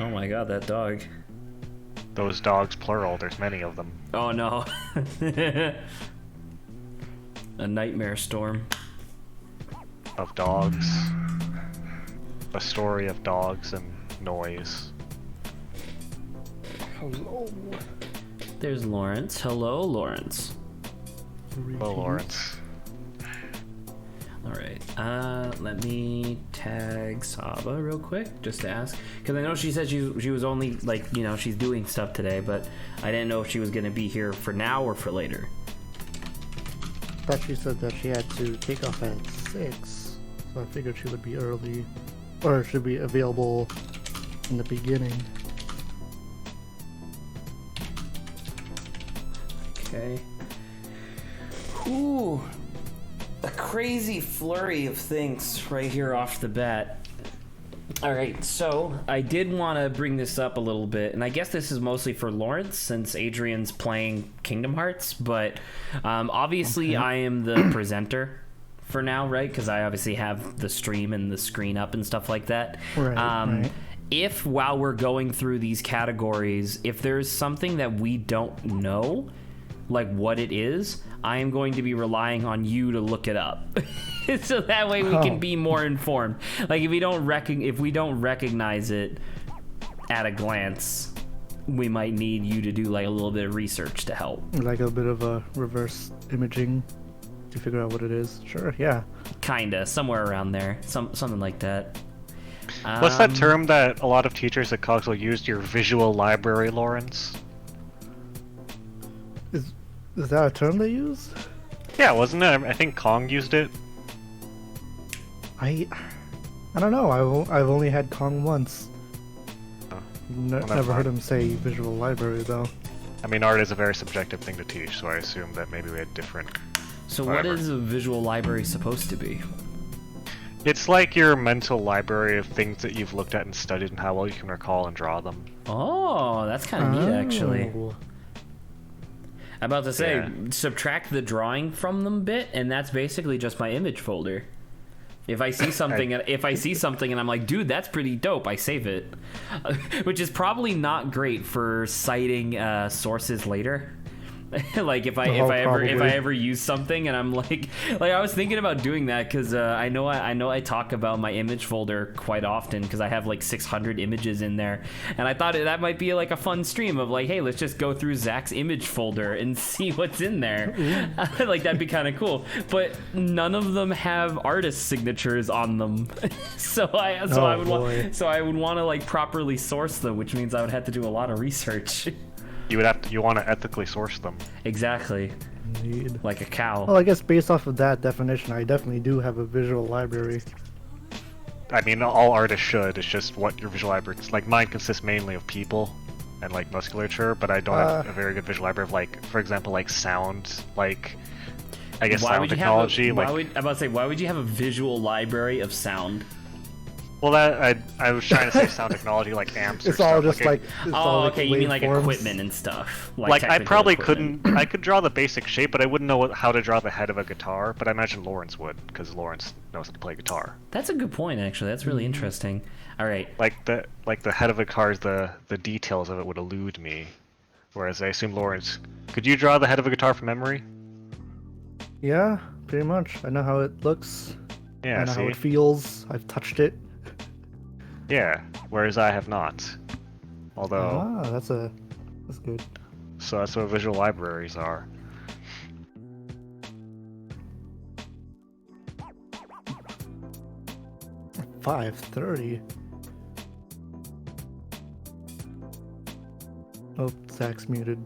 Oh my god, that dog. Those dogs, plural, there's many of them. Oh no. A nightmare storm. Of dogs. A story of dogs and noise. Hello. There's Lawrence. Hello, Lawrence. Hello, Lawrence. Alright, let me tag Saba real quick, just to ask. Because I know she said she was only, like, you know, she's doing stuff today, but I didn't know if she was going to be here for now or for later. I thought she said that she had to take off at 6, so I figured she would be early, or should be available in the beginning. Okay. Ooh. A crazy flurry of things right here off the bat. Alright, so I did want to bring this up a little bit, and I guess this is mostly for Lawrence since Adrian's playing Kingdom Hearts, but obviously I am the presenter for now, right? Because I obviously have the stream and the screen up and stuff like that. Right. If while we're going through these categories, if there's something that we don't know, like what it is, I am going to be relying on you to look it up, so that way we can be more informed. Like if we don't recognize it at a glance, we might need you to do like a little bit of research to help. Like a bit of a reverse imaging to figure out what it is. Sure, yeah. Kinda, somewhere around there, something like that. What's that term that a lot of teachers at Cogswell used? Your visual library, Lawrence? Is that a term they use? Yeah, wasn't it? I think Kong used it. I don't know. I've only had Kong once. Oh, Never heard him say visual library though. I mean, art is a very subjective thing to teach, so I assume that maybe we had different. So Whatever. what is a visual library supposed to be? It's like your mental library of things that you've looked at and studied and how well you can recall and draw them. Oh, that's kind of neat, actually. Oh. I'm about to say, Yeah. subtract the drawing from them bit, and that's basically just my image folder. If I see something, and I'm like, dude, that's pretty dope, I save it, which is probably not great for citing sources later. Like if I ever use something and I'm like I was thinking about doing that because I know I talk about my image folder quite often because I have like 600 images in there, and I thought that might be like a fun stream of like, hey, let's just go through Zach's image folder and see what's in there. Like that'd be kind of cool, but none of them have artist signatures on them. so I would want to like properly source them, which means I would have to do a lot of research. You want to ethically source them. Exactly. Indeed. Like a cow. Well, I guess based off of that definition, I definitely do have a visual library. I mean, all artists should. It's just what your visual library is. Like, mine consists mainly of people and, like, musculature, but I don't have a very good visual library of, like, for example, like, sound, like, I guess sound technology. Why would you have a visual library of sound? Well, that I was trying to say sound technology, like amps. It's or all stuff. just like. Okay, you mean like waveforms. equipment and stuff. Like I probably equipment. couldn't. I could draw the basic shape, but I wouldn't know how to draw the head of a guitar. But I imagine Lawrence would, because Lawrence knows how to play guitar. That's a good point, actually. That's really interesting. All right. Like the head of a guitar, the details of it would elude me. Whereas I assume Lawrence, could you draw the head of a guitar from memory? Yeah, pretty much. I know how it looks. Yeah. I know See? how it feels. I've touched it. Yeah. Whereas I have not. Although. That's good. So that's what visual libraries are. $5.30. Oh, Zach's muted.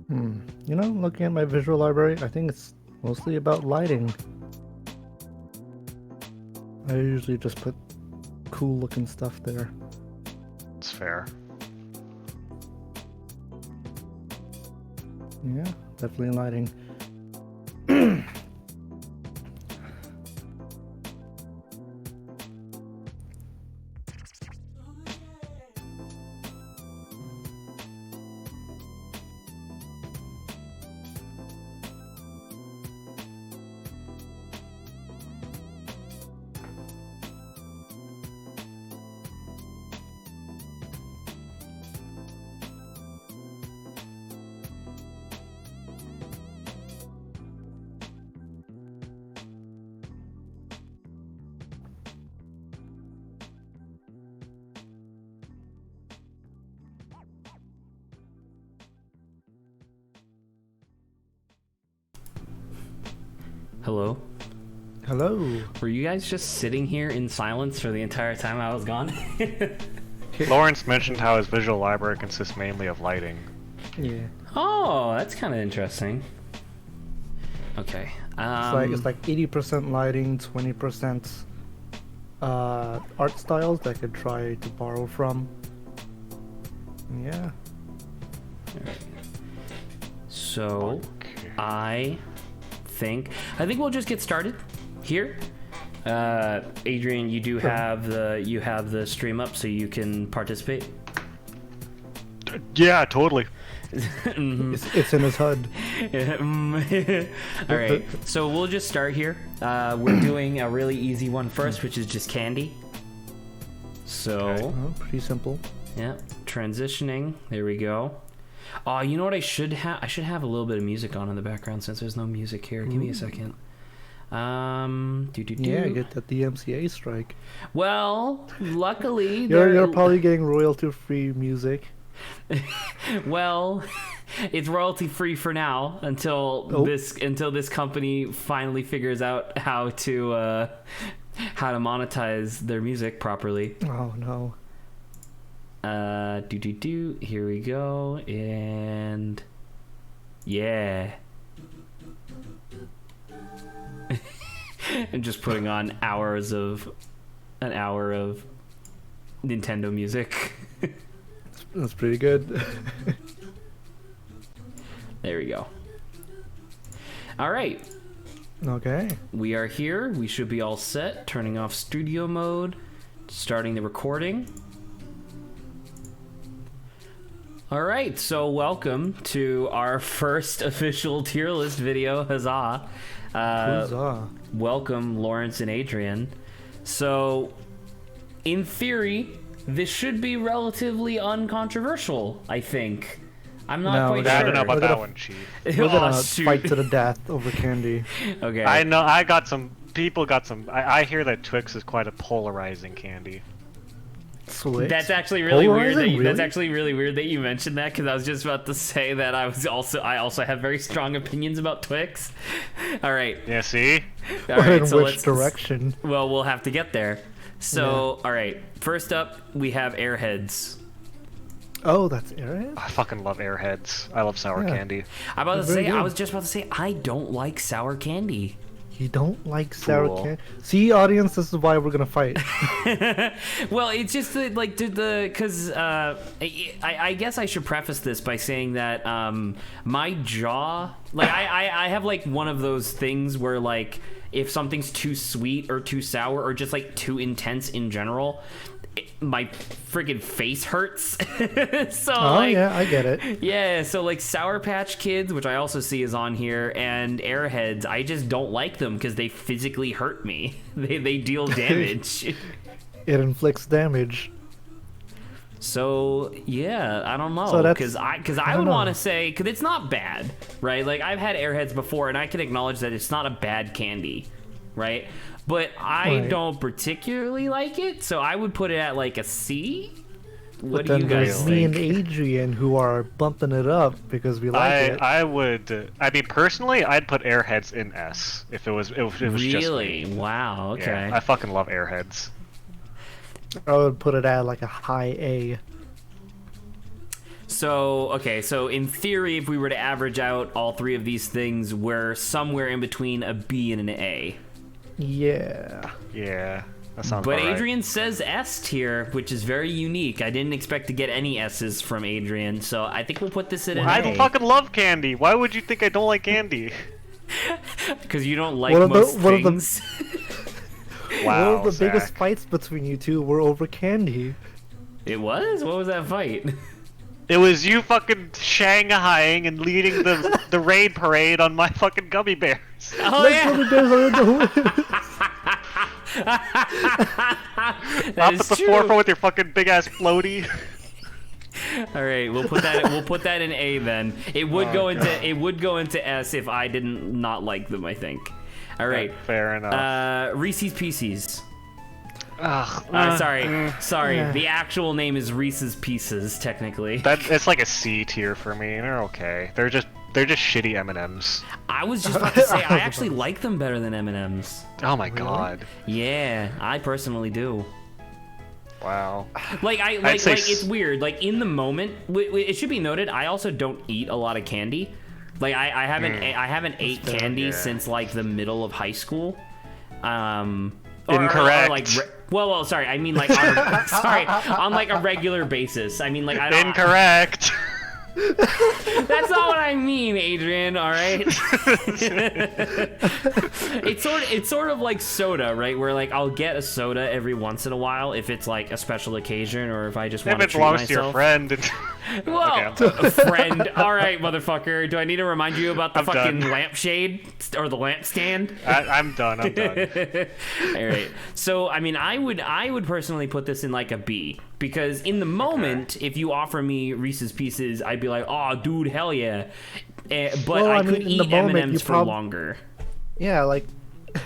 You know, looking at my visual library, I think it's mostly about lighting. I usually just put cool looking stuff there. It's fair. Yeah, definitely lighting. Hello? Hello. Were you guys just sitting here in silence for the entire time I was gone? Lawrence mentioned how his visual library consists mainly of lighting. Yeah. Oh, that's kind of interesting. Okay. It's like 80% lighting, 20% art styles that I could try to borrow from. Yeah. Alright. So, Okay. I think we'll just get started here. Adrian, you do have the stream up, so you can participate. Yeah, totally. It's in his HUD. All right, so we'll just start here. We're doing a really easy one first, which is just candy. So, Oh, pretty simple. yeah, transitioning. There we go. Oh, you know what I should have? I should have a little bit of music on in the background since there's no music here. Give me a second. Yeah, get that DMCA strike. Well, luckily, You're probably getting royalty-free music. well, it's royalty free for now until this company finally figures out how to monetize their music properly. Oh no. Here we go, and yeah. I'm just putting on an hour of Nintendo music. That's pretty good. There we go. All right. Okay. We are here. We should be all set. Turning off studio mode. Starting the recording. All right. So welcome to our first official tier list video. Huzzah. Huzzah. Welcome, Lawrence and Adrian. So, in theory, this should be relatively uncontroversial, I think. I'm not quite I sure. don't know about that one, Chief. We're gonna shoot. fight to the death over candy. Okay. I know. People got some. I hear that Twix is quite a polarizing candy. Switch. That's actually really weird. Polarizing, That's really? actually really weird that you mentioned that, because I was just about to say that I also have very strong opinions about Twix. All right. Yeah, see? All But right. in So which direction? Well, we'll have to get there. So, all right. First up, we have Airheads. Oh, that's Airheads? I fucking love Airheads. I love sour Yeah. candy. I Very good. was just about to say, I don't like sour candy. You don't like sour Cool. candy? See, audience, this is why we're gonna fight. Well, it's just that, like, because I guess I should preface this by saying that my jaw, like, I have like one of those things where, like, if something's too sweet or too sour or just like too intense in general, my friggin' face hurts. So Yeah, I get it. yeah, so like Sour Patch Kids, which I also see is on here, and Airheads, I just don't like them because they physically hurt me. They deal damage. It inflicts damage. So yeah, I don't know, So that's- because I don't would know. want to say, because it's not bad, right? Like, I've had Airheads before, and I can acknowledge that it's not a bad candy, right? But I Right. don't particularly like it, so I would put it at like a C. What But do you then guys there's me think? and Adrian who are bumping it up because we like it. I would. I mean, personally, I'd put Airheads in S if it was just Really? me. Wow. Okay. Yeah, I fucking love Airheads. I would put it at like a high A. So, okay, so in theory, if we were to average out all three of these things, we're somewhere in between a B and an A. Yeah. Yeah, that sounds But about right. Adrian says S tier, which is very unique. I didn't expect to get any S's from Adrian, so I think we'll put this in an I A. fucking love candy. Why would you think I don't like candy? Because you don't like One of the- most one of the- things. Wow, One of the biggest Zach. fights between you two were over candy. It was? What was that fight? It was you fucking shanghaiing and leading the raid parade on my fucking gummy bears. Oh, Let's yeah! go to Bears are in the That Up is at the true. forefront with your fucking big ass floaty. All right, we'll put that in A then. It would go into S if I didn't not like them, I think. All right. Fair enough. Reese's Pieces. Ugh. Sorry. Yeah. The actual name is Reese's Pieces, technically. It's like a C tier for me. They're okay. They're just shitty M&Ms. I was just about to say I actually like them better than M&Ms. Oh my god. Yeah, I personally do. Wow. Like I'd say it's weird. Like in the moment, it should be noted. I also don't eat a lot of candy. Like I haven't ate candy yeah. since like the middle of high school. Incorrect. Well, sorry. I mean like on like a regular basis. I mean like I don't. Incorrect. That's not what I mean, Adrian. All right. it's sort of like soda, right? Where like I'll get a soda every once in a while if it's like a special occasion or if I just want If to it treat belongs myself. to your friend. Well, Okay, a friend. All right, motherfucker. Do I need to remind you about the I'm fucking done. lampshade or the lampstand? I'm done. I'm done. All right. So, I mean, I would personally put this in like a B because in the moment, if you offer me Reese's Pieces, I'd be like, "Oh, dude, hell yeah!" But Well, I I mean, could in eat the moment, M&Ms you for longer. Yeah, like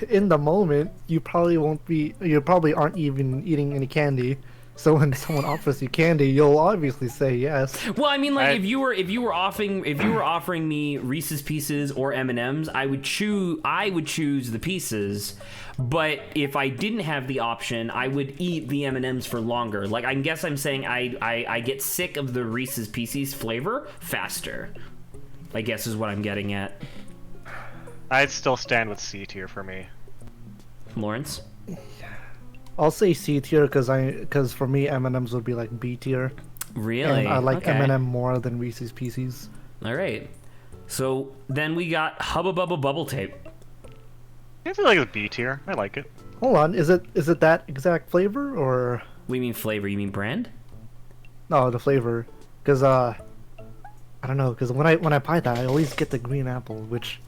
in the moment, you probably aren't even eating any candy. So when someone offers you candy, you'll obviously say yes. Well, I mean, like I- if you were offering me Reese's Pieces or M&Ms, I would choose the Pieces. But if I didn't have the option, I would eat the M&Ms for longer. Like I guess I'm saying I get sick of the Reese's Pieces flavor faster. I guess is what I'm getting at. I'd still stand with C tier for me. Lawrence? I'll say C tier because for me M&Ms would be like B tier. Really? And I like Okay. M&M more than Reese's Pieces. All right. So then we got Hubba Bubba Bubble Tape. I feel like it's B tier. I like it. Hold on, is it that exact flavor or What do you mean flavor? You mean brand? no the flavor? Because I don't know. Because when I buy that, I always get the green apple, which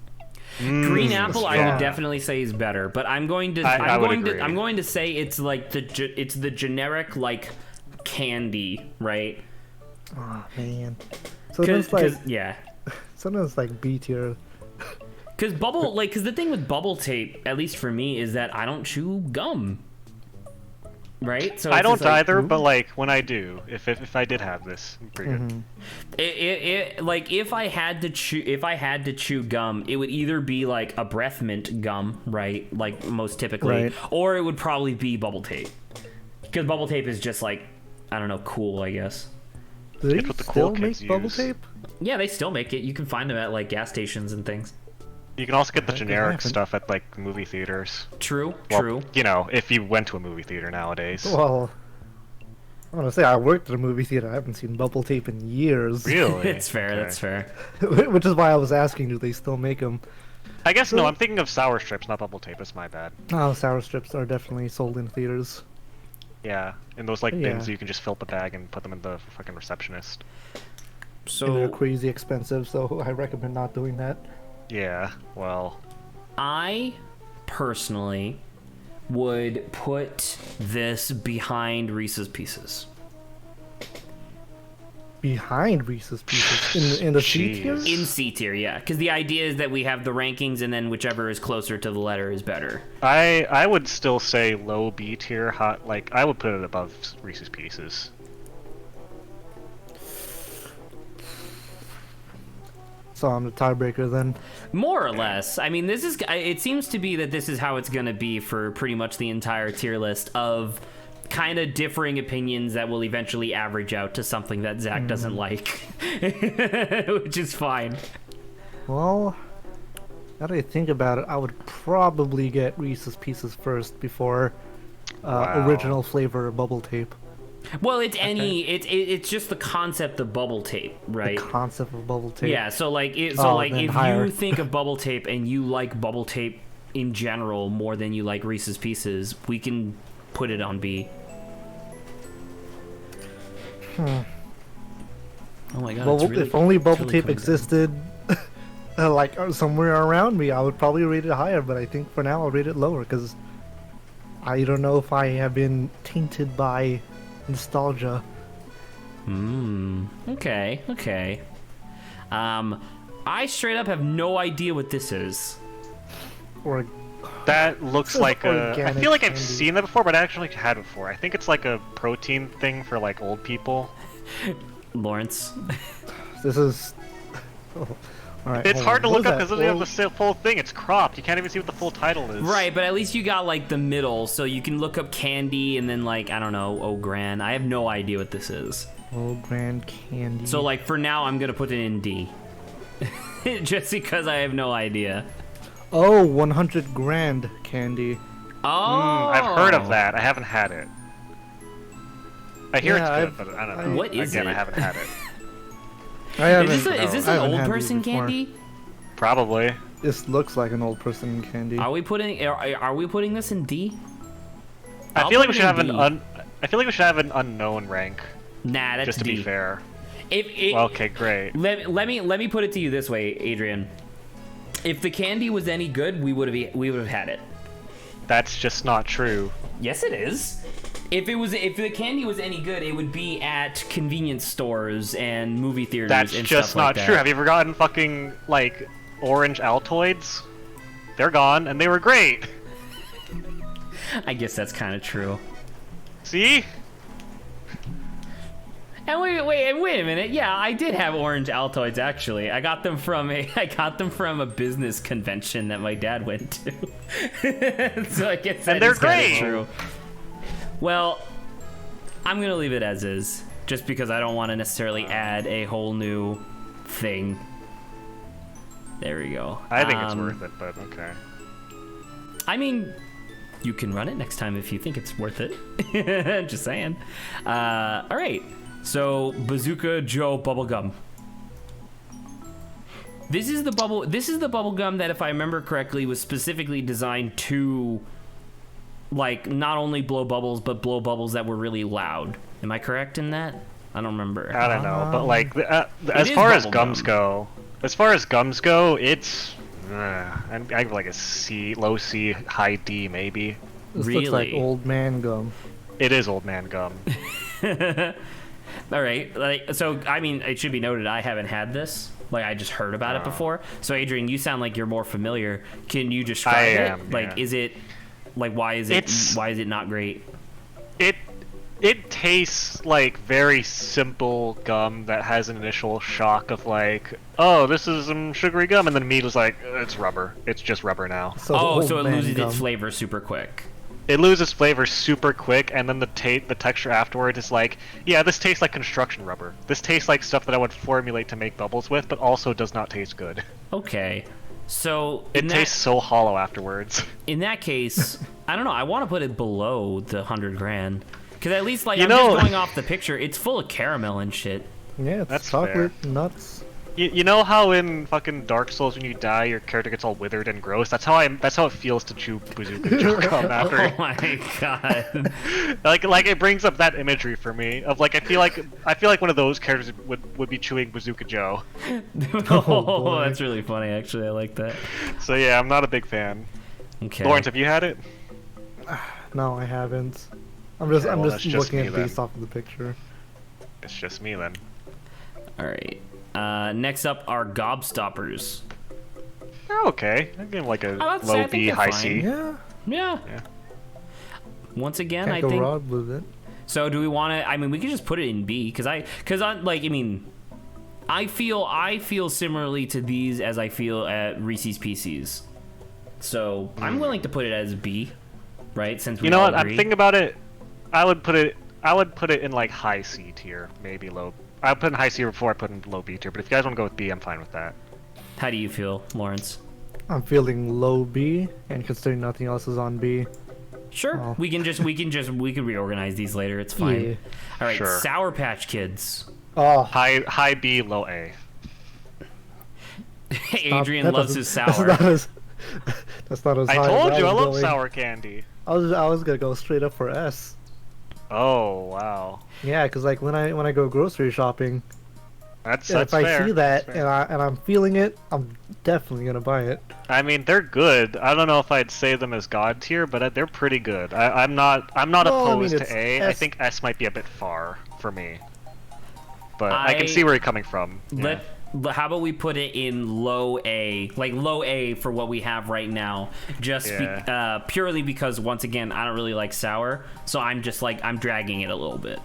Green apple, I yeah. would definitely say is better, but I'm going to I would agree. I'm going to say it's like it's the generic like candy, right? oh man. So then it's like yeah, sometimes it's like B tier. because the thing with bubble tape, at least for me, is that I don't chew gum, right? So I it's don't just like, either, but like when I do, if I did have this, I'm pretty good. Like if I had to chew gum, it would either be like a breath mint gum, right? Like most typically, Right. or it would probably be bubble tape, because bubble tape is just like, I don't know, cool, I guess. Do they It's what the still cool make kids bubble use. tape? Yeah, they still make it. You can find them at like gas stations and things. You can also get the That could generic happen. stuff at like movie theaters. True, Well, true. You know, if you went to a movie theater nowadays. Well, I want to say I worked at a movie theater. I haven't seen bubble tape in years. Really? It's fair. Okay. That's fair. Which is why I was asking, do they still make them? I guess no. I'm thinking of sour strips, not bubble tape. That's my bad. Oh, sour strips are definitely sold in theaters. Yeah, in those like Yeah. bins, you can just fill up a bag and put them in the fucking receptionist. And they're So crazy expensive, so I recommend not doing that. Yeah. Well. I personally would put this behind Reese's Pieces. Behind Reese's Pieces in the C tier. Jeez. In C tier, yeah, because the idea is that we have the rankings, and then whichever is closer to the letter is better. I would still say low B tier. Hot like I would put it above Reese's Pieces. So I'm the tiebreaker then. More or less. I mean, it seems to be that this is how it's going to be for pretty much the entire tier list of kind of differing opinions that will eventually average out to something that Zach doesn't like, which is fine. Well, now that I think about it, I would probably get Reese's Pieces first before original flavor bubble tape. Well, it's just the concept of bubble tape, right? The concept of bubble tape. Yeah, so like if higher. you think of bubble tape and you like bubble tape in general more than you like Reese's Pieces, we can put it on B. Oh my god! Well, really, if only bubble really tape existed, like somewhere around me, I would probably rate it higher. But I think for now I'll rate it lower because I don't know if I have been tainted by nostalgia. Okay. I straight up have no idea what this is. Or That looks like a... I organic feel like I've candy. seen that before, but I actually had it before. I think it's like a protein thing for like old people. Lawrence. this is. Oh, all right, It's hold hard to on. look What up was because it that? doesn't have the full thing. It's cropped. You can't even see what the full title is. Right, but at least you got like the middle, so you can look up candy and then like, I don't know, oh gran. I have no idea what this is. Oh, grand candy. So like for now I'm gonna put it in D. Just because I have no idea. Oh, 100 grand candy. Oh, I've heard of that. I haven't had it. I hear Yeah, it's good, but I don't know. What is Again, it? I haven't had it. I haven't. Is this I an haven't old had these person before. candy? Probably. This looks like an old person candy. Are we putting this in D? I I'll feel like put we it should in have D. I feel like we should have an unknown rank, Nah, that's just to D. be fair. Well, Okay, great. let me put it to you this way, Adrian. If the candy was any good, we would have had it. That's just not true. Yes, it is. If the candy was any good, it would be at convenience stores and movie theaters. That's and just stuff like not that. true. Have you ever gotten fucking like orange Altoids? They're gone, and they were great. I guess that's kind of true. See? And wait a minute. Yeah, I did have orange Altoids actually. I got them from a business convention that my dad went to. So I guess that And they're is kinda great. true. Well, I'm gonna leave it as is, just because I don't want to necessarily add a whole new thing. There we go. I think it's worth it, but okay. I mean, you can run it next time if you think it's worth it. Just saying. All right. So Bazooka Joe bubblegum. This is the bubblegum that, if I remember correctly, was specifically designed to, like, not only blow bubbles, but blow bubbles that were really loud. Am I correct in that? I don't remember. I don't know, but like as is far as bubblegum. gums go, it's I give like a C, low C, high D maybe. This looks like Really? old man gum. It is old man gum. All right. Like, so, I mean, it should be noted, I haven't had this. Like, I just heard about it before. So, Adrian, you sound like you're more familiar. Can you describe I it? am, Like, yeah. is it, like, why is it not great? It tastes like very simple gum that has an initial shock of like, oh, this is some sugary gum, and then meat is like, it's rubber. It's just rubber now. So Oh, old so it man loses gum. its flavor super quick. It loses flavor super quick, and then the texture afterwards is like, yeah, this tastes like construction rubber. This tastes like stuff that I would formulate to make bubbles with, but also does not taste good. Okay. So, It tastes so hollow afterwards. in that case, I don't know. I want to put it below the 100 grand. Because at least, like, You I'm know- just going off the picture. It's full of caramel and shit. Yeah, it's That's chocolate nuts. You know how in fucking Dark Souls when you die your character gets all withered and gross? That's how it feels to chew Bazooka Joe gum Oh after. my god. like it brings up that imagery for me of like I feel like one of those characters would be chewing Bazooka Joe. Oh, boy. that's really funny, actually. I like that. So yeah, I'm not a big fan. Okay. Lawrence, have you had it? No, I haven't. I'm just well, that's just looking me at then. based off of the picture. It's just me then. All right. Next up are Gobstoppers. Oh, okay. I give him like a I would say I low think B, they're high fine. C. Yeah, Yeah. Yeah. Once again, can't I go think. wrong with it. So do we want to? I mean, we could just put it in B because I mean, I feel similarly to these as I feel at Reese's Pieces. So I'm willing to put it as B, right? Since we You know all what? agree. I'm thinking about it. I would put it in like high C tier, maybe low. I put in high C before I put in low B tier. But if you guys want to go with B, I'm fine with that. How do you feel, Lawrence? I'm feeling low B, and considering nothing else is on B. Sure. Oh. We can reorganize these later. It's fine. Yeah. All right. Sure. Sour Patch Kids. Oh, High B, low A. Adrian that loves doesn't- his sour. That's not as I high as told you I was love going. sour candy. I was gonna go straight up for S. Oh wow. Yeah, cause like when I go grocery shopping, That's if fair. I see that That's fair. and I'm feeling it, I'm definitely gonna buy it. I mean, they're good. I don't know if I'd say them as god tier, but they're pretty good. I'm not Well, I mean, opposed it's to A. I S. think S might be a bit far for me. But I can see where you're coming from. Yeah. How about we put it in low A, like low A for what we have right now, just purely because once again I don't really like sour, so I'm just like I'm dragging it a little bit.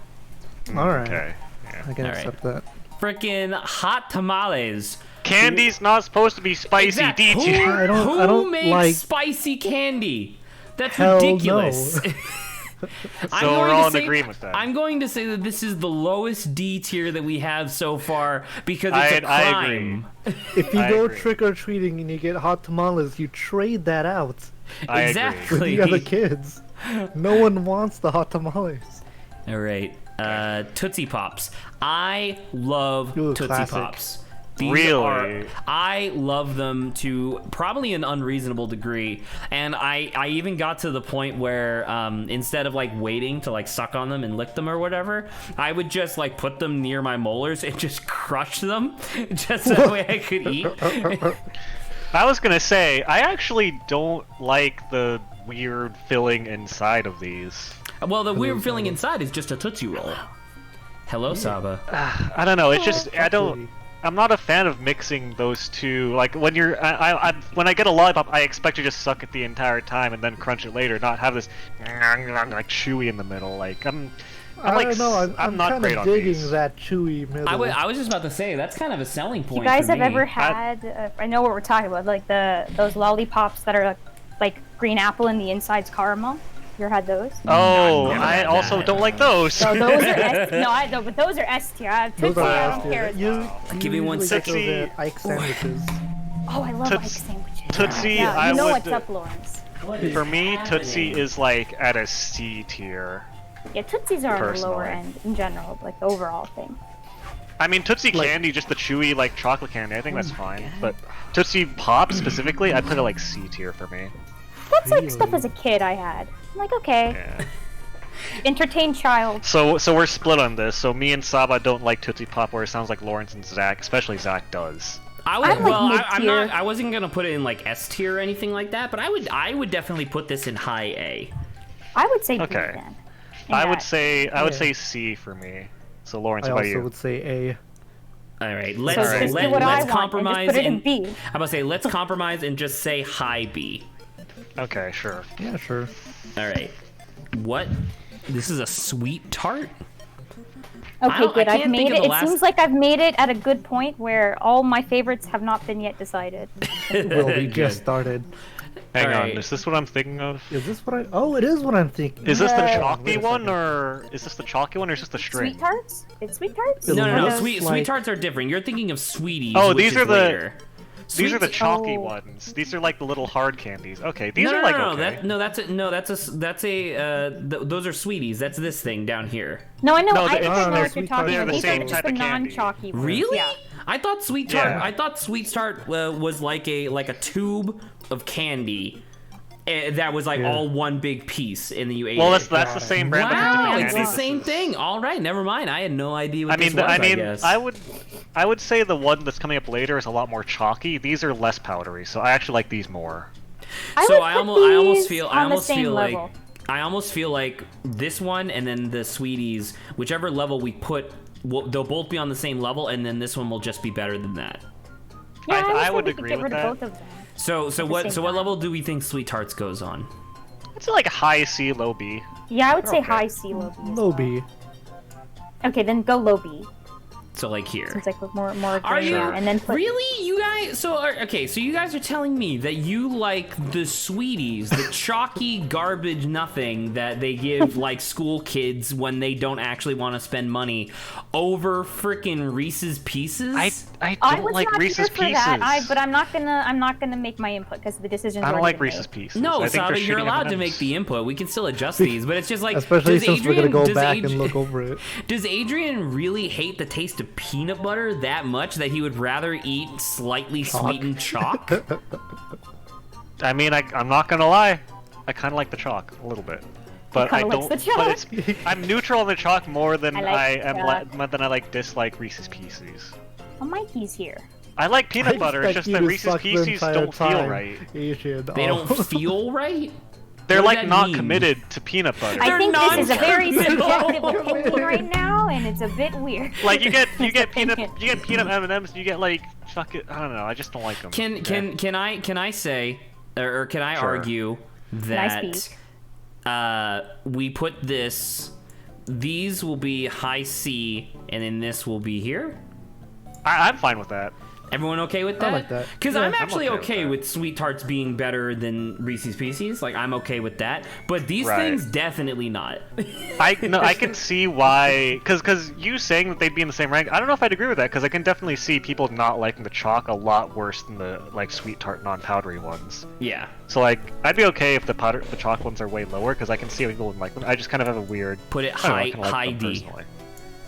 All right, Okay. Yeah. I can All right. accept that. Frickin' hot tamales. Candy's not supposed to be spicy. Exact- D Who, tier. I don't- who I don't makes like- spicy candy? That's Hell ridiculous. no. So we're all in agreement with that. I'm going to say that this is the lowest D tier that we have so far because it's a I crime. If you I go agree. trick or treating and you get hot tamales, you trade that out I agree. Exactly. with the other kids. No one wants the hot tamales. All right. Tootsie Pops. I love Ooh, Tootsie classic. Pops. These Really? I love them to probably an unreasonable degree, and I even got to the point where instead of like waiting to like suck on them and lick them or whatever, I would just like put them near my molars and just crush them, just so that way I could eat. I was gonna say, I actually don't like the weird filling inside of these. Well, the weird feeling inside is just a Tootsie Roll. Hello, Saba. I don't know. It's just I Fuck don't. you. I'm not a fan of mixing those two. Like when you're, when I get a lollipop, I expect to just suck it the entire time and then crunch it later, not have this like chewy in the middle. Like I'm I like, don't know. I'm not kind great of on digging these. that chewy middle. I was just about to say that's kind of a selling point. You guys for have me. ever had? I know what we're talking about, like those lollipops that are like green apple and the inside's caramel. You ever had those? Oh, I've never I had also that. don't like those. So those are S. No, I don't. But those are S tier. Those Tootsie, are I S don't tier. care. As well. You Give me one usually get those Tootsie. at Ike sandwiches. Oh, I love Toots- Ike sandwiches. Tootsie, Yeah, I you know would- what's up, Lawrence. For me, Tootsie is like at a C tier. Yeah, Tootsies are on the lower Personally. end in general, like the overall thing. I mean, Tootsie Like- Candy, just the chewy like chocolate candy. I think that's fine. But Tootsie Pop specifically, I'd put it like C tier for me. That's like stuff Really? as a kid I had. I'm like, okay, Yeah. entertain child. So we're split on this. So me and Saba don't like Tootsie Pop, where it sounds like Lawrence and Zach, especially Zach, does. I would, I'm, like, well, I'm mid-tier. not. I wasn't gonna put it in like S tier or anything like that, but I would definitely put this in high A. I would say B Okay. then. in I would that. say Yeah. C for me. So Lawrence, I how about also you? would say A. All right, So let's just do what I let's want compromise and just put it in B. I'm about to say let's compromise and just say high B. Okay, sure. Yeah, sure. All right, what? This is a sweet tart. Okay, don't- I good. I've can't think made of it. the It last- seems like I've made it at a good point where all my favorites have not been yet decided. Well, we Good. just started. Hang on, Alright. is this what I'm thinking of? Is this what I? Oh, it is what I'm thinking. Is this the Yeah. chalky Wait a one, second. or is this the chalky one, or is this the string? Sweet tarts? It's sweet tarts? It No, no, no. looks Sweet like- tarts are different. You're thinking of sweeties. Oh, which these is are the- later. These are the Sweet- chalky Oh. ones. These are like the little hard candies. Okay, these no, are no, like no, okay. that's a those are sweeties. That's this thing down here. No, I know. No, I they- think I no, know no, what you're sweet talking tarts are about. the These same are just type the of candy. non-chalky ones. Really? Yeah. I thought sweet tart. Yeah. I thought sweet tart was like a tube of candy that was like Yeah. all one big piece, and then you ate Well, it. that's the same brand of Wow, different it's the candies. same thing. All right, never mind. I had no idea what I mean, this was. I mean, guess. I would say the one that's coming up later is a lot more chalky. These are less powdery, so I actually like these more. So would I put almost these feel on the same level. I almost feel like this one and then the sweeties, whichever level we put, they'll both be on the same level, and then this one will just be better than that. Yeah, I I would would agree get with rid that. of both of them. So the what same what time. level do we think Sweet Tarts goes on? It's like a high C, low B. Yeah, I would say Okay. high C, low B. as Low well. B. Okay, then go low B. So like here. Seems like more Are green, you and then put, really? You guys? So okay. So you guys are telling me that you like the sweeties, the chalky garbage nothing that they give like school kids when they don't actually want to spend money, over freaking Reese's Pieces? I I don't was like not Reese's here for Pieces. that. But I'm not gonna make my input because the decision's I don't already like been Reese's made. Pieces. No, I think they're Sabe, you're shitty allowed to M&Ms. make the input. We can still adjust these, but it's just like, Especially does since we're gonna go does back and look over it. Does Adrian really hate the taste of peanut butter that much that he would rather eat slightly sweetened chalk? I mean, I'm not gonna lie. I kind of like the chalk a little bit, but I kinda don't. likes the But it's I'm neutral on the chalk more than I dislike Reese's Pieces. Oh, Mikey's here. I like peanut I butter. It's expect just you that to Reese's suck the Pieces entire don't feel time, right. Asian. They don't feel right? They're What does like that not mean? committed to peanut butter. I think this is a very non-committal. subjective opinion right now, and it's a bit weird. Like you get This peanut opinion. M&Ms. You get like fuck it. I don't know. I just don't like them. Can I say, or can I Sure. argue Nice that we put these will be high C, and then this will be here? I'm fine with that. Everyone okay with that? I like that. Because Yeah, I'm I'm actually okay with okay that. with Sweet Tarts being better than Reese's Pieces. Like, I'm okay with that. But these Right. things, definitely not. I can see why, because you saying that they'd be in the same rank, I don't know if I'd agree with that, because I can definitely see people not liking the chalk a lot worse than the like sweet tart non-powdery ones. Yeah. So like, I'd be okay if the chalk ones are way lower, because I can see why people wouldn't like them. I just kind of have a weird. Put it I don't know, I kinda like high them D. personally.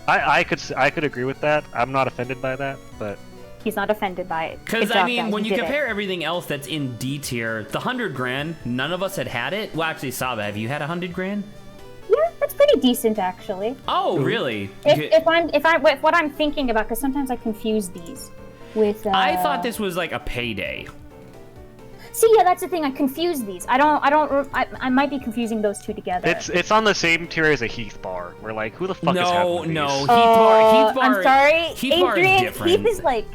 I could agree with that. I'm not offended by that, but He's not offended by it. Because, Good I job, mean, guys. when you did it. compare everything else that's in D tier, the 100 grand, none of us had it. Well, actually, Saba, have you had 100 grand? Yeah, that's pretty decent actually. Oh, really? If what I'm thinking about, because sometimes I confuse these with. I thought this was like a payday. See, yeah, that's the thing. I confuse these. I might be confusing those two together. it's on the same tier as a Heath bar. We're like, who the fuck is having these? No. Heath bar. I'm sorry, Heath bar is Adrian. different. Heath is like.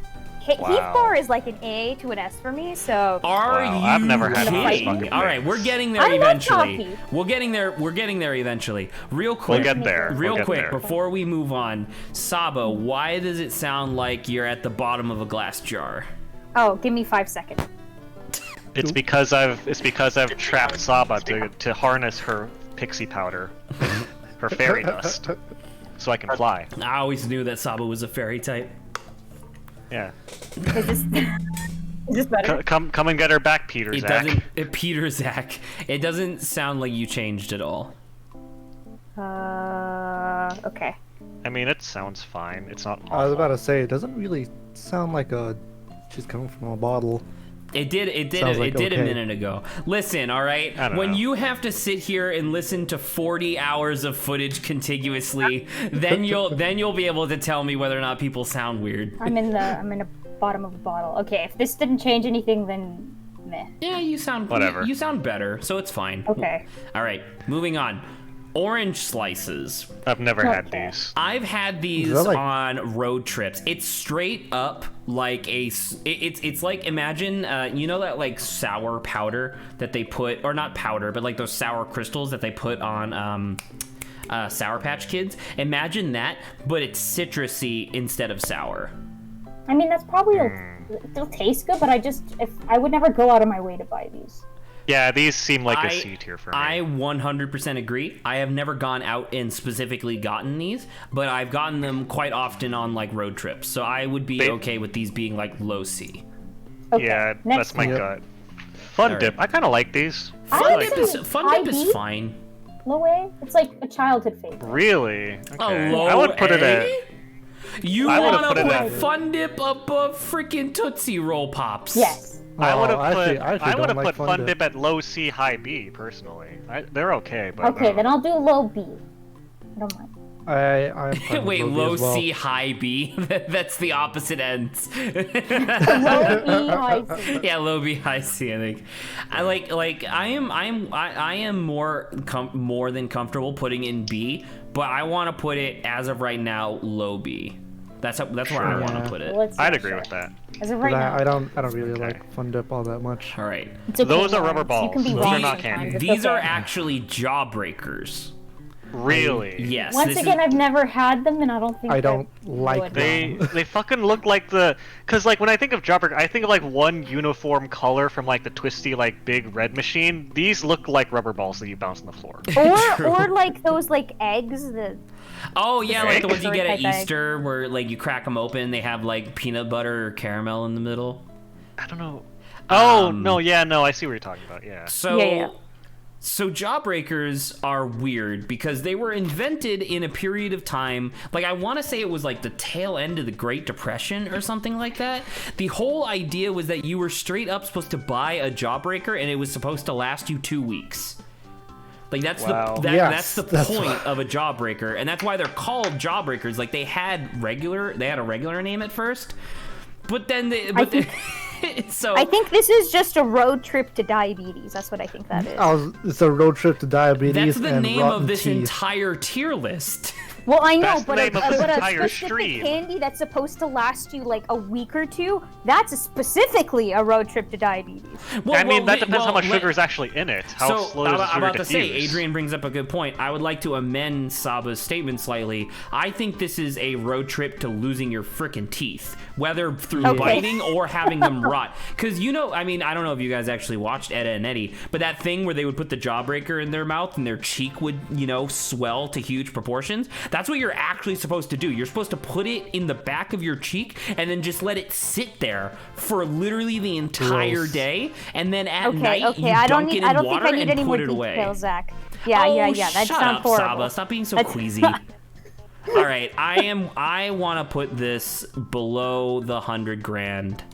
Heath Wow. bar is like an A to an S for me. So. Are Wow, you I've never had these kidding? fucking All right, things. we're getting there I love eventually. coffee. We're getting there eventually. Real quick. We'll get there. Real We'll get quick, there. before we move on, Saba, why does it sound like you're at the bottom of a glass jar? Oh, give me 5 seconds. It's because I've trapped Saba to harness her pixie powder, her fairy dust, so I can fly. I always knew that Saba was a fairy type. Yeah. Is this? Is this better? Come and get her back, Peter. It Zach. doesn't. Peter Zach. It doesn't sound like you changed at all. Okay. I mean, it sounds fine. It's not. I was awful. about to say, it doesn't really sound like she's coming from a bottle. It did Sounds a like okay. minute ago. Listen, all right. I don't When know. you have to sit here and listen to 40 hours of footage contiguously, then you'll be able to tell me whether or not people sound weird. I'm in the bottom of a bottle. Okay, if this didn't change anything, then meh. Yeah, you sound Whatever. You sound better, so it's fine. Okay. All right, moving on. Orange slices. I've never had Okay. these. I've had these that like- on road trips. It's straight up like it's like, imagine you know that like sour powder that they put, or not powder, but like those sour crystals that they put on Sour Patch Kids. Imagine that, but it's citrusy instead of sour. I mean, that's probably it'll taste good, but I would never go out of my way to buy these. Yeah, these seem like a C tier for me. I 100% agree. I have never gone out and specifically gotten these, but I've gotten them quite often on like road trips. So I would be okay with these being like low C. Okay. Yeah, Next that's my Yep. gut. Fun Alright. dip. I kind of like these. I Fun like dip these. is ID? fine. Low A? It's like a childhood favorite. Really? Okay. A low I would put it A? at. You I would've want put to it put at- Fun Dip above freaking Tootsie Roll Pops? Yes. I would have actually, put. I actually I would don't have like put Fun Dip at low C, high B. Personally, they're okay, but Okay, then I'll do low B. I don't mind. I'm fine with Wait, Low B low as well. C, high B? That's the opposite ends. Low B, high C. Yeah, low B, high C. I think. I am more than comfortable putting in B, but I want to put it as of right now low B. That's where I want Yeah. to put it. Let's I'd see, agree sure. with that. As of 'Cause right now. I don't really Okay. like Fun Dip all that much. All right. It's okay, Those are Lawrence. rubber balls. You can be Those wrong are not sometimes. candy. It's These are okay. actually Jawbreakers. Really? Yes. Once this again, is, I've never had them, and I don't think I I don't like would. them. They fucking look like the, cause like when I think of Jawbreaker, I think of like one uniform color from like the twisty like big red machine. These look like rubber balls that you bounce on the floor. Or like those like eggs that. oh yeah, like the ones you get at Type egg. Easter, where like you crack them open, they have like peanut butter or caramel in the middle. I don't know. Oh Um, no, yeah, no, I see what you're talking about. Yeah. So, Yeah. so Jawbreakers are weird because they were invented in a period of time, like I want to say it was like the tail end of the Great Depression or something like that. The whole idea was that you were straight up supposed to buy a Jawbreaker and it was supposed to last you 2 weeks. Like that's Wow. that's the Yes, point of a Jawbreaker, and that's why they're called Jawbreakers. Like they had a regular name at first, but then so I think this is just a road trip to diabetes. That's what I think that is. It's a road trip to diabetes. that's the and name rotten of this teeth. entire tier list. Well, I know, That's the but name of this but a entire specific stream. candy that's supposed to last you like a week or two, that's specifically a road trip to diabetes. Well, I mean, that well, depends how much let- sugar is actually in it. How So slow does the I'm sugar about to say, diffuse? Adrian brings up a good point. I would like to amend Saba's statement slightly. I think this is a road trip to losing your frickin' teeth, whether through Okay. biting or having them rot. Because I mean, I don't know if you guys actually watched Etta and Eddie, but that thing where they would put the Jawbreaker in their mouth and their cheek would, swell to huge proportions. That's what you're actually supposed to do. You're supposed to put it in the back of your cheek and then just let it sit there for literally the entire Gross. day, and then at Okay, night okay. you I don't dunk need. it I in don't think water I need and any more put it away. details, Zach. Yeah, Oh, yeah. That shut sounds up, horrible. Saba. Stop being so That's- queasy. All right, I want to put this below the 100 grand.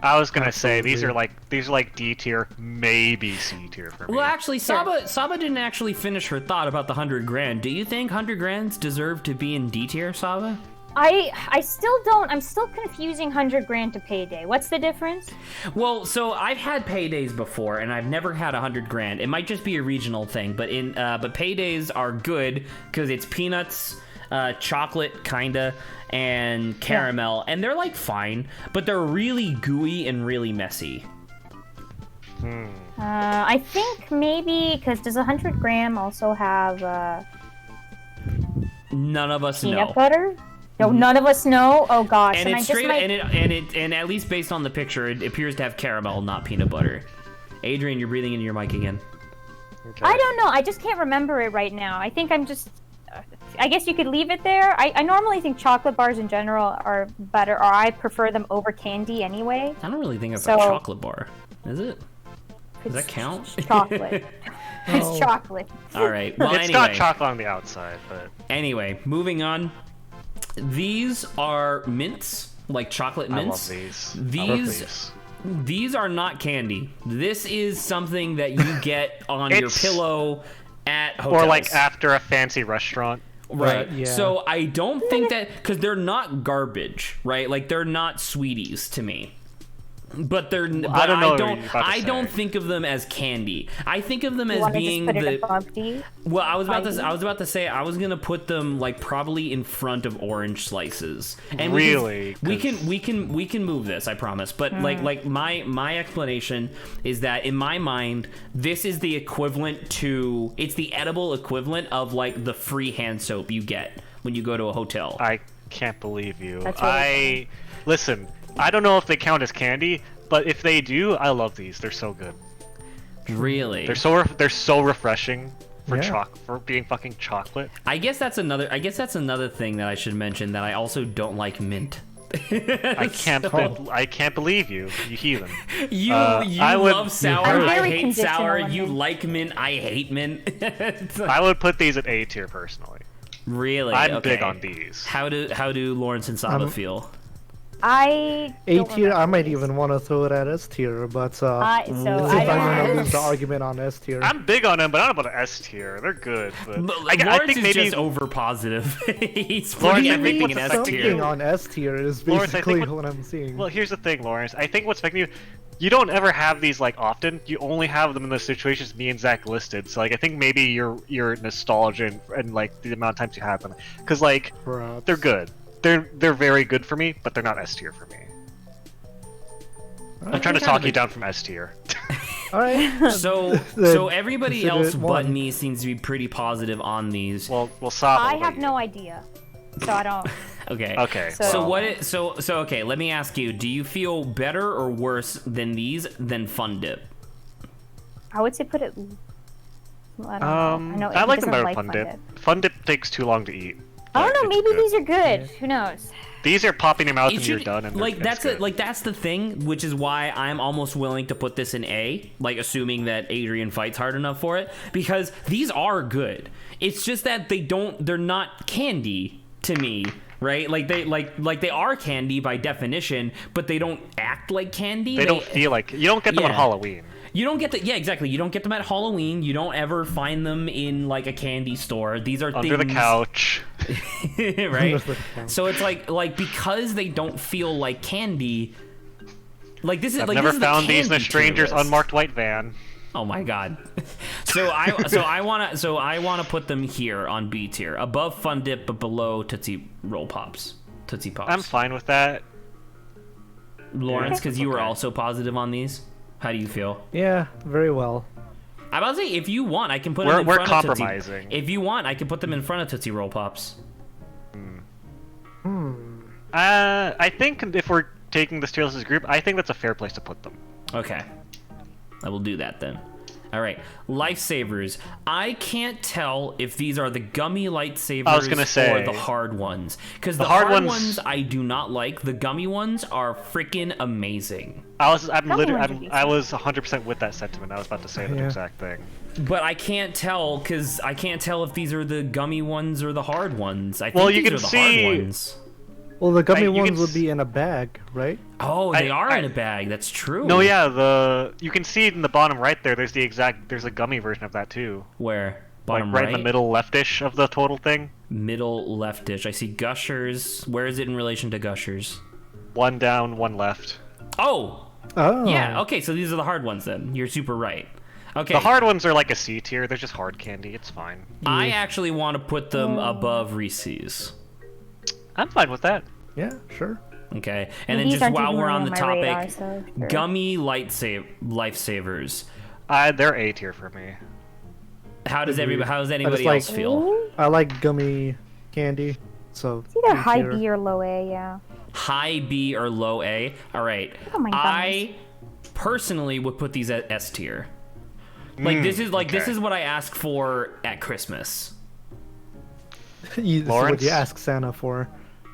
I was gonna say these Absolutely. are like D tier, maybe C tier for me. Well, actually, Saba didn't actually finish her thought about the 100 grand. Do you think 100 grands deserve to be in D tier, Saba? I still don't. I'm still confusing 100 grand to payday. What's the difference? Well, so I've had paydays before, and I've never had 100 grand. It might just be a regional thing, but but paydays are good because it's peanuts, chocolate, kinda, and caramel, and they're like fine, but they're really gooey and really messy. I think maybe because does 100 gram also have None of us peanut know. butter? No, none of us know. Oh gosh, And I it's just straight, might... and at least based on the picture, it appears to have caramel, not peanut butter. Adrian, you're breathing into your mic again. Okay. I don't know. I just can't remember it right now. I think I'm just. I guess you could leave it there. I normally think chocolate bars in general are better, or I prefer them over candy anyway. I don't really think it's So- a chocolate bar, is it? Does that It's count? Chocolate. It's Oh. chocolate. All right. Well, It's anyway. got chocolate on the outside, but Anyway, moving on. These are mints, like chocolate I love mints. these. I These love these. These are not candy. This is something that you get on your It's- pillow at hotels. Or like after a fancy restaurant. Right. Yeah. So I don't think that, because they're not garbage, right? Like they're not sweeties to me. But they're. But I don't know what don't. you're about to I don't say. think of them as candy. I think of them You as want to being just put it the. above D? Well, I was about ID? to. I was about to say I was gonna put them like probably in front of orange slices. And Really? we 'Cause- can move this. I promise. But like my explanation is that in my mind, this is the equivalent to. It's the edible equivalent of like the free hand soap you get when you go to a hotel. I can't believe you. That's really Listen, I don't know if they count as candy, but if they do, I love these. They're so good. Really? They're so refreshing for Yeah. for being fucking chocolate. I guess that's another thing that I should mention, that I also don't like mint. I can't believe you heathen. You I would- love sour. I'm I very hate conditional sour. on You mint. like mint. I hate mint. It's like- I would put these at A tier personally. really? I'm Okay. big on these. How do Lawrence and Saba I'm- feel? I A don't tier, I remember might these. even want to throw it at S tier, but So since I I'm don't gonna know. lose the argument on S tier. I'm big on them, but I don't know about S tier. They're good, but I Lawrence think is maybe just over positive. He's Lawrence, putting I think everything what's in S affecting tier. Something on S tier is Lawrence, I think basically what- what I'm seeing. Well, here's the thing, Lawrence. I think what's affecting you, you don't ever have these like often. You only have them in the situations me and Zach listed. So like, I think maybe your nostalgia and like the amount of times you have them, because like Perhaps. they're good. They're very good for me, but they're not S tier for me. I'm trying to talk you down from S tier. All right. So everybody Consider else it but one. me seems to be pretty positive on these. Well, Saba, I what have about no you? idea, so I don't. Okay. Okay. So well, okay, let me ask you, do you feel better or worse than these than Fun Dip? I would say put it. I don't know. I know I he like them doesn't better like Fun Dip. Fun Dip takes too long to eat. I don't but know. it's Maybe good. these are good. Who knows? These are popping your mouth It and you're should- done. And like it's that's good. it. Like that's the thing, which is why I'm almost willing to put this in A, like assuming that Adrian fights hard enough for it, because these are good. It's just that they're not candy to me, right? Like they are candy by definition, but they don't act like candy. They don't feel like you don't get them on Yeah. Halloween. You don't get the exactly. You don't get them at Halloween. You don't ever find them in like a candy store. These are Under the things, couch. right? So it's like because they don't feel like candy. Like this is I've like never this is the found these in a candy tier stranger's list. unmarked white van. Oh my god. So I wanna put them here on B tier, above Fun Dip but below Tootsie Pops. I'm fine with that. Lawrence, because you were Okay. also positive on these. How do you feel? Yeah, very well. I'm about to say, if you want, I can put them in We're front of compromising. Tootsie. If you want, I can put them in front of Tootsie Roll Pops. I think if we're taking this tier list as a group, I think that's a fair place to put them. Okay. I will do that then. All right. Lifesavers. I can't tell if these are the gummy lightsavers I was gonna say- or the hard ones. Because the hard hard ones- ones I do not like. The gummy ones are freaking amazing. I was 100% with that sentiment. I was about to say that Yeah. exact thing. But I can't tell because I can't tell if these are the gummy ones or the hard ones. I think Well, you these can are the see- hard ones. Well, the gummy you can ones would s- be in a bag, right? Oh, they I- are in a bag. That's true. No, yeah, you can see it in the bottom right there. There's a gummy version of that too. Where? Bottom Like right in the middle leftish of the total thing. Middle leftish. I see Gushers. Where is it in relation to Gushers? One down, one left. Oh! Oh. Yeah, okay, so these are the hard ones then. You're super right. Okay. The hard ones are like a C tier. They're just hard candy. It's fine. I actually want to put them above Reese's. I'm fine with that. Yeah, sure. Okay. And then These just aren't while even we're really on the my topic, radar, so sure. gummy lifesavers. They're A tier for me. How does anybody like- else feel? I like gummy candy, so It's either B high tier. B or low A, yeah. High B or low A? All right. Oh my I personally would put these at S tier. Like this is okay. what I ask for at Christmas. So what Lawrence? you ask Santa for?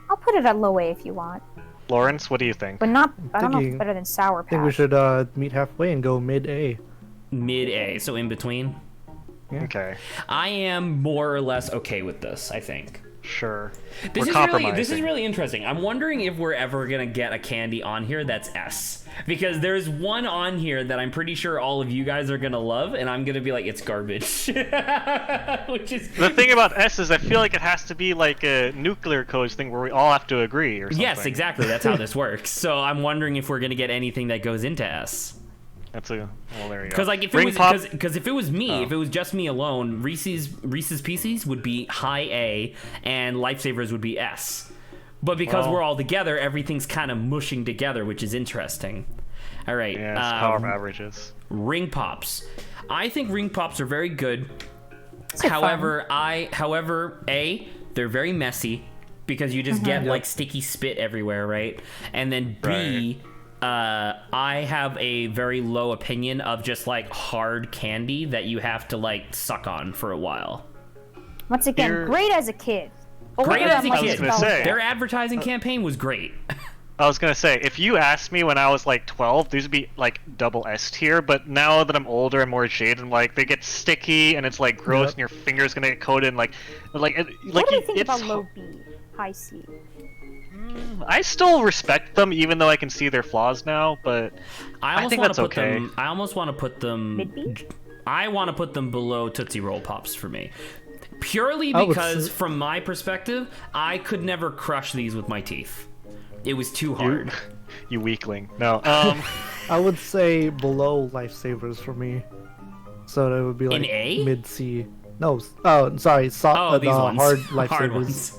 I'll put it at low A if you want, Lawrence, what do you think? but not. I don't know if thinking- it's better than Sour I think we Patch. should meet halfway and go mid A. Mid A, so in between. Okay, I am more or less okay with this, I think. sure. This We're is compromising. really interesting. I'm wondering if we're ever gonna get a candy on here that's S, because there's one on here that I'm pretty sure all of you guys are gonna love, and I'm gonna be like, it's garbage. Which is The thing about S is I feel like it has to be like a nuclear codes thing where we all have to agree or something. yes, exactly. That's how this works. So I'm wondering if we're gonna get anything that goes into S. Well, there you go. Because like if Ring it was Pop- because if it was me, Oh. if it was just me alone, Reese's Pieces would be high A and Lifesavers would be S. But because Well- we're all together, everything's kind of mushing together, which is interesting. All right, Yeah, it's power of averages. Ring Pops. I think Ring Pops are very good. These are However, A, they're very messy because you just get like sticky spit everywhere, right? And then B, I have a very low opinion of just like hard candy that you have to like suck on for a while. Once again, You're- great as a kid. Great Older, as I'm a like, kid. gonna say- Their advertising campaign was great. I was gonna say, if you asked me when I was like 12, these would be like double S tier. But now that I'm older and more jaded, I'm like they get sticky and it's like gross, Yep. and your fingers gonna get coated. And like what do you think it's about low B, high C? I still respect them, even though I can see their flaws now. But I think wanna that's put okay. them. I almost want to put them. Mid B? I want to put them below Tootsie Roll Pops for me. Purely I would because, say- from my perspective, I could never crush these with my teeth. It was too hard. you weakling. No. I would say below Lifesavers for me. So that would be like A? mid C. No, sorry, These the ones. hard Lifesavers. Hard ones.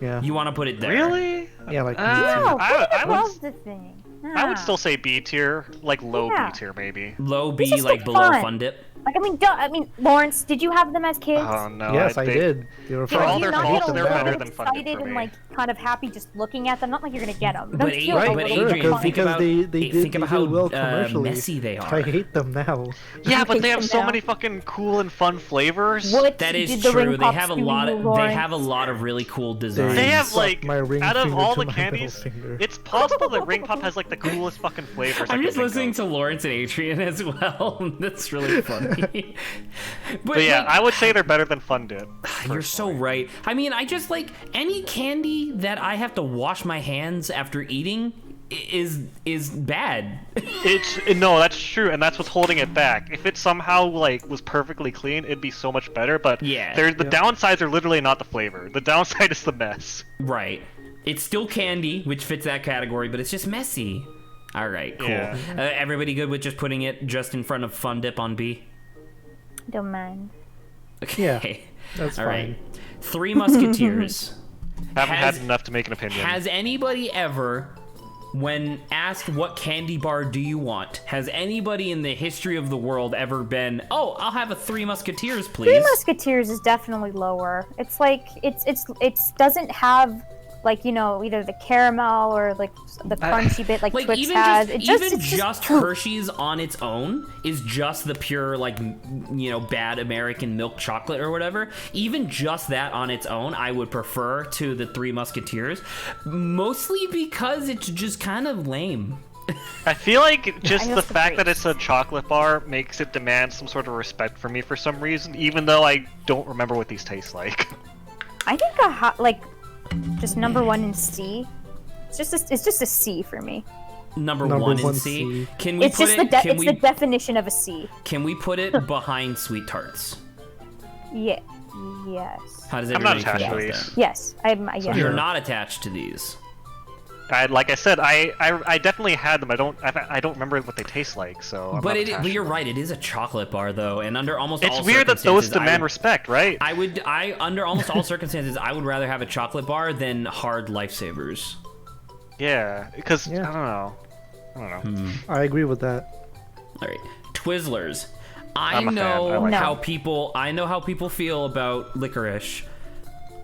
Yeah, You want to put it there? Really? yeah, like Uh, mid-C. No, put it I would- above the thing. I would still say B tier, like low Yeah. B tier maybe. Low B, just like look below fun. Fun Dip. Like, I mean, Lawrence, did you have them as kids? Oh no. Yes, I did. They were For Did all you their not faults, get a they're little better bit than Fun Dip excited for and me. like kind of happy just looking at them? Not like you're gonna get them. But Don't you feel like a Right, little sure, bit Adrian, fun? think because about they think did about do well how commercially. messy they I are. hate them now. Yeah, but Take they have them so down. many fucking cool and fun flavors. What That is did the true. ring They pops have a do to lot you, of Lawrence? really cool designs. They have Suck like my ring out of finger all to the my candies, middle finger. it's possible that Ring Pop has like the coolest fucking flavors. I'm I just can think listening of. to Lawrence and Adrian as well. That's really funny. But yeah, like, I would say they're better than Fun Dip. you're so right. I mean, I just like any candy that I have to wash my hands after eating is bad. No, that's true, and that's what's holding it back. If it somehow like was perfectly clean, it'd be so much better. But Yeah. the downsides are literally not the flavor. The downside is the mess. Right. It's still candy, which fits that category, but it's just messy. All right, cool. Yeah. Everybody good with just putting it just in front of Fun Dip on B? Don't mind. Okay. Yeah, that's All right. fine. Three Musketeers. Haven't Has- had enough to make an opinion. Has anybody ever, when asked what candy bar do you want, has anybody in the history of the world ever been, oh, I'll have a Three Musketeers, please? Three Musketeers is definitely lower. It's like it doesn't have like, you know, either the caramel or like the crunchy bit like Twix even has. just Hershey's on its own is just the pure like bad American milk chocolate or whatever. Even just that on its own, I would prefer to the Three Musketeers, mostly because it's just kind of lame. I feel like just I the guess the fact that grapes. it's a chocolate bar makes it demand some sort of respect for me for some reason, even though I don't remember what these taste like. I think just number one in C. It's just a C for me. Number Number one in one C. C. Can we It's put just it? the definition of a C. Can we put it behind Sweet Tarts? Yeah. Yes. How does I'm not everybody attached feel to about these. that? Yes. Yeah. You're not attached to these. Like I said, I definitely had them. I don't remember what they taste like, so. I'm But not but attached you're to them. right. It is a chocolate bar though, and under almost It's all weird that those circumstances, demand respect, right? under almost all circumstances, I would rather have a chocolate bar than hard lifesavers. Yeah, because Yeah. I don't know. I agree with that. All right, Twizzlers. I I'm a fan. I know like how them. people feel about licorice.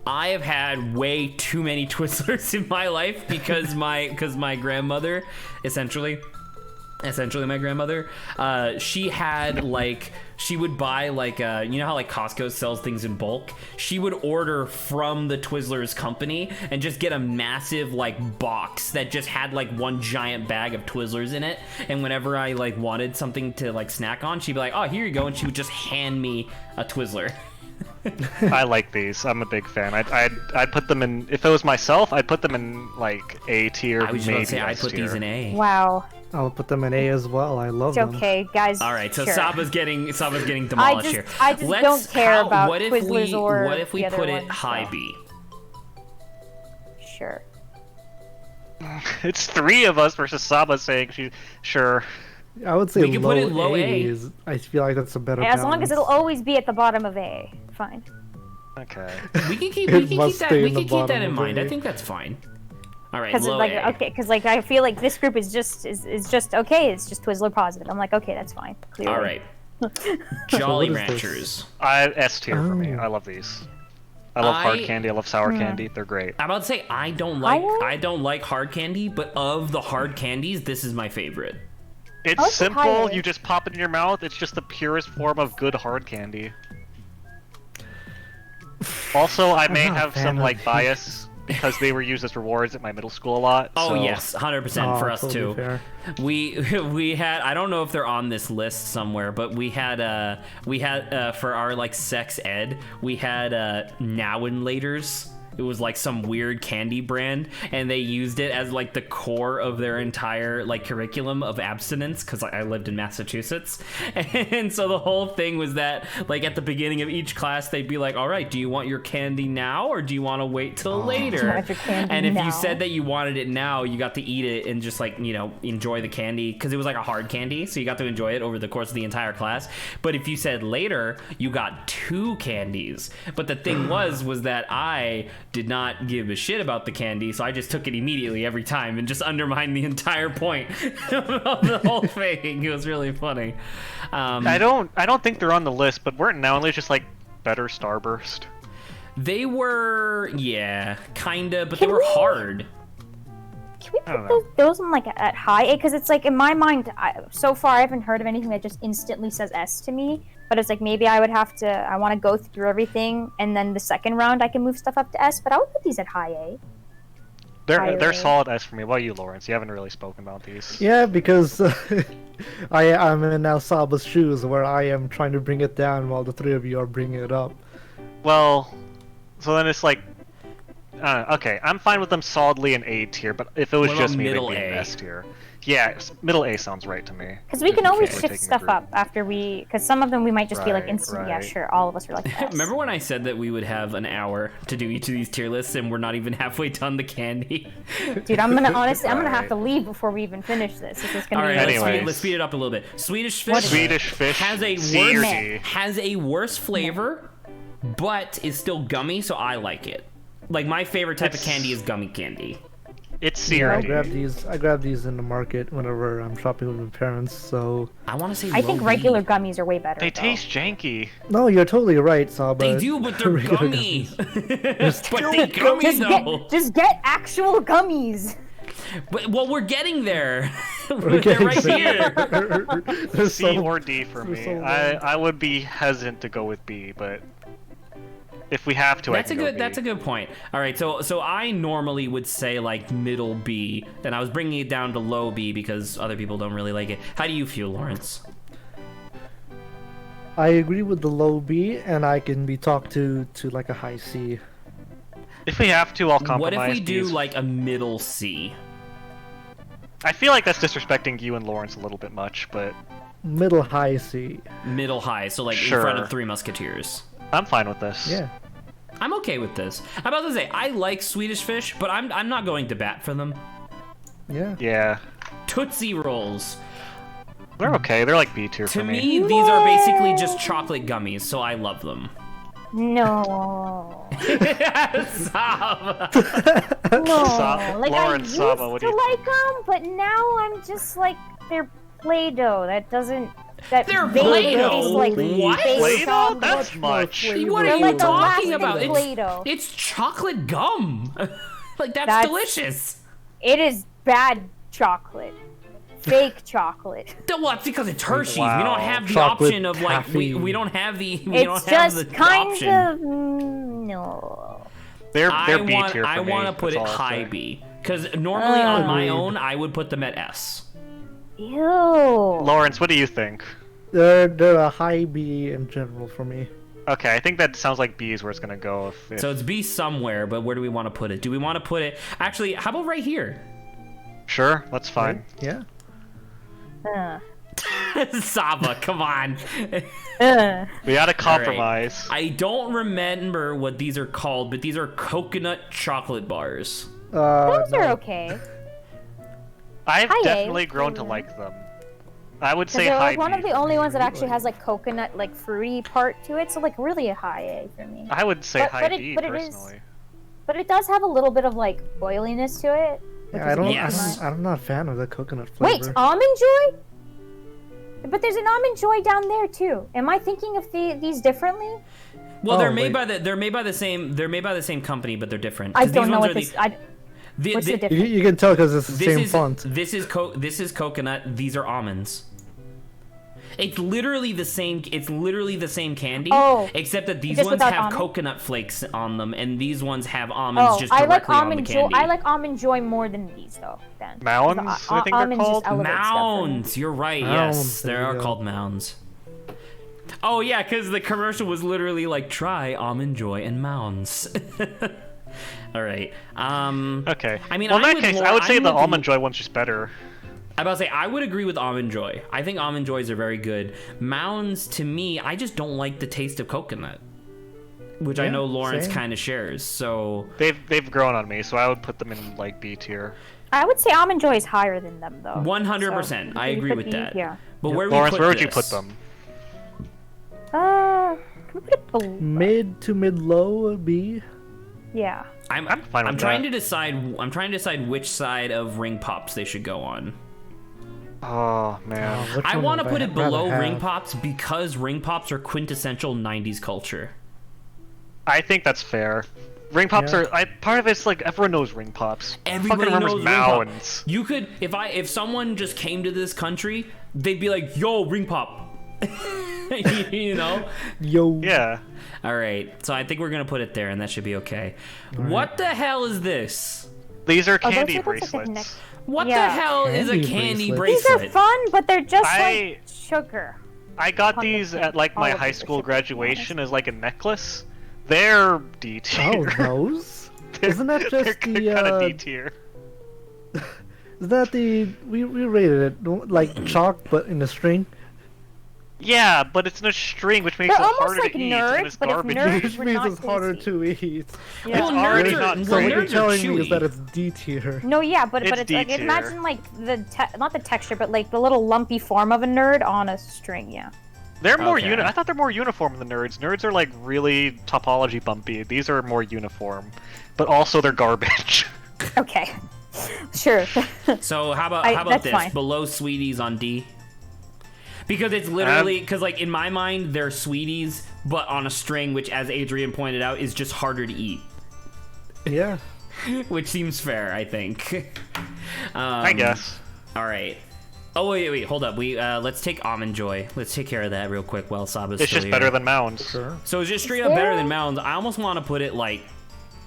I have had way too many Twizzlers in my life because my grandmother, essentially my grandmother, she would buy you know how like Costco sells things in bulk. She would order from the Twizzlers company and just get a massive like box that just had like one giant bag of Twizzlers in it. And whenever I like wanted something to like snack on, she'd be like, "Oh, here you go," and she would just hand me a Twizzler. I like these. I'm a big fan. I'd put them in. If it was myself, I'd put them in like A tier. I was just maybe gonna say I'd S put these tier. in A. Wow. I'll put them in A as well. I love It's them. okay, guys. All right, so sure. Saba's getting demolished here. I just don't care about what if Twizzlers or what if we the other put it ones, high so. B? Sure. It's three of us versus Saba saying she sure. I would say We can low, put it low A. is. I feel like that's a better. As long as balance. it'll always be at the bottom of A. Fine. Okay. We can keep It must that stay we in the can keep that bottom in of mind. A. I think that's fine. All right, Because low like A. okay, because like I feel like this group is just okay. It's just Twizzler positive. I'm like okay, that's fine. Clearly. All right. Jolly what is this? Ranchers. S tier for me. Oh. I love these. I love hard I- candy. I love sour candy. They're great. I'm about to say I don't like hard candy, but of the hard candies, this is my favorite. It's like simple. higher. You just pop it in your mouth. It's just the purest form of good hard candy. Also, I may not a have fan some of like these. bias because they were used as rewards at my middle school a lot. Oh so- yes, 100% for us totally too. fair. We had, I don't know if they're on this list somewhere, but we had for our like sex ed, we had now and laters. It was like some weird candy brand, and they used it as like the core of their entire like curriculum of abstinence because I lived in Massachusetts. And so the whole thing was that like at the beginning of each class they'd be like, all right, do you want your candy now or do you want to wait till later? want your candy And if now? you said that you wanted it now, you got to eat it and just like, enjoy the candy because it was like a hard candy, so you got to enjoy it over the course of the entire class. But if you said later, you got 2 candies. But the thing was that I did not give a shit about the candy, so I just took it immediately every time and just undermined the entire point of the whole thing. It was really funny. I don't think they're on the list, but weren't now only just like better Starburst? They were, yeah, kinda, but they were hard. Can we put those on like at high A? Because it's like in my mind, so far I haven't heard of anything that just instantly says S to me. But it's like maybe I would have to. I want to go through everything, and then the second round I can move stuff up to S. But I would put these at high A. They're solid S for me. What about you, Lawrence? You haven't really spoken about these. Yeah, because I'm in now Saba's shoes, where I am trying to bring it down while the three of you are bringing it up. Well, so then it's like, okay, I'm fine with them solidly in A tier, but if it was What just about me, they'd middle be in A? S tier. Yeah, middle A sounds right to me. Because we can always We're shift taking a stuff group. up after we. Because some of them we might just be like Right, instantly. Yeah, right. sure. All of us are like. S. Remember when I said that we would have an hour to do each of these tier lists, and we're not even halfway done the candy? Dude, I'm gonna honestly, I'm gonna have Right. to leave before we even finish this. This is gonna All be. right, Anyways. let's speed it up a little bit. Swedish What fish is Swedish fish has a C or worse D? has a worse flavor, but is still gummy, so I like it. Like my favorite type of candy is gummy candy. It's C Yeah, or I D. grab these in the market whenever I'm shopping with my parents. So I want to say. I think low regular B. gummies are way better. They though. taste janky. no, you're totally right, Saba. They do, but they're Regular gummy. gummies. But they gummy though. Just get actual gummies. But, well, we're getting there. We're They're getting right here. They're C so- or D for they're me. so low. I would be hesitant to go with B, but if we have to, That's I a can go good. B. That's a good point. All right, so I normally would say like middle B, and I was bringing it down to low B because other people don't really like it. How do you feel, Lawrence? I agree with the low B, and I can be talked to like a high C. If we have to, I'll compromise. What if we do these. like a middle C? I feel like that's disrespecting you and Lawrence a little bit much, but Middle high C. Middle high, so like in Sure. front of Three Musketeers. I'm fine with this. Yeah. I'm okay with this. I'm about to say I like Swedish fish, but I'm not going to bat for them. Yeah. Yeah. Tootsie Rolls. They're okay. They're like B tier To for me. me, these are basically just chocolate gummies, so I love them. No. Stop. No. Like Lawrence, I Saba, used what do to you like them, but now I'm just like they're Play-Doh. That doesn't. That They're vaguely Play-Doh? tastes like What? baked Play-Doh? chocolate. That's much. What They're are you like the talking elastic about? Play-Doh. It's chocolate gum. Like that's That's- delicious. It is bad chocolate. Fake chocolate. Well, it's because it's Hershey's. We Wow. don't have the Chocolate option of like we caffeine. don't have the we It's don't have the just kind option. of no. They're I B want tier for I me. want to put it that's all I'll high say. B because normally on my Agreed. own I would put them at S. Ew. Lawrence, what do you think? They're a high B in general for me. Okay, I think that sounds like B is where it's gonna go. If So it's B somewhere, but where do we want to put it? Do we want to put it? Actually, how about right here? Sure, that's fine. Yeah. Saba, come on. We gotta compromise. I don't remember what these are called, but these are coconut chocolate bars. Those No. are okay. I've High A. definitely grown to like them. I would say They're high like one B. of the only ones that actually has like coconut, like fruity part to it. So like really a high A for me. I would say But- high but it- B but it is- personally. But it does have a little bit of like oiliness to it. Yeah, I don't. Yes. I'm not a fan of the coconut flavor. Wait, Almond Joy? But there's an Almond Joy down there too. Am I thinking of these differently? Well, Oh, they're made wait. by the same company, but they're different. I 'Cause don't these know ones what are this. the- What's the You, difference? you can tell because it's the this same is font. this is coconut. These are almonds. It's literally the same. It's literally the same candy. Oh, except that these just ones without have almond? coconut flakes on them, and these ones have almonds Oh, just I directly like on the Almond Joy. candy. I like Almond Joy more than these though. Then Mounds, The I think they're almonds just called? elevate stuff for me. Mounds. You're right. Mounds, Yes, they there you are go. called mounds. Oh yeah, because the commercial was literally like, "Try Almond Joy and Mounds." All right. Okay. I mean, well, in I'm that with case, Laura- I would say I'm the with Almond Joy one's just better. I about to say I would agree with Almond Joy. I think Almond Joys are very good. Mounds to me, I just don't like the taste of coconut, which I Yeah, know Lawrence same. kind of shares. So They've grown on me, so I would put them in like B tier. I would say Almond Joy is higher than them though. 100%, So, I you agree put with B that. here. But where Lawrence, we put where would you this? put them? Can we put it below? Mid to mid low B. Yeah. I'm fine with I'm trying that. to decide. I'm trying to decide which side of ring pops they should go on. Oh man. Which I one want to would put I it below rather ring have? pops because ring pops are quintessential '90s culture. I think that's fair. Ring pops Yeah. are. Part of it's like everyone knows ring pops. Everybody Fucking remembers knows ring pop. mounds. You could, if someone just came to this country, they'd be like, "Yo, ring pop," you know. Yo. Yeah. All right, so I think we're gonna put it there, and that should be okay. What the hell is this? These are Oh, those candy look like a bracelets. neck- What Yeah. the hell is a Candy candy bracelet. These are bracelet? fun, but they're just I- like sugar. I got On the these thing. at like All my of high these are school super honest. graduation as like a necklace. They're D tier. Oh, those? Isn't that just they're the, kind of D tier. Is that the... We rated it, like chalk, but in a string? Yeah, but it's in a string, which makes They're it almost harder like to eat, nerds, and it's but if garbage. nerds- Which were means not it's harder tasty. to eat. Yeah. Well, already nerds are, not- well, So what you're nerds are telling me is chewy. that it's D tier. No, yeah, but It's it's like D-tier. imagine like the not the texture, but like the little lumpy form of a nerd on a string. Yeah. They're more Okay. I thought they're more uniform than nerds. Nerds are like really topology bumpy. These are more uniform, but also they're garbage. Okay. Sure. So how about That's this? fine. Below sweeties on D. Because it's literally like in my mind they're sweeties, but on a string, which, as Adrian pointed out, is just harder to eat. Yeah. Which seems fair, I think. I guess. All right. Oh wait, hold up. We let's take Almond Joy. Let's take care of that real quick while Saba's It's still just here. better than mounds. Sure. So it's just straight up better than Mounds. I almost want to put it like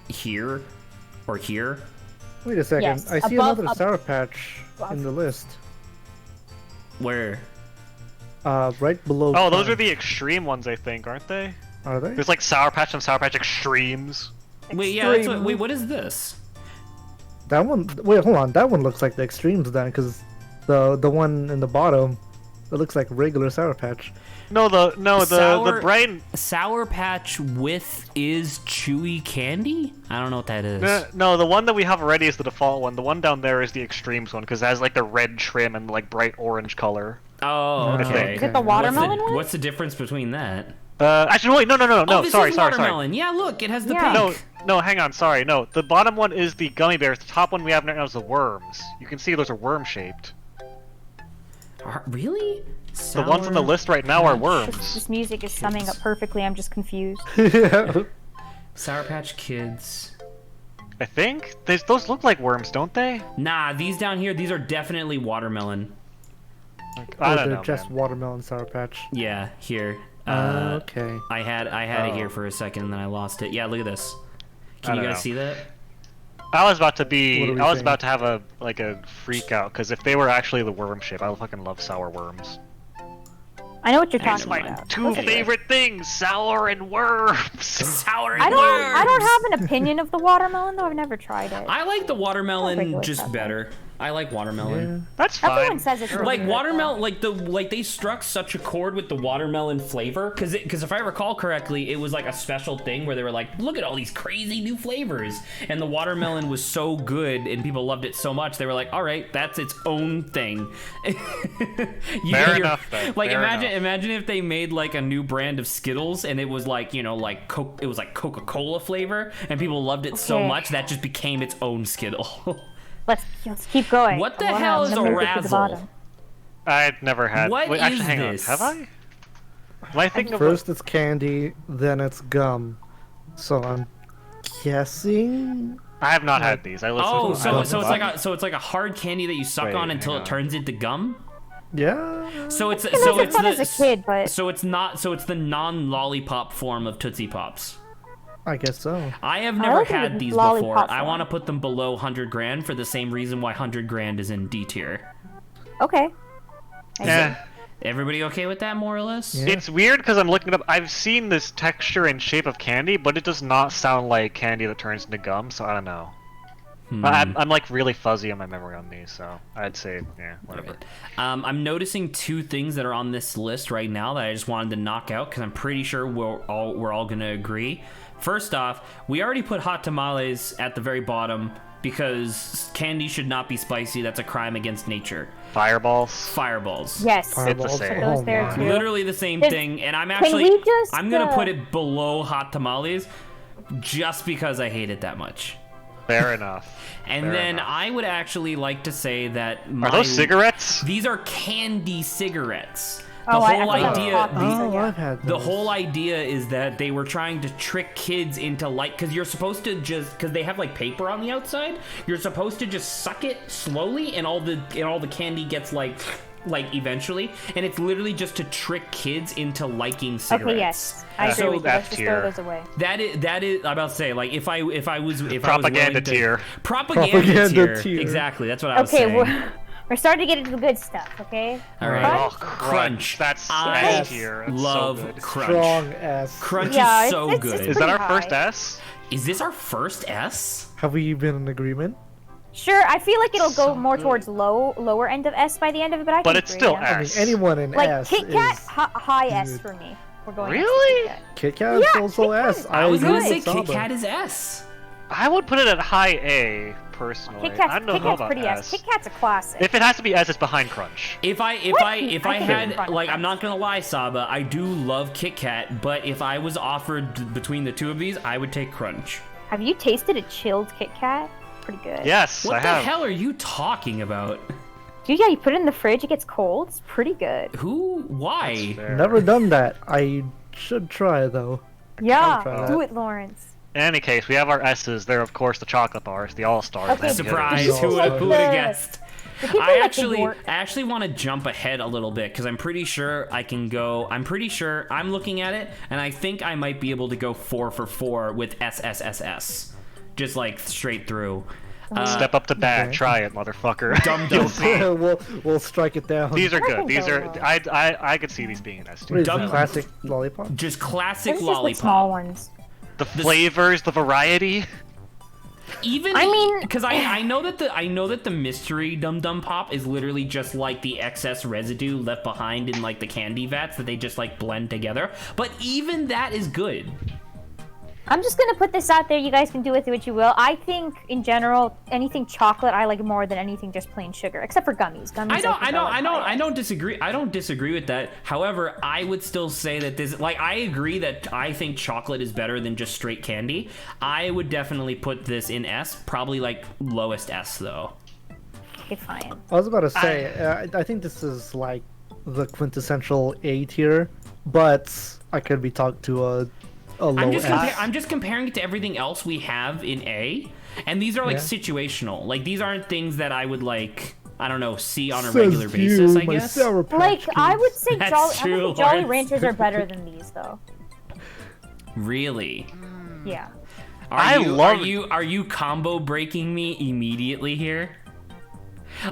here or here. Wait a second. Yes, I see above- another Sour Patch above. in the list. Where? Right below. Oh, those are Prime. the extreme ones, I think, aren't they? Are they? There's like Sour Patch and Sour Patch Extremes. Wait, yeah. That's what, Extreme. wait, what is this? That one. Wait, hold on. That one looks like the extremes then, because the one in the bottom, it looks like regular Sour Patch. No, the Sour- bright. Sour Patch with is chewy candy? I don't know what that is. No, the one that we have already is the default one. The one down there is the extremes one because it has like the red trim and like bright orange color. Oh, Okay. okay. Is it the What's watermelon one? What's the difference between that? Actually, wait, no. Oh, this sorry, is sorry. watermelon. Yeah, look, it has the Yeah. pink. No, hang on. Sorry, no. The bottom one is the gummy bears. The top one we have right now is the worms. You can see those are worm shaped. Really? The ones on the list right now are worms. This music is summing up perfectly. I'm just confused. Yeah. Sour Patch Kids. I think those look like worms, don't they? Nah, these down here, these are definitely watermelon. I Oh, don't they're know, just man. watermelon Sour Patch. Yeah, here. Okay. I had it Oh. here for a second, and then I lost it. Yeah, look at this. Can I you don't guys know. see that? I was about to What be. do we I was think? about to have a freak out because if they were actually the worm shape, I fucking love sour worms. I know what you're That's talking my about. Two Look at this. favorite things: sour and worms. Sour and I don't worms! have an opinion of the watermelon though. I've never tried it. I like the watermelon Regular just stuff, better. I like watermelon. Yeah. That's fine. Everyone says it's Like really good, watermelon, like they struck such a chord with the watermelon flavor, because if I recall correctly, it was like a special thing where they were like, look at all these crazy new flavors, and the watermelon was so good and people loved it so much they were like, all right, that's its own thing. Fair enough, though. Like Fair imagine if they made like a new brand of Skittles and it was like it was like Coca-Cola flavor and people loved it so Okay. much that just became its own Skittle. Let's keep going. What the I wanna- hell is I'm a gonna get to the razzle? bottom. I'd never had. What Wait, actually, is hang this? on. Have I? Am I thinking of? First it's candy, then it's gum. So I'm guessing. I have not had these. I listened. Oh, to so it's like a hard candy that you suck Wait, on until hang it on. turns into gum. Yeah. So it's I can so never it's fun the as a kid, but so it's not so it's the non-lollipop form of Tootsie Pops. I guess so. I have I never like the had these lollipop before. I form. want to put them below 100 grand for the same reason why 100 grand is in D tier. okay. Yeah. Everybody okay with that, more or less? Yeah. It's weird because I'm looking it up. I've seen this texture and shape of candy, but it does not sound like candy that turns into gum. So I don't know. I'm like really fuzzy on my memory on these, so I'd say yeah, whatever. I'm noticing two things that are on this list right now that I just wanted to knock out because I'm pretty sure we're all gonna agree. First off, we already put hot tamales at the very bottom because candy should not be spicy. That's a crime against nature. Fireballs. Fireballs. Yes. Fireballs. same. Put those there my. too. Literally the same If- thing, and I'm we actually just, I'm gonna put it below hot tamales just because I hate it that much. Fair enough. And Fair then enough. I would actually like to say that Are those cigarettes? These are candy cigarettes. The Oh, I whole thought idea. that was Oh, yeah. I've had The those. whole idea is that they were trying to trick kids into because you're supposed to because they have like paper on the outside. You're supposed to just suck it slowly, and all the candy gets like eventually, and it's literally just to trick kids into liking cigarettes. Okay, yes. I agree So with you. Let's just F throw tier. those away. That is I'm about to say, like, if I was Propaganda willing to- tier. propaganda tier. Exactly, that's what I was Okay, saying. we're starting to get into the good stuff, okay? All right. Oh, Crunch. That's I S tier. That's love so good. Crunch. Strong S. Crunch Yeah, is so it's good. Is that our pretty first high. S? Is this our first S? Have we been in agreement? Sure, I feel like it'll go So more good. towards lower end of S by the end of it, but I But can it's agree, still yeah. I mean, S. anyone in Like S Kit Kat, is high S good. for me. We're going Really? Kit Kat is Yeah, also Kit Kat S. is- I was agree gonna say with Kit Saba. Kat is S. I would put it at high A, personally. Kit I Kat's, don't Kit know Kat's about pretty S. S. Kit Kat's a classic. If it has to be S, it's behind Crunch. If I What? had I think it's fun. like, I'm not gonna lie, Saba, I do love Kit Kat, but if I was offered between the two of these, I would take Crunch. Have you tasted a chilled Kit Kat? Pretty good. Yes, What I the have. hell are you talking about? Dude, yeah, you put it in the fridge, it gets cold. It's pretty good. Who? Why? Fair. Never done that. I should try though. Yeah, try do that. it, Lawrence. In any case, we have our S's. They're, of course, the chocolate bars, the all-stars. Okay, and the Surprise! Yes. Who would Like have the- guessed? The people I like the York- actually want to jump ahead a little bit because I'm pretty sure I can go. I'm pretty sure I'm looking at it, and I think I might be able to go 4 for 4 with SSSS, just like straight through. Step up to bat. Okay. Try it, motherfucker. Dum You'll dum. see. we'll strike it down. These are I good. think These they're are. low. I could see these being an S What tier. is Dumb- the classic lollipop? Just classic There's just like lollipop. small ones. The flavors, the variety. Even I mean- because I know that the mystery Dum Dum Pop is literally just like the excess residue left behind in like the candy vats that they just like blend together. But even that is good. I'm just gonna put this out there. You guys can do with it what you will. I think, in general, anything chocolate I like more than anything just plain sugar, except for gummies. Gummies. I don't disagree. I don't disagree with that. However, I would still say that this, like, I agree that I think chocolate is better than just straight candy. I would definitely put this in S, probably like lowest S though. Okay, fine. I was about to say, I think this is like the quintessential A tier, but I could be talked to a low I'm just S. I'm just comparing it to everything else we have in A, and these are like Yeah. situational. Like these aren't things that I would like, I don't know, see on a Says regular you, basis. I my guess. Sour Patch Like, I Kids. would say That's Jolly. true, I think Jolly Lawrence. Ranchers are better than these, though. Really? Yeah. Are you combo breaking me immediately here?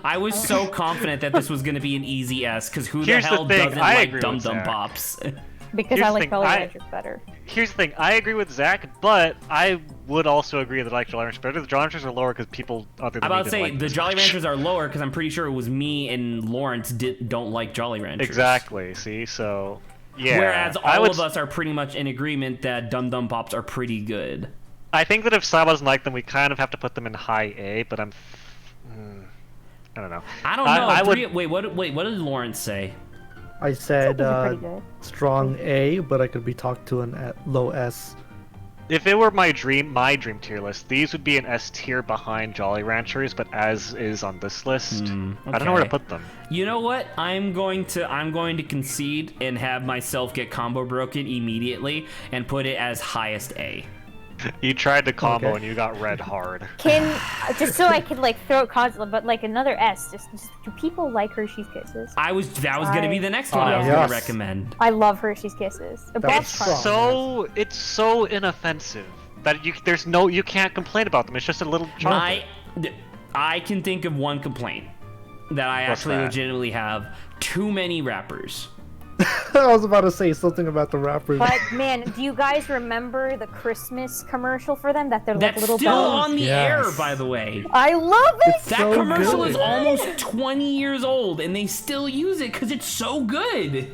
I was so confident that this was going to be an easy S, because who Here's the the hell thing, doesn't I like agree Dum with Dum Zach. Pops? Because Here's I the like thing, Jolly I- Ranchers better. Here's the thing. I agree with Zach, but I would also agree that I like Jolly Ranchers better. The Jolly Ranchers are lower because people other than I'm me about to didn't say like the this Jolly much. Ranchers are lower because I'm pretty sure it was me and Lawrence don't like Jolly Ranchers. Exactly. See, so yeah. Whereas I all would of us are pretty much in agreement that Dum Dum Pops are pretty good. I think that if Saba doesn't like them, we kind of have to put them in high A. But I don't know. I don't know. I would. Wait, what did Lawrence say? I said These are pretty good. strong A, but I could be talked to an low S. If it were my dream tier list, these would be an S tier behind Jolly Ranchers, but as is on this list, I don't know where to okay. put them. You know what? I'm going to concede and have myself get combo broken immediately and put it as highest A. You tried to combo Okay. and you got red hard. Can just so I could like throw it constantly, but like another S. Just do people like Hershey's Kisses? That was gonna be the next one I was yes. gonna recommend. I love Hershey's Kisses. Above That's Crunch. It's so inoffensive that you can't complain about them. It's just a little chocolate. I can think of one complaint that I What's actually that? legitimately have. Too many wrappers. I was about to say something about the rappers. But man, do you guys remember the Christmas commercial for them that they're like That's little still bells? on the Yes. air, by the way. I love it. That so commercial good. is almost 20 years old, and they still use it because it's so good.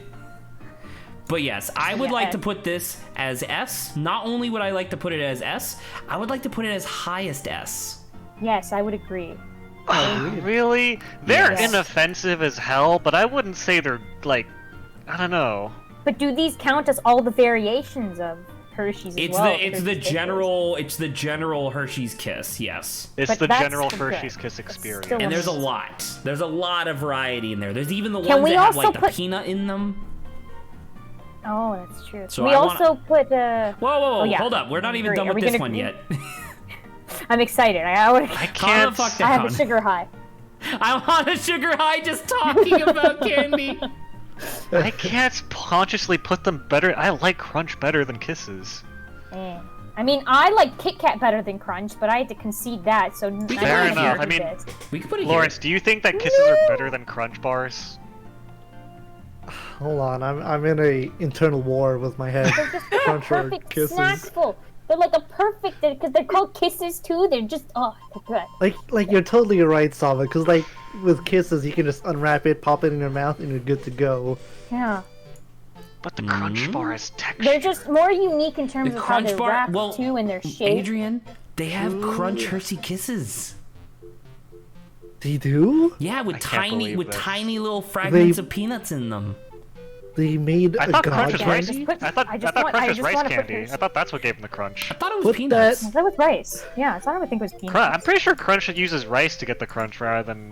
But yes, I would like to put this as S. Not only would I like to put it as S, I would like to put it as highest S. Yes, I would agree. Really? They're Yes. inoffensive as hell, but I wouldn't say they're like, I don't know. But do these count as all the variations of Hershey's as It's well. it's the general Hershey's Kiss, yes. It's But the that's general still good. Hershey's Kiss That's experience. still And there's a nice. lot. There's a lot of variety in there. There's even the Can ones we that have also like the put- peanut in them. Oh, that's true. So we I also wanna- put Whoa, Oh, yeah. hold up. We're not even Great. done Are with we this gonna- one yet. I'm excited. I I Calm can't. the fuck I have down. a sugar high. I'm on a sugar high just talking about candy. I can't consciously put them better. I like Crunch better than Kisses. I mean, I like Kit Kat better than Crunch, but I had to concede that. So can Fair put it enough. here. I mean, We can put it Lawrence, here. do you think that Kisses are better than Crunch bars? Hold on, I'm in a internal war with my head. they're just Crunch or perfect Kisses. snackful. They're like a perfect because they're called Kisses too. They're just they're good. Like you're totally right, Sava. Because like with Kisses, you can just unwrap it, pop it in your mouth, and you're good to go. Yeah, But the Crunch bar has texture. they're just more unique in terms The of how Crunch they're bar, wrapped well, too and their shape. Adrian, they have Crunch Hershey Kisses. They do? Yeah, with I can't believe this. tiny little fragments They- of peanuts in them. They made I a thought god Crunch was Yeah, rice. candy? just I thought I Crunch was just rice wanna put candy. this- I thought that's what gave them the crunch. I thought it was Put peanuts. That was rice. Yeah, so I would think it was peanuts. I'm pretty sure Crunch uses rice to get the crunch rather than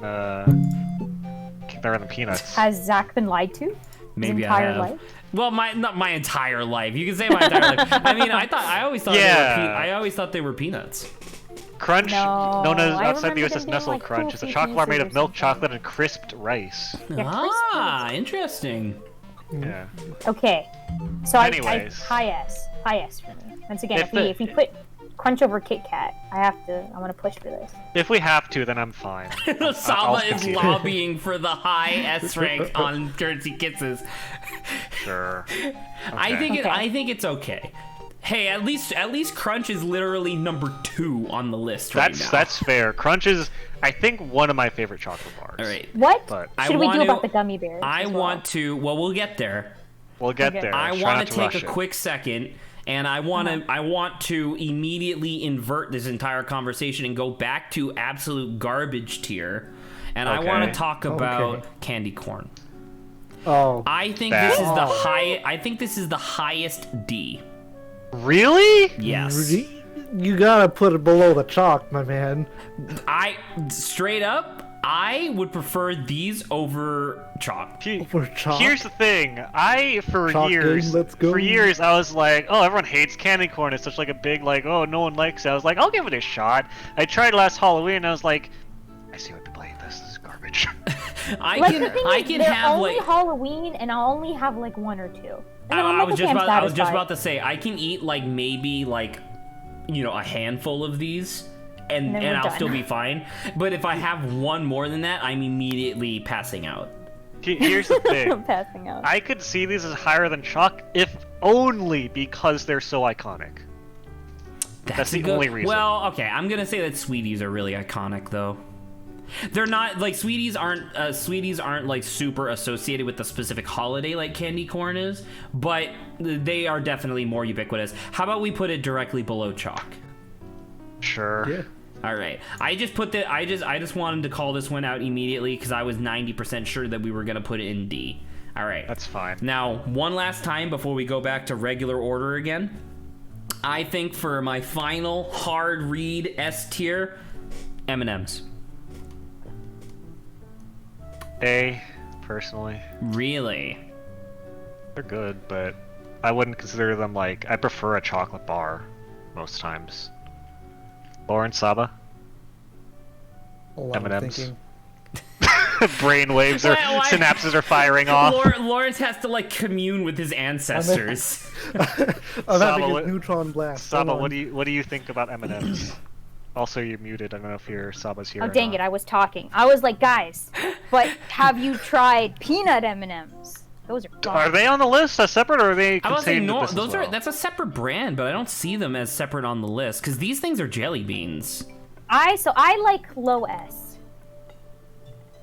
peanuts. Has Zach been lied to? Maybe His I entire have. life? Well, not my entire life. You can say my entire life. I mean, I always thought Yeah. I always thought they were peanuts. Crunch, No, known as I outside the remember US as them being, Nestle like, Crunch, is a poofy chocolate bar made pieces of or milk something. chocolate and crisped rice. Ah, interesting. Yeah. Okay, so I Anyways. high S for me. Once again, If if we put Crunch over Kit Kat, I want to push for this. If we have to, then I'm fine. Saba is concede. lobbying for the high S rank on Currency Kisses. Sure. I Okay. think it's okay. Hey, at least Crunch is literally number 2 on the list right now. That's fair. Crunch is, I think, one of my favorite chocolate bars. All right. What But should we want do to- about the gummy bears? I as well? want to. Well, we'll get there. We'll get Okay. there. I Try want not to take rush a it. quick second, and I want to immediately invert this entire conversation and go back to absolute garbage tier, and I want Okay. to talk Okay. about candy corn. Oh, I think Bad. this is the high. I think this is the highest D. Really? Yes. you gotta put it below the chalk, my man. I straight up. I would prefer these over chalk. For chalk. Here's the thing. For Chalk years, game, let's go. for years, I was like, oh, everyone hates candy corn. It's such like a big, like, oh, no one likes it. I was like, I'll give it a shot. I tried last Halloween, and I was like, I see why people hate this. This is garbage. I Like, can the thing I is, can they're have only like. Halloween, and I'll only have like 1 or 2. And then I'm I like, was okay, just I'm about. I was just satisfied. about to say I can eat like maybe like, a handful of these, and then we're I'll done. still be fine. But if I have one more than that, I'm immediately passing out. Here's the thing. I'm passing out. I could see these as higher than chalk if only because they're so iconic. That's a the only reason. Well, okay, I'm gonna say that Sweeties are really iconic though. They're not like Sweeties aren't like super associated with the specific holiday like candy corn is, but they are definitely more ubiquitous. How about we put it directly below chalk? Sure. Yeah. All right. I just wanted to call this one out immediately because I was 90% sure that we were gonna put it in D. All right. That's fine. Now, one last time before we go back to regular order again. I think for my final hard read S tier, M&M's. A, personally. Really? They're good, but I wouldn't consider them like... I prefer a chocolate bar most times. Lauren, Saba? Hold on, I'm M&Ms. thinking. Brain waves or Why- synapses are firing off. Lawrence has to like commune with his ancestors. I'm Saba, having what- a neutron blast. Saba, Hold what on. do you think about M&Ms? Also, you're muted. I don't know if your Saba's here. Oh or dang not. it! I was talking. I was like, guys, but have you tried peanut M&Ms? Those are bomb. Are they on the list as separate, or are they I was saying contained in no. this as Those well? that's a separate brand, but I don't see them as separate on the list because these things are jelly beans. I like low S.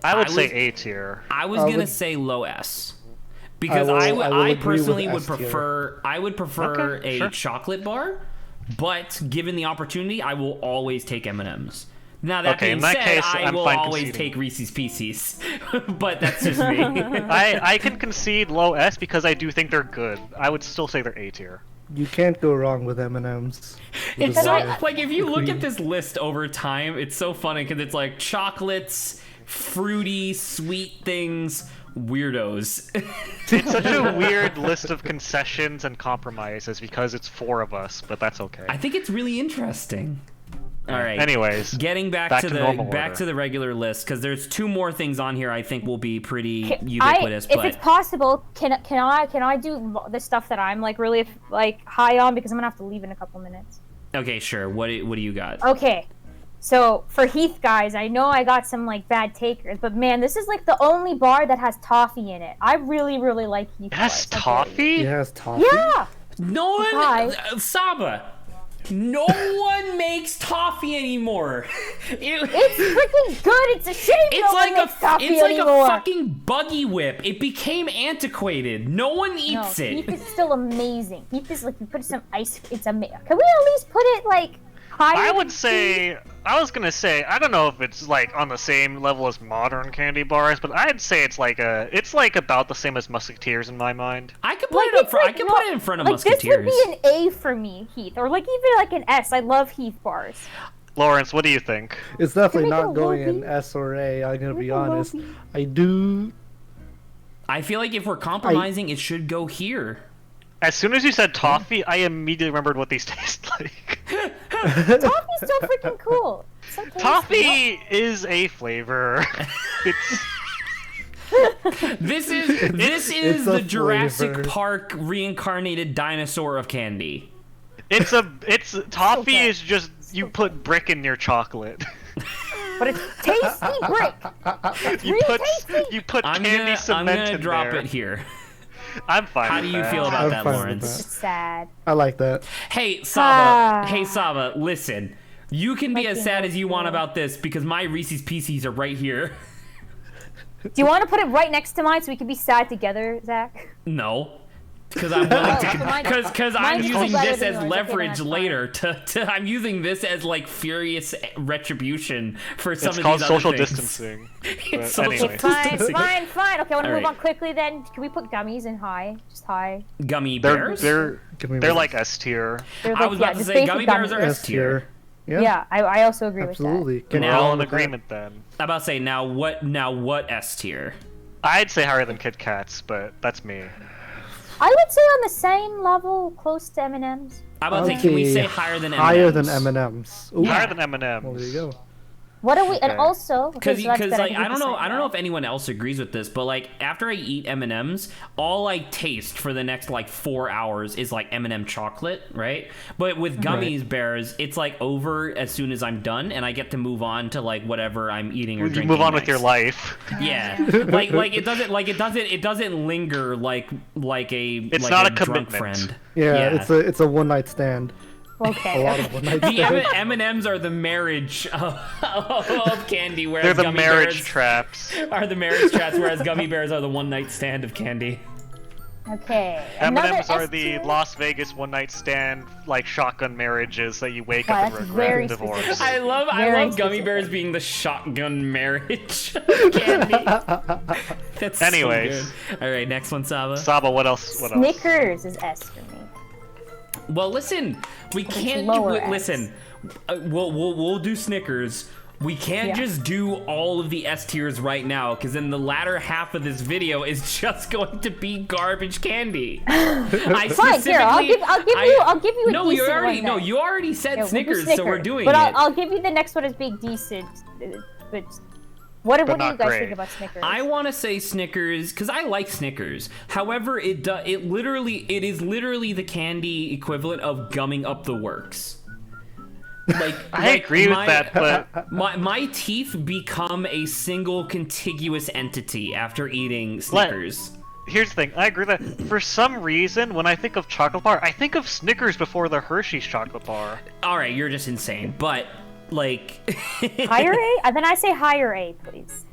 I would I say was- A tier. I was I gonna would- say low S. Because I will I agree personally with would S tier. prefer Okay, a sure. chocolate bar, but given the opportunity, I will always take M&Ms. Now that Okay, being in that said, case, I I'm will fine always conceding. take Reese's Pieces, but that's just me. I can concede low S because I do think they're good. I would still say they're A tier. You can't go wrong with M&Ms. It's so like if you look at this list over time, it's so funny because it's like chocolates, fruity, sweet things, weirdos. It's such a weird list of concessions and compromises because it's 4 of us, but that's okay. I think it's really interesting. All right. Anyways, getting back to the regular list because there's 2 more things on here I think will be pretty ubiquitous. If it's possible, can I do the stuff that I'm like really like high on because I'm gonna have to leave in a couple minutes. Okay, sure. What do you got? Okay, so for Heath guys, I know I got some like bad takers, but man, this is like the only bar that has toffee in it. I really like Heath. It has toffee? It has toffee? Yeah. No one, Saba. No one makes toffee anymore. It's freaking good. It's a shame no one makes toffee anymore. A fucking buggy whip. It became antiquated. No one eats it. Heath is still amazing. Heath is like you put some ice. It's amazing. Can we at least put it like higher? I was gonna say I don't know if it's like on the same level as modern candy bars, but I'd say it's like about the same as Musketeers in my mind. I could put it up. I could put it in front of Musketeers. This would be an A for me, Heath, or like even like an S. I love Heath bars. Lawrence, what do you think? It's definitely not going in S or A. I'm gonna be honest. I feel like if we're compromising, it should go here. As soon as you said toffee, I immediately remembered what these taste like. Toffee's so freaking cool. So toffee is a flavor. This is the Jurassic Park reincarnated dinosaur of candy. Toffee is just you put brick in your chocolate. But it's tasty brick. It's really tasty. You put candy cement in there. I'm gonna drop it here. I'm fine. How do you feel about that, Lawrence? It's sad. I like that. Hey, Saba, listen. You can be as sad as you want about this because my Reese's Pieces are right here. Do you want to put it right next to mine so we can be sad together, Zach? No. Because I'm willing to. Because I'm using this as leverage later. I'm using this as like furious retribution for some of these other things. It's called social distancing. Fine. Okay, I want to move on quickly then. Can we put gummies in high? Just high. Gummy bears? They're like S tier. I was about to say gummy bears are S tier. Yeah, I also agree Absolutely. with that. We're all in agreement then. I'm about to say now what S tier? I'd say higher than Kit Kats, but that's me. I would say on the same level, close to M&Ms. I'm about to say, can we say higher than M&Ms? Higher than M&Ms. Ooh. Higher than M&Ms. Well, there you go. What are we? Okay. And also, because like I don't know if anyone else agrees with this, but like after I eat M&Ms, all I taste for the next like 4 hours is like M&M chocolate, right? But with gummies bears, it's like over as soon as I'm done, and I get to move on to like whatever I'm eating or drinking. You move on next. with your life. Yeah, it doesn't linger like it's not a drunk commitment. friend. Yeah, it's a one night stand. Okay. A lot of one night stands. The M&Ms are the marriage of candy, whereas they're the gummy marriage bears traps. Are the marriage traps, whereas gummy bears are the one night stand of candy. Okay. M&Ms are the Las Vegas one night stand, like shotgun marriages that you wake up and regret and divorce. I love gummy bears being the shotgun marriage of candy. That's anyways. So good. All right, next one, Saba. Saba, what else? Snickers is S for me. Well, listen, we can't listen. We'll do Snickers. We can't just do all of the S tiers right now, because then the latter half of this video is just going to be garbage candy. Fine, here, I'll give you a decent one. You already said Snickers, so we're doing but it. I'll give you the next one as being decent. But what do you guys think about Snickers? I want to say Snickers because I like Snickers. However, it is literally the candy equivalent of gumming up the works. I agree with that, but my teeth become a single contiguous entity after eating Snickers. Here's the thing, I agree that for some reason, when I think of chocolate bar, I think of Snickers before the Hershey's chocolate bar. Alright, you're just insane, but, like... Higher A? Then I say higher A, please.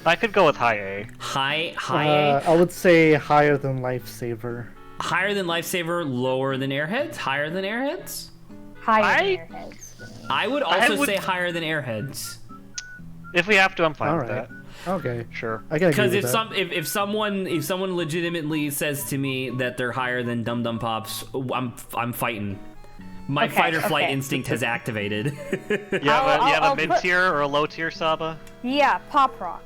I could go with high A. High A? I would say higher than Lifesaver. Higher than Lifesaver, lower than Airheads? Higher than Airheads? Higher than Airheads. I would also say higher than Airheads. If we have to, I'm fine with that. Okay. Sure. I can agree Because with that. if someone legitimately says to me that they're higher than Dum Dum Pops, I'm fighting. My Okay, fight or flight okay. instinct has activated. You have I'll a mid put- tier or a low tier, Saba? Yeah, Pop Rock.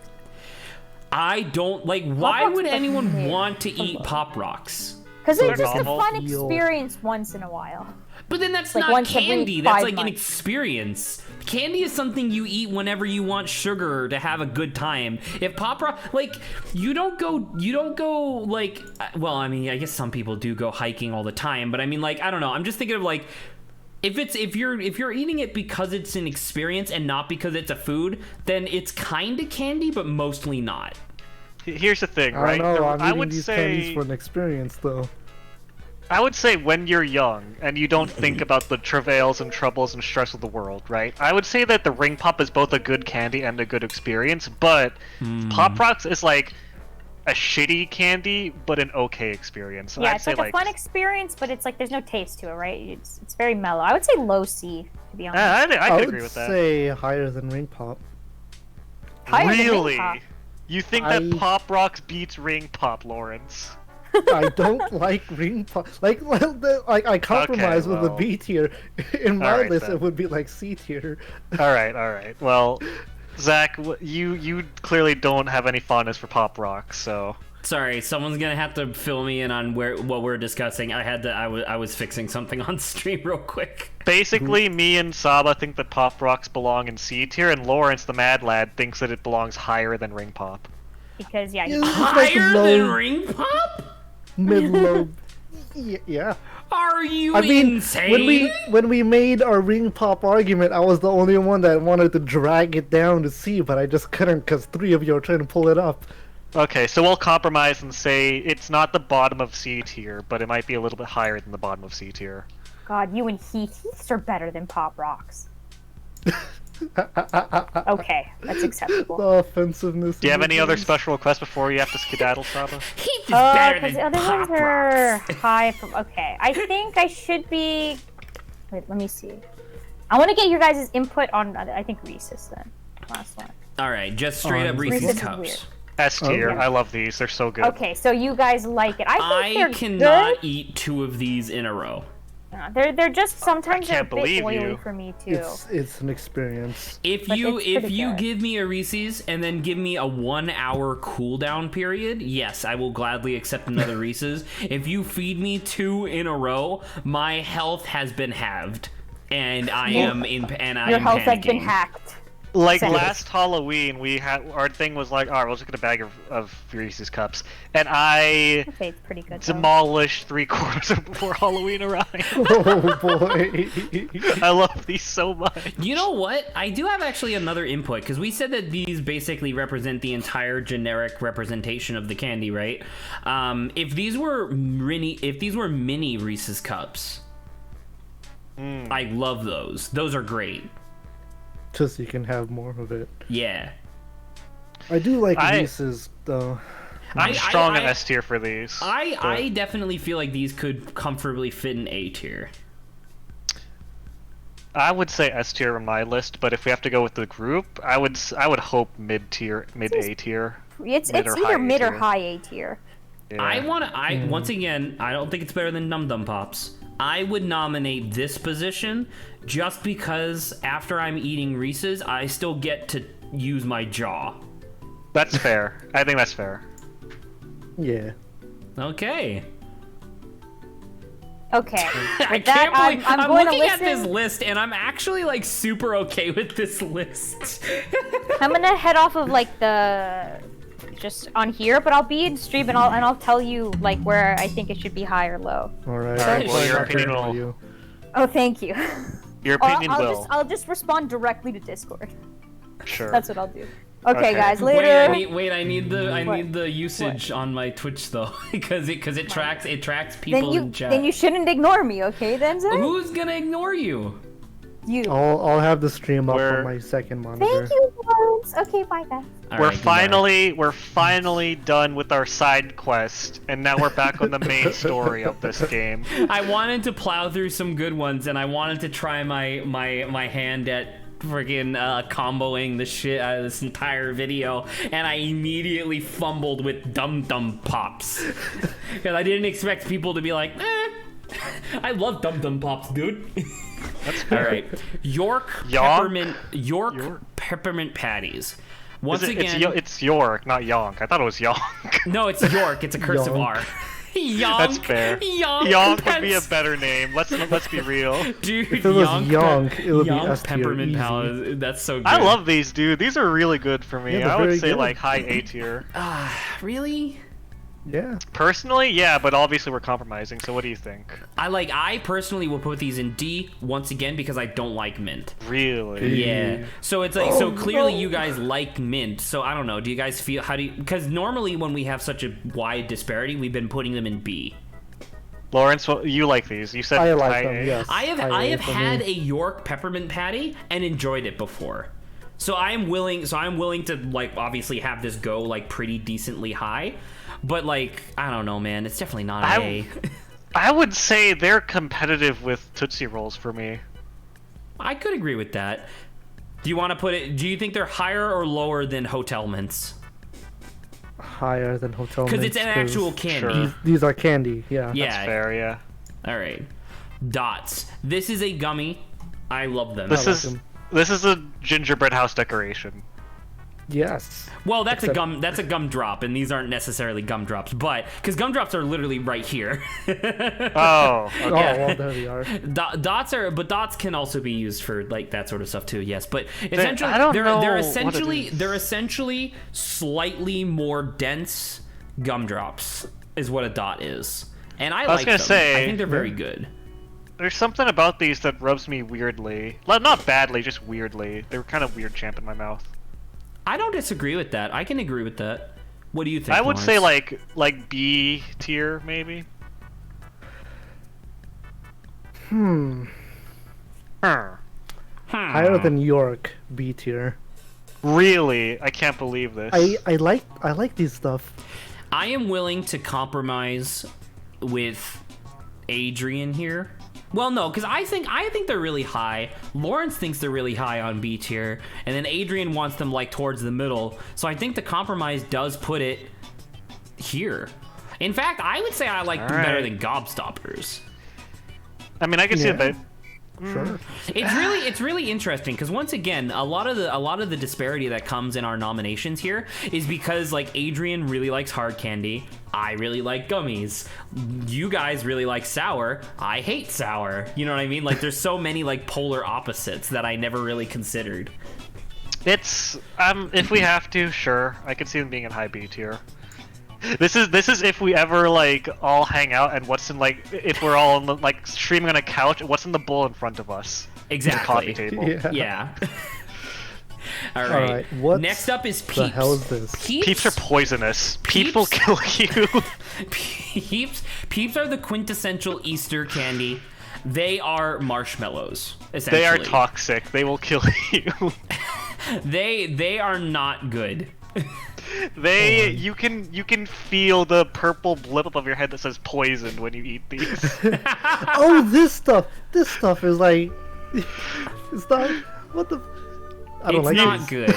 I don't like. Why Rocks would the anyone mid. want to eat Pop Rocks? Because they're They're just a novel. fun experience once in a while. But then that's Like not once every candy. That's 5 like an months. experience. Candy is something you eat whenever you want sugar to have a good time. If Pop Rock, like, you don't go like, well, I mean, I guess some people do go hiking all the time, but I mean, like, I don't know. I'm just thinking of like, if you're eating it because it's an experience and not because it's a food, then it's kind of candy, but mostly not. Here's the thing, I right? don't know. I'm I eating would these say candies for an experience, though. I would say when you're young and you don't think about the travails and troubles and stress of the world, right? I would say that the Ring Pop is both a good candy and a good experience, but Pop Rocks is like a shitty candy, but an okay experience. And Yeah, I'd it's say like a fun experience, but it's like there's no taste to it, right? It's very mellow. I would say low C, to be honest. I I could would agree with that. say higher than Ring Pop. Higher than Ring Really? Pop. You think that I- Pop Rocks beats Ring Pop, Lawrence? I don't like Ring Pop. Like I compromise with the well. B tier. In my Alright, list, then. it would be like C tier. All right. Well, Zach, you clearly don't have any fondness for Pop Rocks, so Sorry, someone's gonna have to fill me in on what we're discussing. I was fixing something on stream real quick. basically me and Saba think that Pop Rocks belong in C tier, and Lawrence, the Mad Lad, thinks that it belongs higher than Ring Pop. Because, yeah, Yeah, you it's like Higher low, than Ring Pop? mid-low. Yeah. Are you I mean, insane? when we made our Ring Pop argument, I was the only one that wanted to drag it down to C, but I just couldn't because 3 of you are trying to pull it up. Okay, so we'll compromise and say it's not the bottom of C tier, but it might be a little bit higher than the bottom of C tier. God, you and Heaths are better than Pop Rocks. Okay, that's acceptable. The offensiveness. Do you have of any it other is- special requests before you have to skedaddle, Saba? He's better Because than the other Pop ones are Rocks. high from. Okay, I think I should be. Wait, let me see. I want to get your guys' input on. I think Reese's then. Last one. All right, just straight up Reese's Reese's is Cups. weird. S tier. Okay. I love these. They're so good. Okay, so you guys like it. I think I they're cannot good. eat 2 of these in a row. They're just sometimes they're a can't bit believe oily you. for me too. It's an experience. If But you it's pretty good. give me a Reese's and then give me a 1-hour cooldown period, yes, I will gladly accept another Reese's. If you feed me 2 in a row, my health has been halved, and I am Your health has been panicking. hacked. Like Sad. last Halloween, we had our thing was like, all right, we'll just get a bag of Reese's cups, and I Okay, it's pretty good. Though. demolished 3/4 of before Halloween arrived. Oh boy. I love these so much. You know what? I do have actually another input because we said that these basically represent the entire generic representation of the candy, right? If these were mini Reese's cups, I love those. Those are great. Just so you can have more of it. Yeah. I do like I- Reese's though. I'm strong in I- S tier for these. I definitely feel like these could comfortably fit in A tier. I would say S tier on my list, but if we have to go with the group, I would hope mid A tier. It's Mid or high either A mid or tier. high A tier. Yeah. Once again, I don't think it's better than Num Dum Pops. I would nominate this position just because after I'm eating Reese's, I still get to use my jaw. That's fair. I think that's fair. Yeah. Okay. Okay. I With can't that, believe I'm I'm going to looking at this listen. list and I'm actually like super okay with this list. I'm gonna head off of like the just on here, but I'll be in stream and I'll tell you like where I think it should be high or low. All right. Alright, I'll well, try your not to opinion annoy will- you. Oh, thank you. Your opinion will. I'll just respond directly to Discord. Sure. That's what I'll do. Okay, Okay. guys. Wait, Later. I need What? the usage on my Twitch though because it tracks people Then in chat. you shouldn't ignore me, okay? Then Zach? Who's gonna ignore you? You. I'll have the stream up We're- on my second monitor. Thank you, Lawrence. Okay, bye, guys. All We're right, goodbye. we're finally done with our side quest, and now we're back on the main story of this game. I wanted to plow through some good ones, and I wanted to try my hand at freaking comboing the shit out of this entire video, and I immediately fumbled with Dum Dum Pops because I didn't expect people to be like, I love Dum Dum Pops, dude. That's fair. All right, York peppermint patties. Once again, it's York, not Yonk. I thought it was Yonk. no, it's York. It's a cursive Yonk. R. Yonk. That's fair. Yonk would be a better name. Let's be real. Dude, If it was Yonk, it would be Yonk S tier, peppermint easy. palace. That's so good. I love these, dude. These are really good for me. Yeah, they're I would very say good. like high A tier. Really? Yeah. Personally, yeah, but obviously we're compromising. So what do you think? I personally will put these in D once again because I don't like mint. Really? Yeah. So it's like so clearly you guys like mint. So I don't know. Do you guys feel because normally when we have such a wide disparity, we've been putting them in B. Lawrence, you like these? You said I like high them, A. yes. I have High A for had me. a York peppermint patty and enjoyed it before. So I'm willing to like obviously have this go like pretty decently high. But like I don't know, man, it's definitely not an A. I would say they're competitive with Tootsie Rolls for me. I could agree with that. Do you want to put it? Do you think they're higher or lower than Hotel Mints? Higher than Hotel Because Mints, it's an actual candy. Sure. These are candy, yeah. Yeah. That's fair, yeah. All right. Dots. This is a gummy. I love them. This like is them. this is a gingerbread house decoration. Yes. Well, that's Except- a gumdrop, and these aren't necessarily gumdrops, but because gumdrops are literally right here. Oh, Oh, okay. well, there we are. Dots can also be used for like that sort of stuff too. Yes, but essentially I don't know they're what it essentially is. they're essentially slightly more dense gumdrops is what a dot is, and I was like gonna them. say- I think they're very good. There's something about these that rubs me weirdly. Not badly, just weirdly. They're kind of weird champ in my mouth. I don't disagree with that. I can agree with that. What do you think? I would say Lawrence? like B tier maybe. Huh. Higher than York, B tier. Really? I can't believe this. I like these stuff. I am willing to compromise with Adrian here. Well, no, because I think they're really high. Lawrence thinks they're really high on B tier, and then Adrian wants them like towards the middle. So I think the compromise does put it here. In fact, I would say I like them better Alright. than Gobstoppers. I mean, I can see Yeah. that. Sure. It's really interesting because once again, a lot of the disparity that comes in our nominations here is because like Adrian really likes hard candy, I really like gummies, you guys really like sour, I hate sour. You know what I mean? Like there's so many like polar opposites that I never really considered. It's if we have to, sure. I can see them being in high B tier. This is if we ever like all hang out and what's in like if we're all like streaming on a couch, what's in the bowl in front of us? Exactly. The coffee table. Yeah. Yeah. All right. Alright, what Next up is Peeps. the hell is this? Peeps are poisonous. Peeps will kill you. Peeps are the quintessential Easter candy. They are marshmallows, essentially. They are toxic. They will kill you. They are not good. You can feel the purple blip above your head that says poisoned when you eat these. Oh, this stuff. This stuff is like. It's not. What the? I don't It's like not these. good.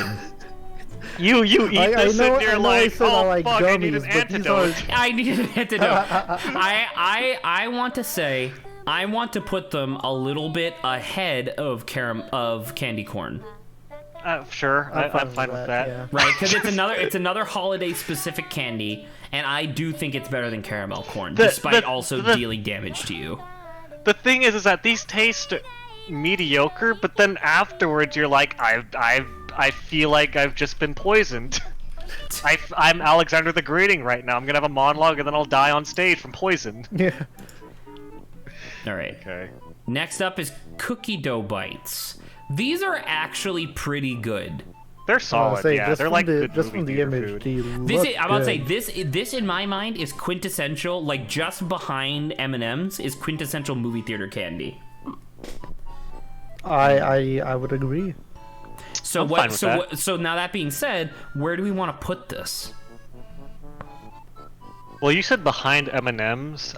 You eat I this know- and you're I know I like, said I oh like fuck, I need an gummies, but these antidote. are- I need an antidote. I want to say I want to put them a little bit ahead of candy corn. Sure, I'm fine with that. Yeah. Right, because it's another holiday specific candy, and I do think it's better than caramel corn, despite also dealing damage to you. The thing is that these taste mediocre, but then afterwards you're like, I feel like I've just been poisoned. I'm Alexander the Greeting right now. I'm gonna have a monologue and then I'll die on stage from poison. Yeah. All right. Okay. Next up is cookie dough bites. These are actually pretty good. They're solid, Say, yeah. just They're from like the, good just movie from the theater image. food. They This look is, I'm about to say good. this in my mind is quintessential, like just behind M&Ms is quintessential movie theater candy. I would agree. So I'm fine with that. so now that being said, where do we want to put this? Well, you said behind M&Ms.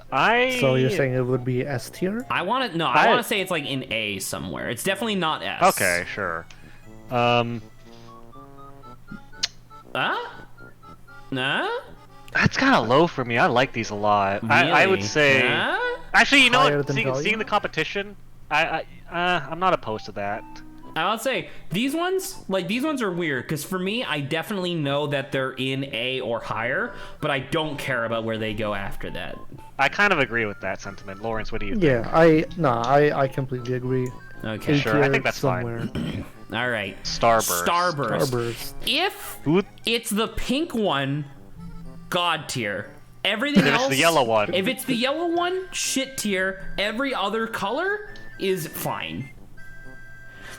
So you're saying it would be S tier? I want to say it's like in A somewhere. It's definitely not S. Okay, sure. Nah? That's kind of low for me. I like these a lot. Really? I would say. Nah? Actually, you know Higher what? than value? Seeing the competition, I'm not opposed to that. I'll say these ones are weird because for me, I definitely know that they're in A or higher, but I don't care about where they go after that. I kind of agree with that sentiment. Lawrence, what do you think? Yeah, I completely agree. Okay. Sure, I tier think that's somewhere. fine. All right. Starburst. Starburst. If Who- it's the pink one, God tier. Everything If else. it's the yellow one. If it's the yellow one, shit tier. Every other color is fine.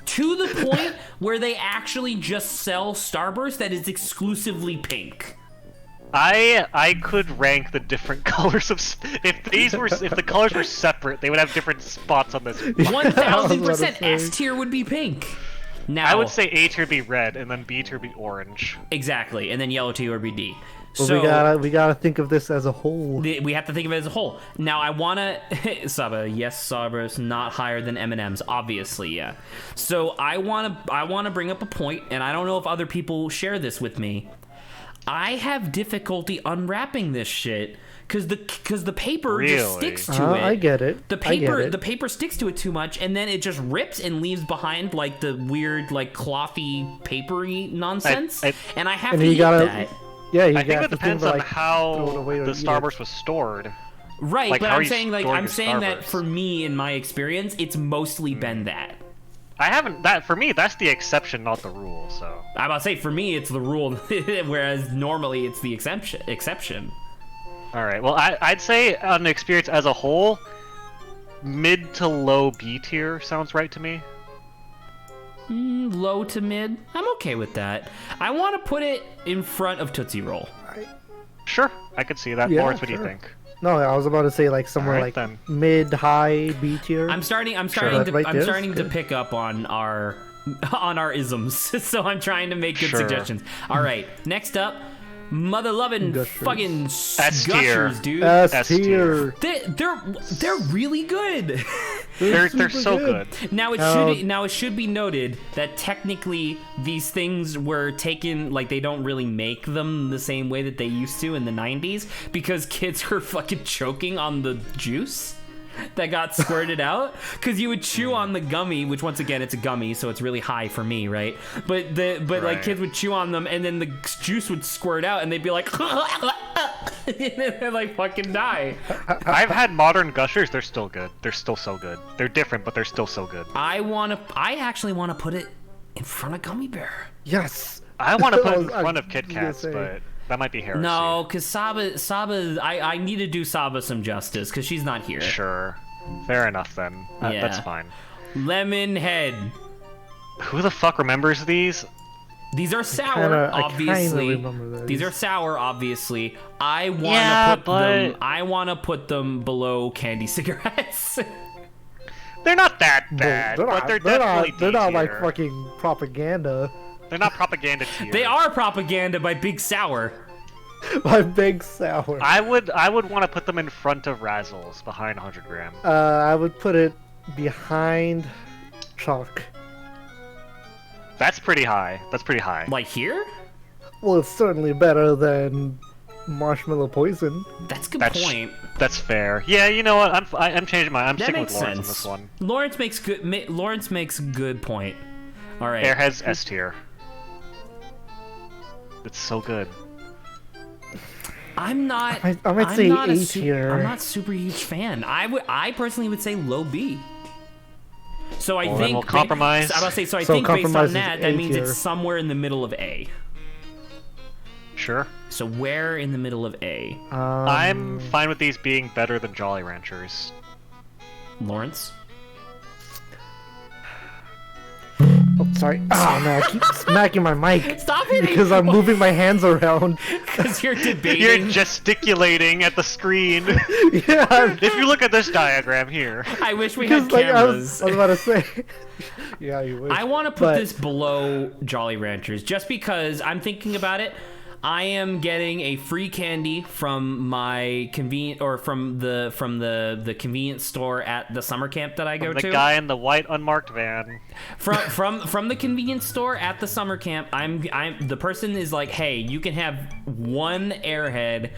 To the point where they actually just sell Starburst that is exclusively pink. I could rank the different colors of if the colors were separate, they would have different spots on this. 1000% S tier would be pink. Now I would say A tier be red, and then B tier be orange. exactly, and then yellow tier would be D. But So we gotta think of this as a whole. we have to think of it as a whole. Now I wanna Saba, yes, Starburst not higher than M&Ms, obviously, yeah. So I wanna bring up a point, and I don't know if other people share this with me. I have difficulty unwrapping this shit because the paper just Really? sticks to it. I get it. The I get paper it. the paper sticks to it too much, and then it just rips and leaves behind like the weird like clothy papery nonsense. And I have And to you eat gotta- that. Yeah, you I think got it to depends think on like, throw how it away or the eat it. Starburst was stored. Right, Like, but how are I'm you saying like storing I'm your saying that Starburst? for me in my experience, it's mostly been that. I haven't that for me. That's the exception, not the rule. So I'm about to say for me it's the rule, whereas normally it's the exception. all right. Well, I'd say on the experience as a whole, mid to low B tier sounds right to me. Low to mid. I'm okay with that. I want to put it in front of Tootsie Roll. Sure, I could see that. Yeah, Lawrence, what do you sure. think? No, I was about to say like somewhere Alright, like then. mid-high B tier. I'm starting Right there, to good. pick up on our isms. So I'm trying to make good Sure. suggestions. All right, next up, mother loving Gushers. fucking S tier. gushers, dude. S tier. They're really good. They're super so good. good. Now it should be noted that technically these things were taken like they don't really make them the same way that they used to in the 90s because kids were fucking choking on the juice that got squirted out because you would chew on the gummy, which once again it's a gummy, so it's really high for me, right? But like Right. kids would chew on them and then the juice would squirt out and they'd be like and then they'd like fucking die. I've had modern gushers. They're still good. They're still so good. They're different, but they're still so good. I actually want to put it in front of Gummy Bear. Yes. I want to put it in I was front of Kit gonna Kats, say. but that might be heresy. No, because Saba, I need to do Saba some justice because she's not here. Sure. Fair enough then. That's Yeah. fine. Lemon Head. Who the fuck remembers these? These are sour, I kinda obviously. remember those. These are sour, obviously. I want to Yeah, put but- them. I want to put them below candy cigarettes. They're not that bad, They're but not, they're they're definitely not, they're not like D-tier. fucking propaganda. They're not propaganda tier. They are propaganda by Big Sour. My big sour. I would want to put them in front of Razzles, behind 100 gram. I would put it behind chalk. That's pretty high. That's pretty high. Like here? Well, it's certainly better than marshmallow poison. That's a good That's point. That's fair. Yeah, you know what? I'm changing my. I'm That sticking makes with Lawrence sense. on this one. Lawrence makes good point. All right. Airheads S tier. It's so good. I'm not. I might say not a A tier. I'm not super huge fan. I personally would say low B. So I Well, then think we'll compromise. I'm about to say. So I So think based compromise on is that, A that means tier. it's somewhere in the middle of A. Sure. So where in the middle of A? I'm fine with these being better than Jolly Ranchers. Lawrence. Oh, sorry. Oh man, I keep smacking my mic Stop hitting. because I'm moving my hands around. Because you're You're debating. gesticulating at the screen. Yeah, If you look at this diagram here, I wish we because had like cameras. I was about to say. Yeah, you wish. I want to put But- this below Jolly Ranchers just because I'm thinking about it. I am getting a free candy from my from the convenience store at the summer camp that I go to. The guy in the white unmarked van. From the convenience store at the summer camp, I'm the person is like, hey, you can have one Airhead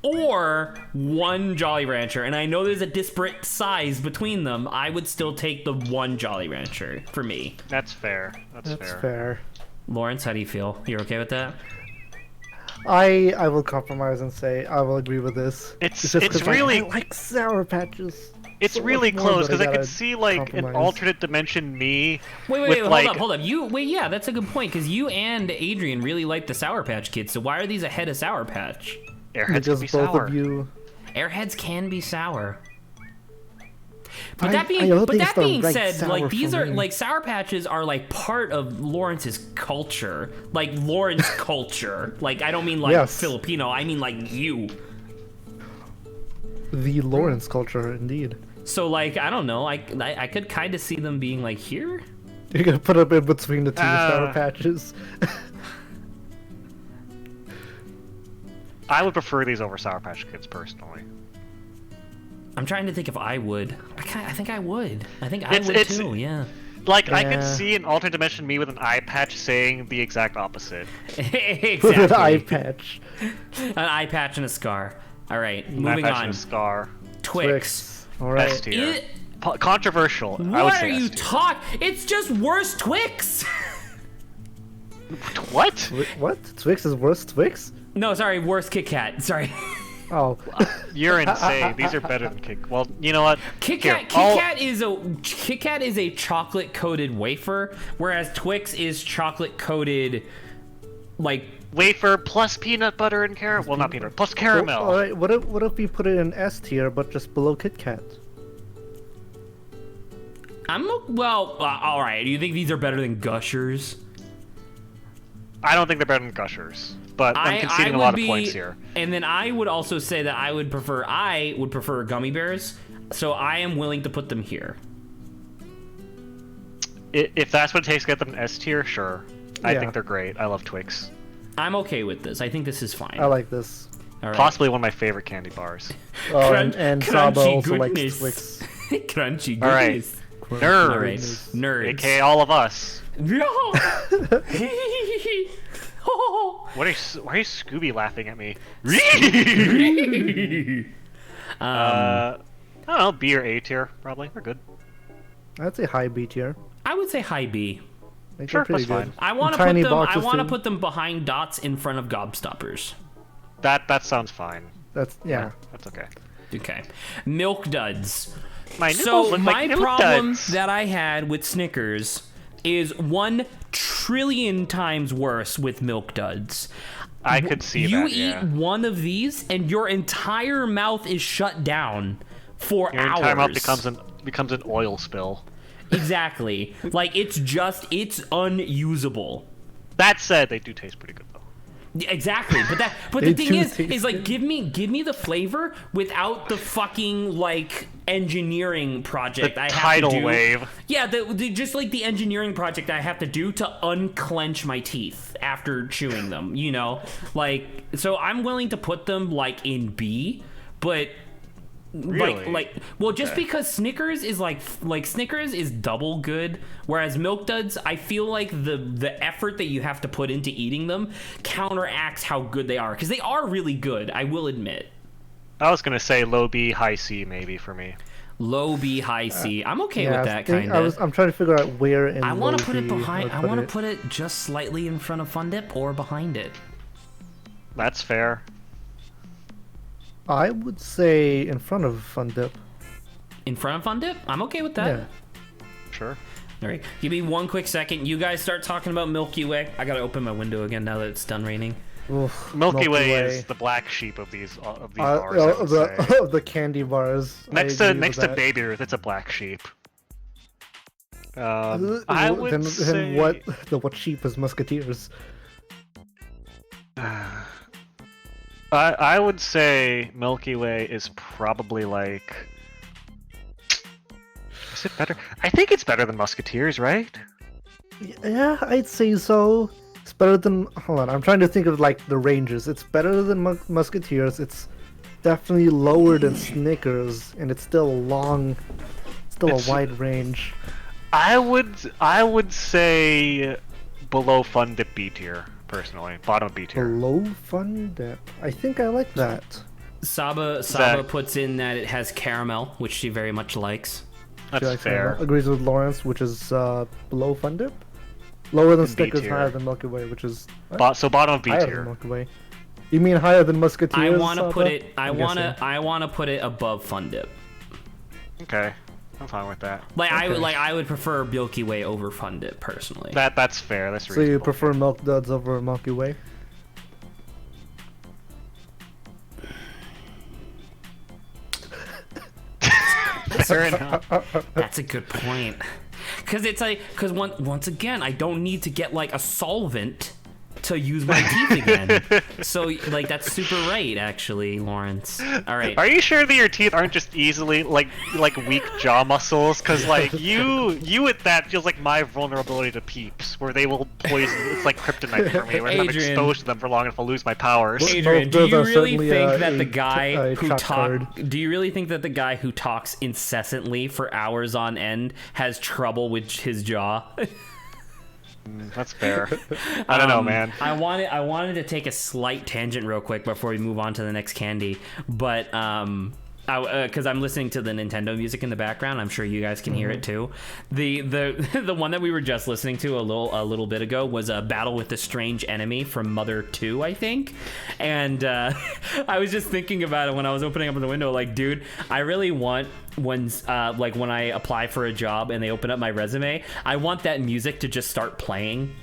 or one Jolly Rancher, and I know there's a disparate size between them. I would still take the one Jolly Rancher for me. That's fair. That's fair. Lawrence, how do you feel? You're okay with that? I will compromise and say I will agree with this. It's really I like Sour Patches. It's so really much more, close but because I could see like an compromise. alternate dimension me. Wait, with, hold up. Yeah, that's a good point because you and Adrian really like the Sour Patch Kids. So why are these ahead of Sour Patch? Airheads Because can be both sour. of you. Airheads can be sour. But I that being don't think it's the being right said, sour like these for are me. like Sour Patches are like part of Lawrence's culture, like Lawrence culture. Like I don't mean like Yes. Filipino, I mean like you. The Lawrence culture, indeed. So like I don't know, I could kind of see them being like here. You're gonna put up in between the two Sour Patches. I would prefer these over Sour Patch Kids personally. I'm trying to think if I would. I think I would. I think I It's- would it's- too. Yeah. Like I could Yeah. see an alternate dimension me with an eye patch saying the exact opposite. Exactly. With an eye patch. An eye patch and a scar. All right, Eye moving patch on. and a scar. Twix. Alright. S tier. It- Controversial. I would What say are you S tier. talking? It's just worse Twix. What? What? Twix is worse Twix? No, sorry, worse Kit Kat. Sorry. Oh. You're insane. These are better than Kit. Well, you know what? Kit Here, Kat, I'll- Kit Kat is a chocolate coated wafer, whereas Twix is chocolate coated, like wafer plus peanut butter and caramel. Well, not peanut butter, plus caramel. Alright, what if we put it in S tier, but just below Kit Kat? all right. Do you think these are better than Gushers? I don't think they're better than Gushers, but I'm conceding a would lot be, of points here. And then I would also say that I would prefer gummy bears, so I am willing to put them here. If that's what it takes to get them in S tier, sure. I Yeah. think they're great. I love Twix. I'm okay with this. I think this is fine. I like this. All right. Possibly one of my favorite candy bars. Oh, and Saba crunchy also likes goodness. Twix. Crunchy All right. goodness. Nerds. All right. Nerds. AKA all of us. Oh. Why are you Scooby laughing at me? I don't know, B or A tier, probably. We're good. I'd say high B tier. I would say high B. I think Sure, they're pretty that's good. fine. I want to Tiny put them. I boxes want to too. put them behind dots in front of gobstoppers. That sounds fine. That's yeah. That's okay. Okay. Milk duds. My nipples So look my like milk problem duds. that I had with Snickers is 1 trillion times worse with milk duds. I could see You that. eat Yeah. one of these and your entire mouth is shut down for Your hours. entire mouth becomes an oil spill. Exactly. Like it's unusable. That said, they do taste pretty good though. Yeah, exactly, but They the thing do is taste like give me the flavor without the fucking like engineering project The I have tidal to do. wave. Yeah, just like the engineering project I have to do to unclench my teeth after chewing them. You know, like so I'm willing to put them like in B, but. Really? Well, just because Snickers is like Snickers is double good, whereas Milk Duds, I feel like the effort that you have to put into eating them counteracts how good they are, because they are really good, I will admit. I was gonna say low B, high C maybe for me. Low B, high C. I'm okay Yeah, with I that think kind of. I'm trying to figure out where in. I want to low put it B behind. I I would want to it. put it just slightly in front of Fun Dip or behind it. That's fair. I would say in front of Fun Dip. In front of Fun Dip? I'm okay with that. Yeah. Sure. All right, give me one quick second. You guys start talking about Milky Way. I gotta open my window again now that it's done raining. Oof, Milky Way is the black sheep of these bars. I would the say. the candy bars. Next I to agree with that. Baby Ruth, it's a black sheep. I would then say what sheep is Musketeers? I would say Milky Way is probably like. Is it better? I think it's better than Musketeers, right? Yeah, I'd say so. It's better than. Hold on, I'm trying to think of like the ranges. It's better than Musketeers. It's definitely lower than Snickers, and it's still long. Still a wide range. I would say below Fun Dip B tier, personally. Bottom of B tier. Below Fun Dip. I think I like that. Saba puts in that it has caramel, which she very much likes. That's fair. Agrees with Lawrence, which is below Fun Dip. Lower than B Snickers, tier. higher than Milky Way, which is So bottom of B higher than tier. Milky Way. You mean higher than Musketeers? I want to put Saba? it. I want to put it above Fun Dip. Okay, I'm fine with that. I would prefer Milky Way over Fun Dip personally. That's fair. That's So reasonable. you prefer Milk Duds over Milky Way? Fair enough. That's a good point. Because once again, I don't need to get like a solvent to use my teeth again. So like that's super right, actually, Lawrence. All right. Are you sure that your teeth aren't just easily like weak jaw muscles? Because like you with that feels like my vulnerability to Peeps, where they will poison. It's like kryptonite for me. Where I'm Adrian. exposed to them for long enough to lose my powers. Adrian, do Those you are really certainly, think that a the guy who chalk talks? card. Do you really think that the guy who talks incessantly for hours on end has trouble with his jaw? That's fair. I don't know, man. I wanted to take a slight tangent real quick before we move on to the next candy, but because I'm listening to the Nintendo music in the background, I'm sure you guys can hear it too. The one that we were just listening to a little bit ago was a Battle with the Strange Enemy from Mother 2, I think, and I was just thinking about it when I was opening up the window, like, dude, I really want when I apply for a job and they open up my resume, I want that music to just start playing.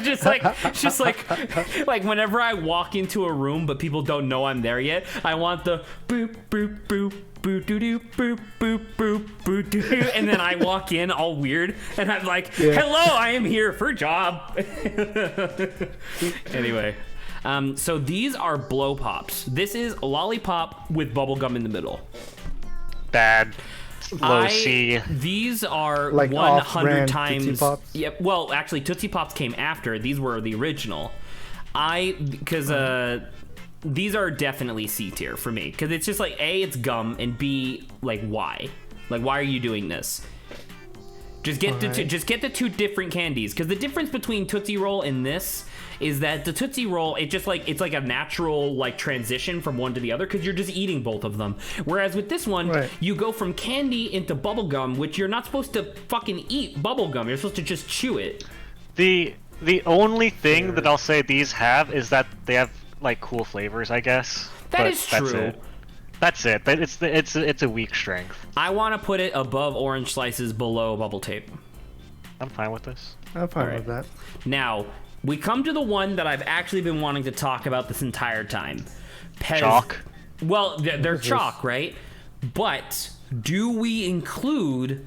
just like whenever I walk into a room but people don't know I'm there yet, I want the boop boop boop boop doo doo boop boop boop boop doo doo, and then I walk in all weird and I'm like, hello, I am here for job. Anyway, so these are blow pops. This is lollipop with bubble gum in the middle. Bad. Low C. These are Like 100 off-brand times. Tootsie Pops? Yep. Well, actually, Tootsie Pops came after. These were the original. Because these are definitely C tier for me. Because it's just like A, it's gum, and B, like why? Like why are you doing this? Just get the two different candies. Because the difference between Tootsie Roll and this is that the Tootsie Roll, it's like a natural like transition from one to the other because you're just eating both of them. Whereas with this one, you go from candy into bubble gum, which you're not supposed to fucking eat bubble gum. You're supposed to just chew it. The only thing that I'll say these have is that they have like cool flavors, I guess. That is true. That's it. It's a weak strength. I want to put it above Orange Slices, below Bubble Tape. I'm fine with this. I'm fine with that. Now, we come to the one that I've actually been wanting to talk about this entire time. Pez. Chalk. Well, they're chalk, right? But do we include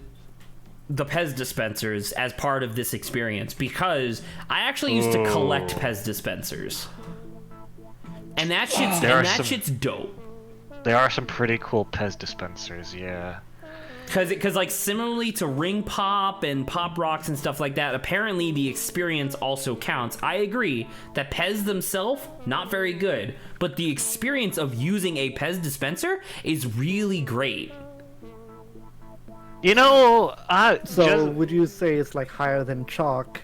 the Pez dispensers as part of this experience? Because I actually used to collect Pez dispensers. And that shit's dope. There are some pretty cool Pez dispensers, yeah. Because like similarly to Ring Pop and Pop Rocks and stuff like that, apparently the experience also counts. I agree that Pez themselves, not very good, but the experience of using a Pez dispenser is really great. You know, would you say it's like higher than chalk?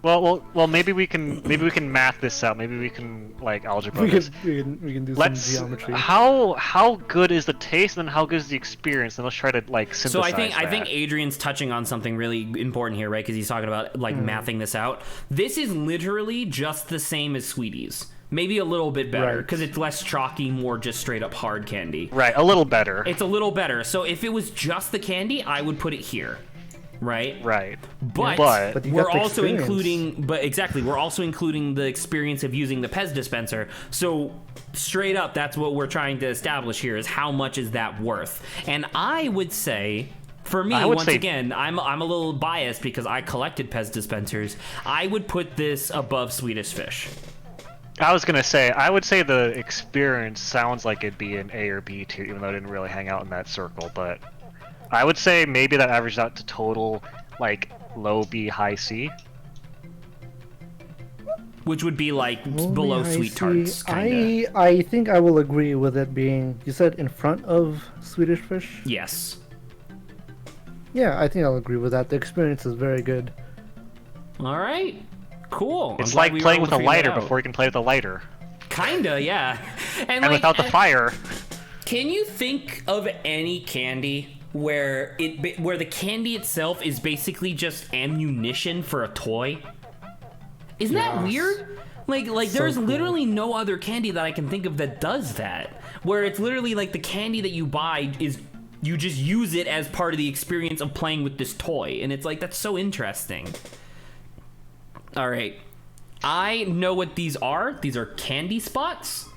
Well, maybe we can math this out. Maybe we can like algebra this. We can do some geometry. How good is the taste and how good is the experience? And let's try to like synthesize So I that. think Adrian's touching on something really important here, right? Because he's talking about like mathing this out. This is literally just the same as Sweeties. Maybe a little bit better because it's less chalky, more just straight up hard candy. Right, a little better. It's a little better. So if it was just the candy, I would put it here. Right. But we're also including the experience of using the Pez dispenser. So straight up, that's what we're trying to establish here is how much is that worth? And I would say, for me, again, I'm a little biased because I collected Pez dispensers. I would put this above Swedish Fish. I was gonna say, I would say the experience sounds like it'd be an A or B tier, even though I didn't really hang out in that circle, but I would say maybe that averaged out to total, like, low B, high C. which would be like below Only sweet icy. tarts. Kinda. I think I will agree with it being. You said in front of Swedish Fish. Yes. Yeah, I think I'll agree with that. The experience is very good. All right. Cool. It's I'm glad like we were playing able with to a figure that lighter out. before you can play with a lighter. Kinda, yeah. And like, without the fire. Can you think of any candy where where the candy itself is basically just ammunition for a toy? Isn't that weird? Like So there's cool. literally no other candy that I can think of that does that. Where it's literally like the candy that you buy is you just use it as part of the experience of playing with this toy, and it's like that's so interesting. All right. I know what these are. These are candy spots.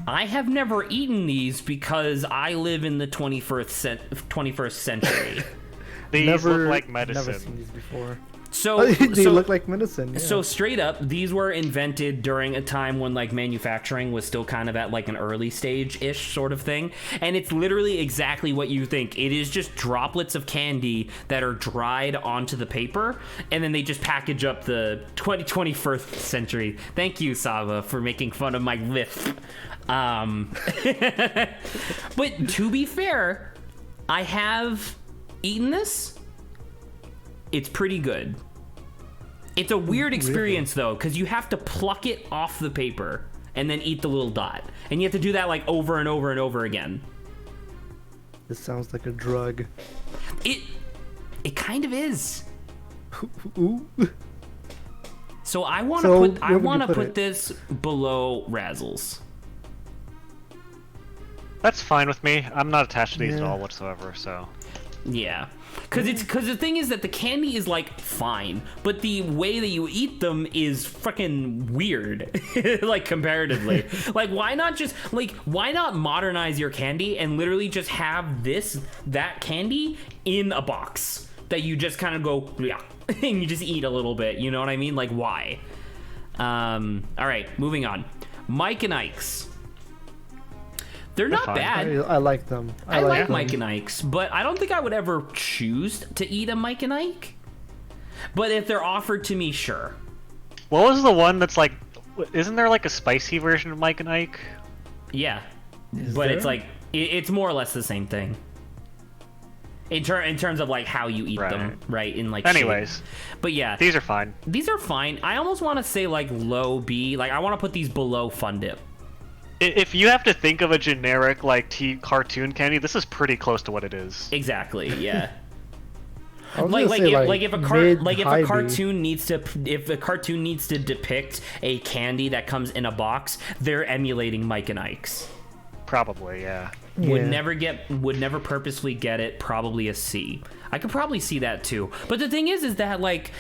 I have never eaten these because I live in the 21st century. These look like Never medicine. seen these before. So They so, look like medicine. Yeah. so straight up, these were invented during a time when like manufacturing was still kind of at like an early stage-ish sort of thing. And it's literally exactly what you think. It is just droplets of candy that are dried onto the paper, and then they just package up the 21st century. Thank you, Sava, for making fun of my lisp. But to be fair, I have eaten this. It's pretty good. It's a weird experience though, because you have to pluck it off the paper and then eat the little dot, and you have to do that like over and over and over again. This sounds like a drug. It kind of is. Ooh. So I want So, to where would you put put it? this below Razzles. That's fine with me. I'm not attached to these at Yeah. all whatsoever, so. Yeah, because the thing is that the candy is like fine, but the way that you eat them is fucking weird, like comparatively. Like why not modernize your candy and literally just have that candy in a box that you just kind of go yeah, and you just eat a little bit. You know what I mean? Like why? All right, moving on. Mike and Ike's. They're not fine. bad. I like them. I like them. Mike and Ike's, but I don't think I would ever choose to eat a Mike and Ike. But if they're offered to me, sure. What was the one that's like? Isn't there like a spicy version of Mike and Ike? Yeah, Is but it's there? like it's more or less the same thing. In terms of like how you eat them, right? In like Anyways, shape. But yeah, these are fine. these are fine. I almost want to say like low B. Like I want to put these below Fun Dip. If you have to think of a generic like cartoon candy, this is pretty close to what it is. Exactly. Yeah. I was like gonna say, if a mid-high B. cartoon needs to depict a candy that comes in a box, they're emulating Mike and Ike's. Probably, yeah. Would Yeah. never purposely get it. Probably a C. I could probably see that too. But the thing is that like,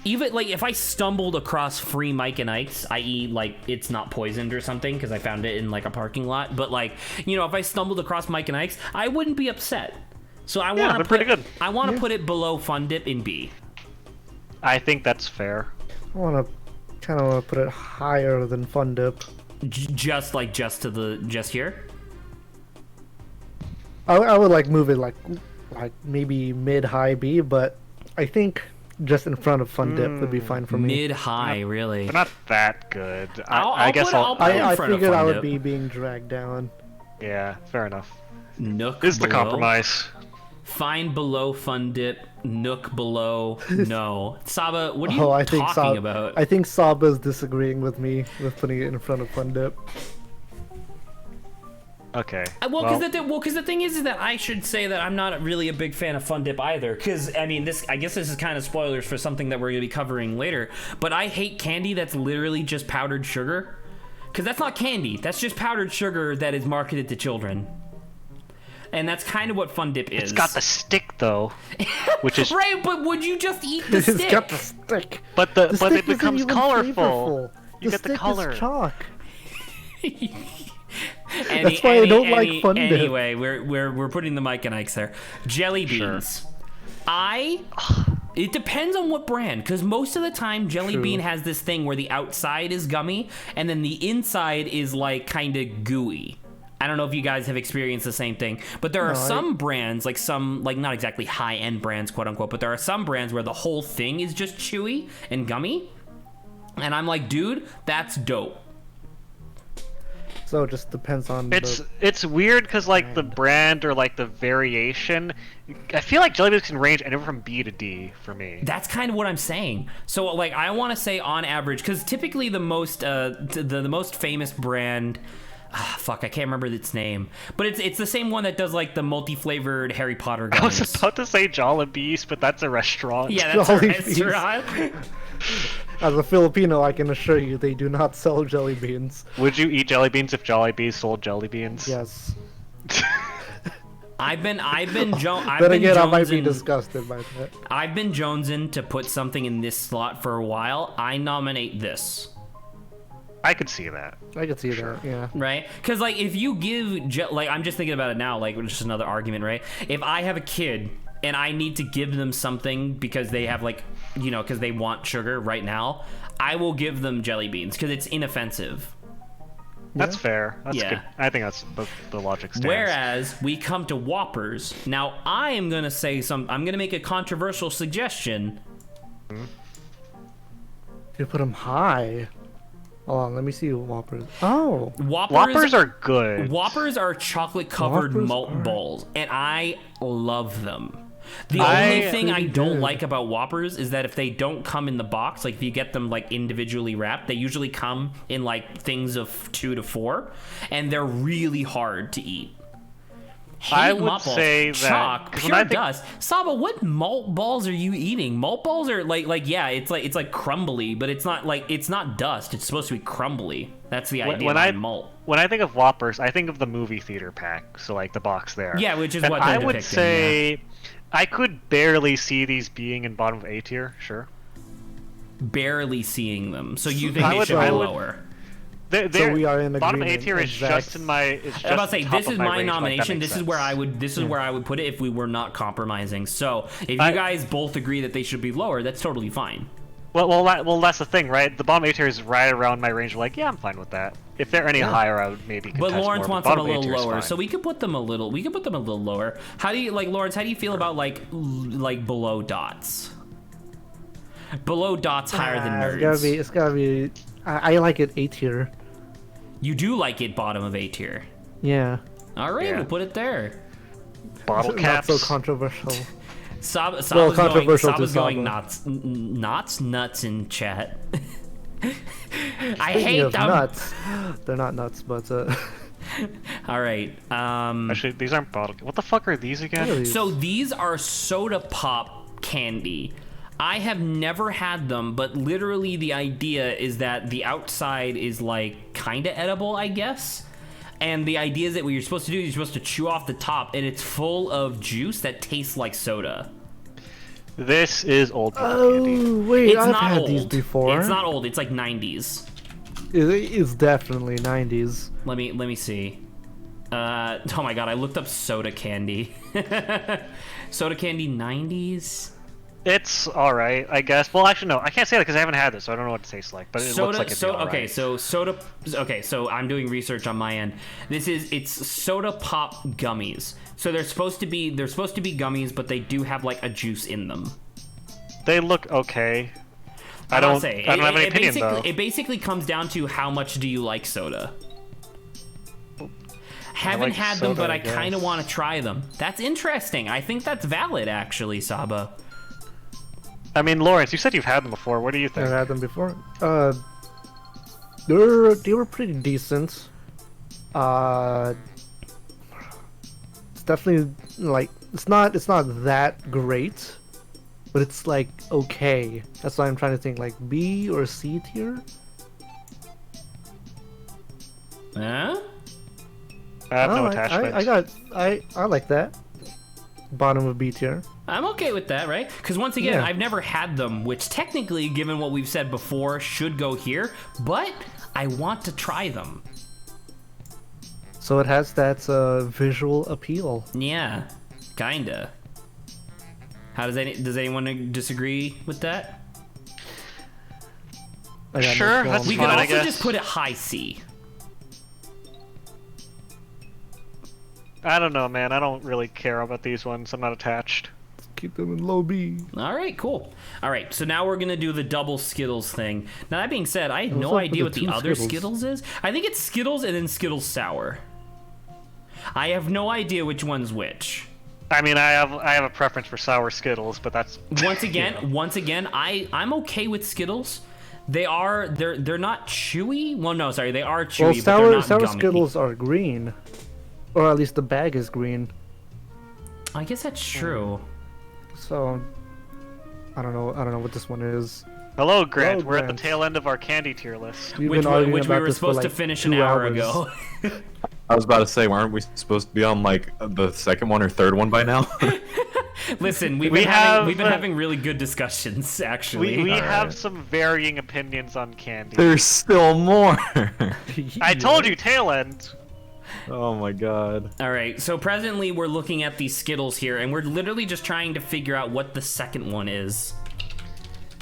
even like if I stumbled across free Mike and Ike's, i.e. like it's not poisoned or something because I found it in like a parking lot, but like if I stumbled across Mike and Ike's, I wouldn't be upset. So I want to they're pretty good. I want to put it below Fun Dip in B. I think that's fair. I want to put it higher than Fun Dip. Just here. I would like move it like maybe mid-high B, but I think just in front of Fun Dip would be fine for me. Mid high, really. They're not that good. I'll guess put- I'll put it in I front of figured I Fun would Dip. be being dragged down. Yeah, fair enough. Nook This is the below. compromise. Fine below Fun Dip. Nook below. No. Saba, what are you I think talking about? I think Saba's disagreeing with me with putting it in front of Fun Dip. Okay. Well, because the thing is that I should say that I'm not really a big fan of Fun Dip either. Because I mean, I guess this is kind of spoilers for something that we're going to be covering later. But I hate candy that's literally just powdered sugar. Because that's not candy. That's just powdered sugar that is marketed to children. And that's kind of what Fun Dip is. It's got the stick though, which is right. But would you just eat the It's stick? got the stick. but The it stick isn't becomes even colorful. flavorful. You get the stick color. Is chalk. That's why I don't like Fun Dip. Anyway, we're putting the Mike and Ike's there. Jelly beans. It depends on what brand, because most of the time Jelly True. Bean has this thing where the outside is gummy and then the inside is like kind of gooey. I don't know if you guys have experienced the same thing, but there are some brands, like some, like not exactly high-end brands, quote unquote, but there are some brands where the whole thing is just chewy and gummy. And I'm like, dude, that's dope. So it just depends on. It's weird because like the brand or like the variation, I feel like jelly beans can range anywhere from B to D for me. That's kind of what I'm saying. So like I want to say on average, because typically the most the most famous brand. Fuck, I can't remember its name, but it's the same one that does like the multi-flavored Harry Potter gummies. I was about to say Jollibees, but that's a restaurant. Yeah, that's Jollibees. a restaurant. As a Filipino, I can assure you they do not sell jelly beans. Would you eat jelly beans if Jollibees sold jelly beans? Yes. I've been Then again, I might be disgusted by that. I've been jonesing to put something in this slot for a while. I nominate this. I could see that. I could see that, yeah. Right? Because, like, if you give... Like, I'm just thinking about it now, like, just another argument, right? If I have a kid and I need to give them something because they have, like, you know, because they want sugar right now, I will give them jelly beans because it's inoffensive. That's fair. That's Yeah. good. I think that's the logic stands. Whereas we come to Whoppers. Now, I am going to say I'm going to make a controversial suggestion. You put them high. Hold on, let me see Whoppers. Oh! Whoppers are good. Whoppers are chocolate-covered Whoppers malt are- balls, and I love them. The I- only thing I Pretty don't good. like about Whoppers is that if they don't come in the box, like if you get them like individually wrapped, they usually come in like things of 2 to 4, and they're really hard to eat. I Hate would malt balls. say that- Chalk, 'cause when pure I think- dust. Saba, what malt balls are you eating? Malt balls are like yeah, it's like crumbly, but it's not dust. It's supposed to be crumbly. That's the idea behind malt. When I think of Whoppers, I think of the movie theater pack, so like the box there. Yeah, which is and what they're I would depicting, say I could barely see these being in bottom of A tier, sure. Barely seeing them. So you think I they would- should I be would- lower? we are in bottom A agreement, tier is exact- just in my. Is just I'm about to say top this of is my my range, like, that nomination. makes This is where sense. I would. This is where I would put it if we were not compromising. So if you I- guys both agree that they should be lower, that's totally fine. Well, that's the thing, right? The bottom A tier is right around my range. Like, yeah, I'm fine with that. If they're any higher, I would maybe. But contest Lawrence more, wants them a bottom little tier is lower, fine. so we could put them a little. We could put them a little lower. How do you like, Lawrence? How do you feel about like below dots? Below dots higher than nerds. It's gotta be. I like it A tier. You do like it bottom of A tier. Yeah. All right, Yeah. we'll put it there. Bottle Not caps. so controversial. Saba's controversial to going Saba. nuts in chat. I Speaking hate of them. nuts. They're not nuts, but All right. Actually, these aren't bottle. What the fuck are these again? Really? So these are soda pop candy. I have never had them, but literally the idea is that the outside is like kind of edible, I guess. And the idea is that what you're supposed to do is you're supposed to chew off the top, and it's full of juice that tastes like soda. This is old people candy. Oh wait, It's I've not had old. these before. It's not old. It's like 90s. It's definitely 90s. Let me see. Oh my god, I looked up soda candy. Soda candy 90s. It's all right, I guess. Well, actually, no, I can't say that because I haven't had this, so I don't know what it tastes like. But it looks like it'd be all right. Okay, so I'm doing research on my end. It's soda pop gummies. So they're supposed to be gummies, but they do have like a juice in them. They look okay. I I'm not don't saying. have any opinion though. It basically comes down to how much do you like soda. Haven't like had them, soda, but I I kind of guess. want to try them. That's interesting. I think that's valid, actually, Saba. I mean, Lawrence, you said you've had them before. What do you think? I've had them before. They were pretty decent. It's definitely like it's not that great, but it's like okay. That's why I'm trying to think like B or C tier. Huh? I have no Oh, attachment. I like that. Bottom of B tier. I'm okay with that, right? Because once again, Yeah. I've never had them, which technically, given what we've said before, should go here, but I want to try them. So it has that visual appeal. Yeah, kinda. Does anyone disagree with that? I got no Sure, qualms. that's We fine, could I also guess. just put it high C. I don't know, man. I don't really care about these ones. I'm not attached. keep them in low B. All right, cool. All right, so now we're gonna do the double Skittles thing. Now that being said, I have no idea what the other Skittles is. I think it's Skittles and then Skittles Sour. I have no idea which one's which. I mean, I have a preference for sour Skittles, but that's Once again, I'm okay with Skittles. They're not chewy. Well, no, sorry, they are chewy. Well, but they're not sour gummy. Skittles are green, or at least the bag is green. I guess that's true. So, I don't know what this one is. Hello, Grant. Hello, We're at the Grant. tail end of our candy tier list. We've Which been arguing we about were this for, supposed to like, finish 2 an hour hours. ago. I was about to say, weren't we supposed to be on like the second one or third one by now? Listen, we've We been have- having really good discussions, actually. We Alright. have some varying opinions on candy. There's still more. I told you, tail end. Oh my god. All right, so presently we're looking at these Skittles here, and we're literally just trying to figure out what the second one is.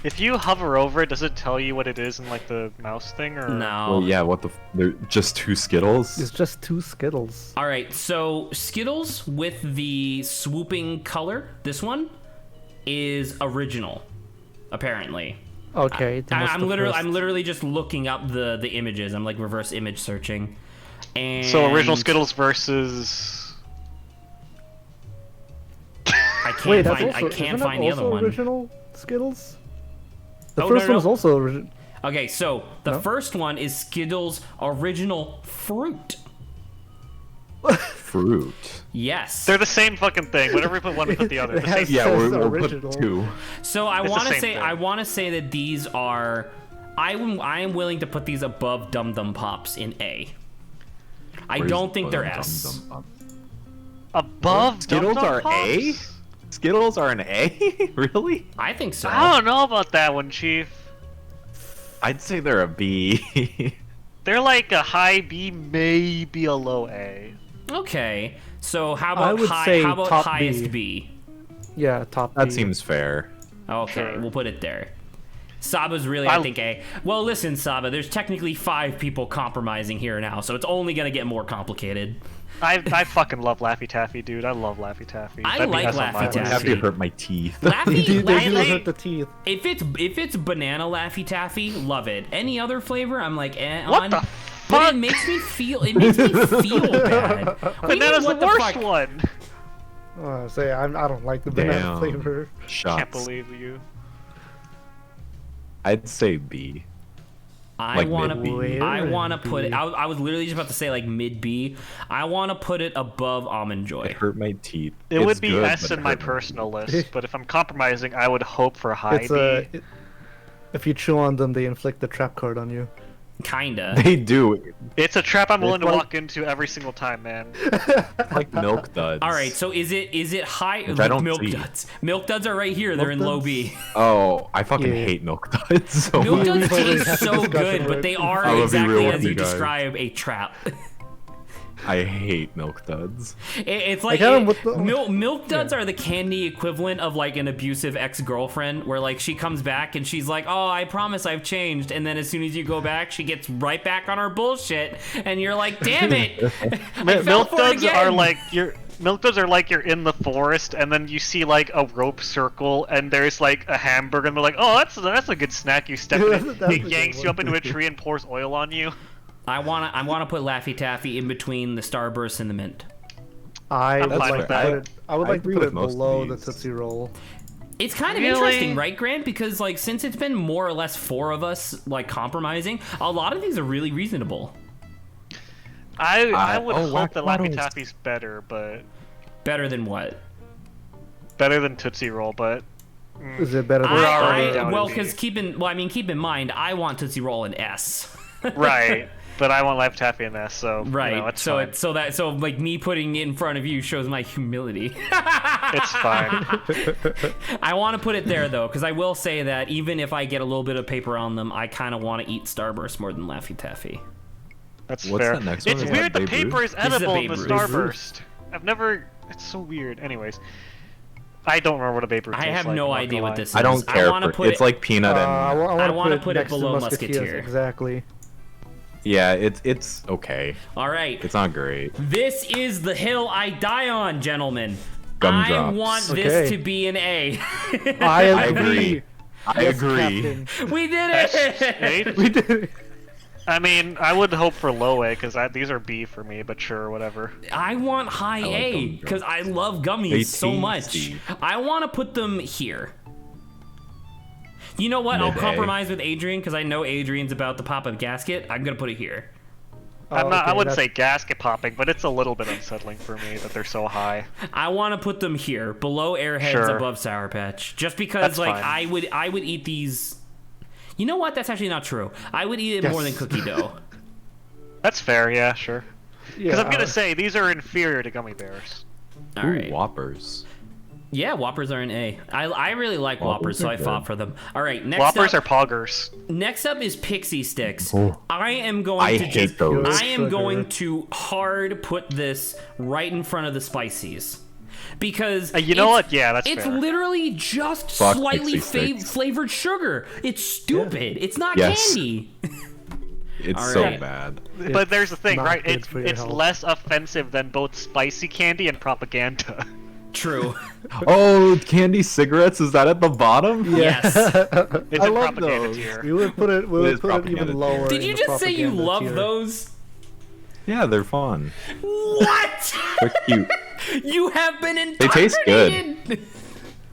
If you hover over it, does it tell you what it is in like the mouse thing, or No. Well, yeah. What the? They're just 2 Skittles. It's just 2 Skittles. All right, so Skittles with the swooping color, this one, is original, apparently. Okay. then what's I'm the literally first? I'm literally just looking up the images. I'm like reverse image searching. And So original Skittles versus. I can't Wait, that's find also, I can't isn't find that the other also one. original Skittles? The Oh, first no, one is no. also original. Okay, so the No? first one is Skittles original fruit. Fruit. Yes. They're the same fucking thing. Whenever we put one, we put the other. The It has- same. Yeah, says we'll original. put 2. So I It's the want to same say thing. I want to say that these are I am willing to put these above Dum Dum Pops in A. I Where's don't think they're Dum S. Dum Dum? Above Skittles Dum Dum are Pops? A? Skittles are an A? Really? I think so. I don't know about that one, Chief. I'd say they're a B. They're like a high B, maybe a low A. Okay. So how I about would say how about top highest B. B? Yeah, top That B. seems fair. Okay, Sure. we'll put it there. Saba's really, I think, A. Well, listen, Saba, there's technically 5 people compromising here now, so it's only gonna get more complicated. I fucking love Laffy Taffy, dude. I love Laffy Taffy. I That'd be like S on my Laffy list. I'm Taffy. happy to hurt my teeth. They Laffy, do Laffy hurt the teeth. if it's banana Laffy Taffy, love it. Any other flavor, I'm like, What on. the But fuck? it makes me feel bad. What do you mean, Banana's the what worst fuck? one. I don't like the banana Damn. flavor. Shots. Can't believe you. I'd say B. I Like want to mid-B. I want to Where put it. B? I was literally just about to say like mid B. I want to put it above Almond It Joy. hurt my teeth. It It's would be good, S but in it my hurt my personal teeth. list, but if I'm compromising, I would hope for high It's B. if you chew on them, they inflict the trap card on you. Kinda. They do. It's a trap I'm willing to like- walk into every single time, man. Like milk duds. All right, so is it high? Which I don't Milk see. duds. Milk duds are right here. They're in Milk low duds? B. Oh, I fucking Yeah. hate milk duds. So Milk We- duds we've already taste had so this discussion good, but with- they are I will be exactly real as with you you guys. describe a trap. I hate milk duds. It's like got 'em with the- milk duds are the candy equivalent of like an abusive ex-girlfriend, where like she comes back and she's like, "Oh, I promise I've changed," and then as soon as you go back, she gets right back on her bullshit, and you're like, "Damn it!" I fell Milk for it duds are again. like you're in the forest, and then you see like a rope circle, and there's like a hamburger, and they're like, "Oh, that's a good snack." You step in it, That's a it good yanks you one. up into a tree and pours oil on you. I wanna put Laffy Taffy in between the Starburst and the Mint. I I'm would fine like with to that. put it. I would I like to agree put with it most of below the these. Tootsie Roll. It's kind of Really? interesting, right, Grant? Because like since it's been more or less 4 of us like compromising, a lot of these are really reasonable. I would oh, hope that Laffy Waddles. Taffy's better, but Better than what? better than Tootsie Roll, but Is it better than? We're already down well, to because B. keep in mind, I want Tootsie Roll in S. right. But I want Laffy Taffy in this, so Right. You know, it's so fine. so like me putting it in front of you shows my humility. It's fine. I want to put it there though, because I will say that even if I get a little bit of paper on them, I kind of want to eat Starburst more than Laffy Taffy. That's What's fair. that next one? It's Is that weird the Babe paper Ruth? is This is a edible in Babe the Ruth. Starburst. I've never. It's so weird. Anyways, I don't remember what a Babe Ruth I tastes have like, no I'm not idea gonna what lie. this is. I don't care wanna for put it's like peanut I and wanna put it next to below Musketeers, Musketeer. Exactly. yeah, it's okay. All right. It's not great. This is the hill I die on, gentlemen. Gumdrops. I want this Okay. to be an A. I I agree. agree. I Yes, agree. Captain. We did it. Eight? We did it. I mean, I would hope for low A because these are B for me, but sure, whatever. I want high like A gumdrops. because I love gummies They so much. tasty. I want to put them here. You know what? I'll Mid-A. compromise with Adrian because I know Adrian's about to pop a gasket. I'm gonna put it here. I'm not. I okay, wouldn't that's- say gasket popping, but it's a little bit unsettling for me that they're so high. I want to put them here, below Airheads, Sure. above Sour Patch, just because That's like fine. I would eat these. You know what? That's actually not true. I would eat it more than Yes. cookie dough. That's fair, yeah, sure. Because Yeah, I'm gonna say these are inferior to gummy bears. All Ooh, right. Whoppers. Yeah, Whoppers are an A. I really like Whoppers, Whoppers so are I fought good. for them. All right, next Whoppers up, are poggers. next up is Pixie Stix. Oh. I am going I to hate just, those. I am Sugar. going to hard put this right in front of the spicies. Because You know it's- what? Yeah, that's it's fair. literally just Fuck slightly Pixie Stix. flavored sugar. It's stupid. It's not Yes. candy. It's All so right. bad. But there's the thing, not right? good It's for your it's health. less offensive than both spicy candy and propaganda. True. Oh, candy cigarettes, is that at the bottom? Yes. It's I in love propaganda those. tier. We would put it. We It would is put it propaganda even tier. lower. Did in you the just say you propaganda love tier. those? Yeah, they're fun. What? They're cute. You have been indoctrinated. They taste good.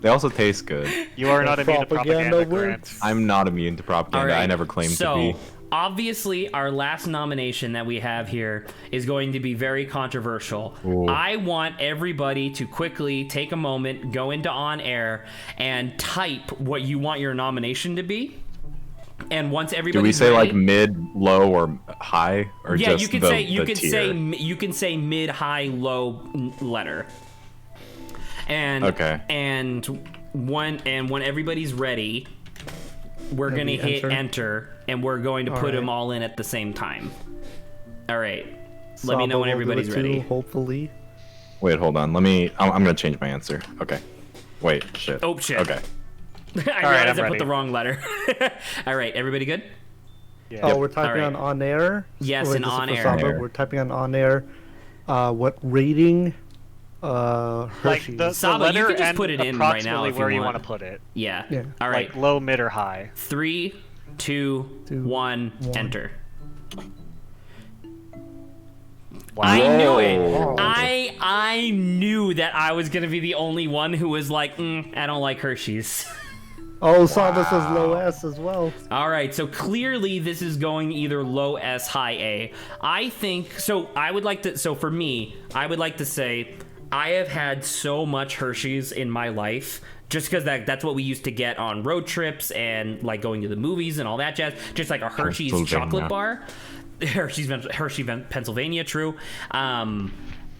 They also taste good. You are not immune to Propaganda propaganda, works. Grant. I'm not immune to propaganda. I never claimed so, to be. obviously, our last nomination that we have here is going to be very controversial. Ooh. I want everybody to quickly take a moment, go into on air, and type what you want your nomination to be. And once everybody Do we say like mid, low, or high, or yeah, just you can the, say you the can tier? say you can say mid, high, low letter. And Okay. and when everybody's ready, we're gonna we hit enter? enter, and we're going to put Alright. them all in at the same time. All right. Let me know Saba when will do everybody's it too, ready. Hopefully. Wait, hold on. Let me. I'm gonna change my answer. Okay. Wait. Shit. Oh, shit. Okay. I right, realized I'm I put ready. the wrong letter. All right, everybody good? Yeah. Oh, we're typing Alright. on air. Yes, Wait, in this is on for air. Saba. We're typing on air. What rating? Like Hershey's. the Saba, you letter can just and put it in right now approximately if you where you want. want to put it. Yeah. Yeah. All right. Like low, mid, or high. 3, 2, 1, enter. Wow. I knew it. Whoa. I knew that I was gonna be the only one who was like, I don't like Hershey's. Oh, Saba says low S as well. All right, so clearly this is going either low S, high A. I think so. I would like to. So for me, I would like to say I have had so much Hershey's in my life. Just because that's what we used to get on road trips and like going to the movies and all that jazz. Just like a Hershey's Pennsylvania. chocolate bar. Hershey, Pennsylvania, true.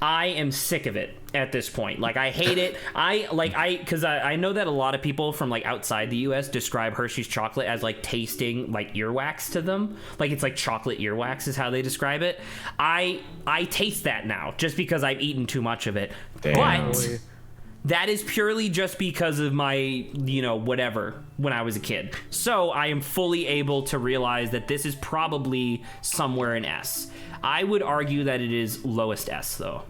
I am sick of it at this point. Like, I hate it. Because I know that a lot of people from like outside the U.S. describe Hershey's chocolate as like tasting like earwax to them. Like, it's like chocolate earwax is how they describe it. I taste that now just because I've eaten too much of it. Damn. But that is purely just because of my, whatever, when I was a kid. So I am fully able to realize that this is probably somewhere in S. I would argue that it is lowest S, though.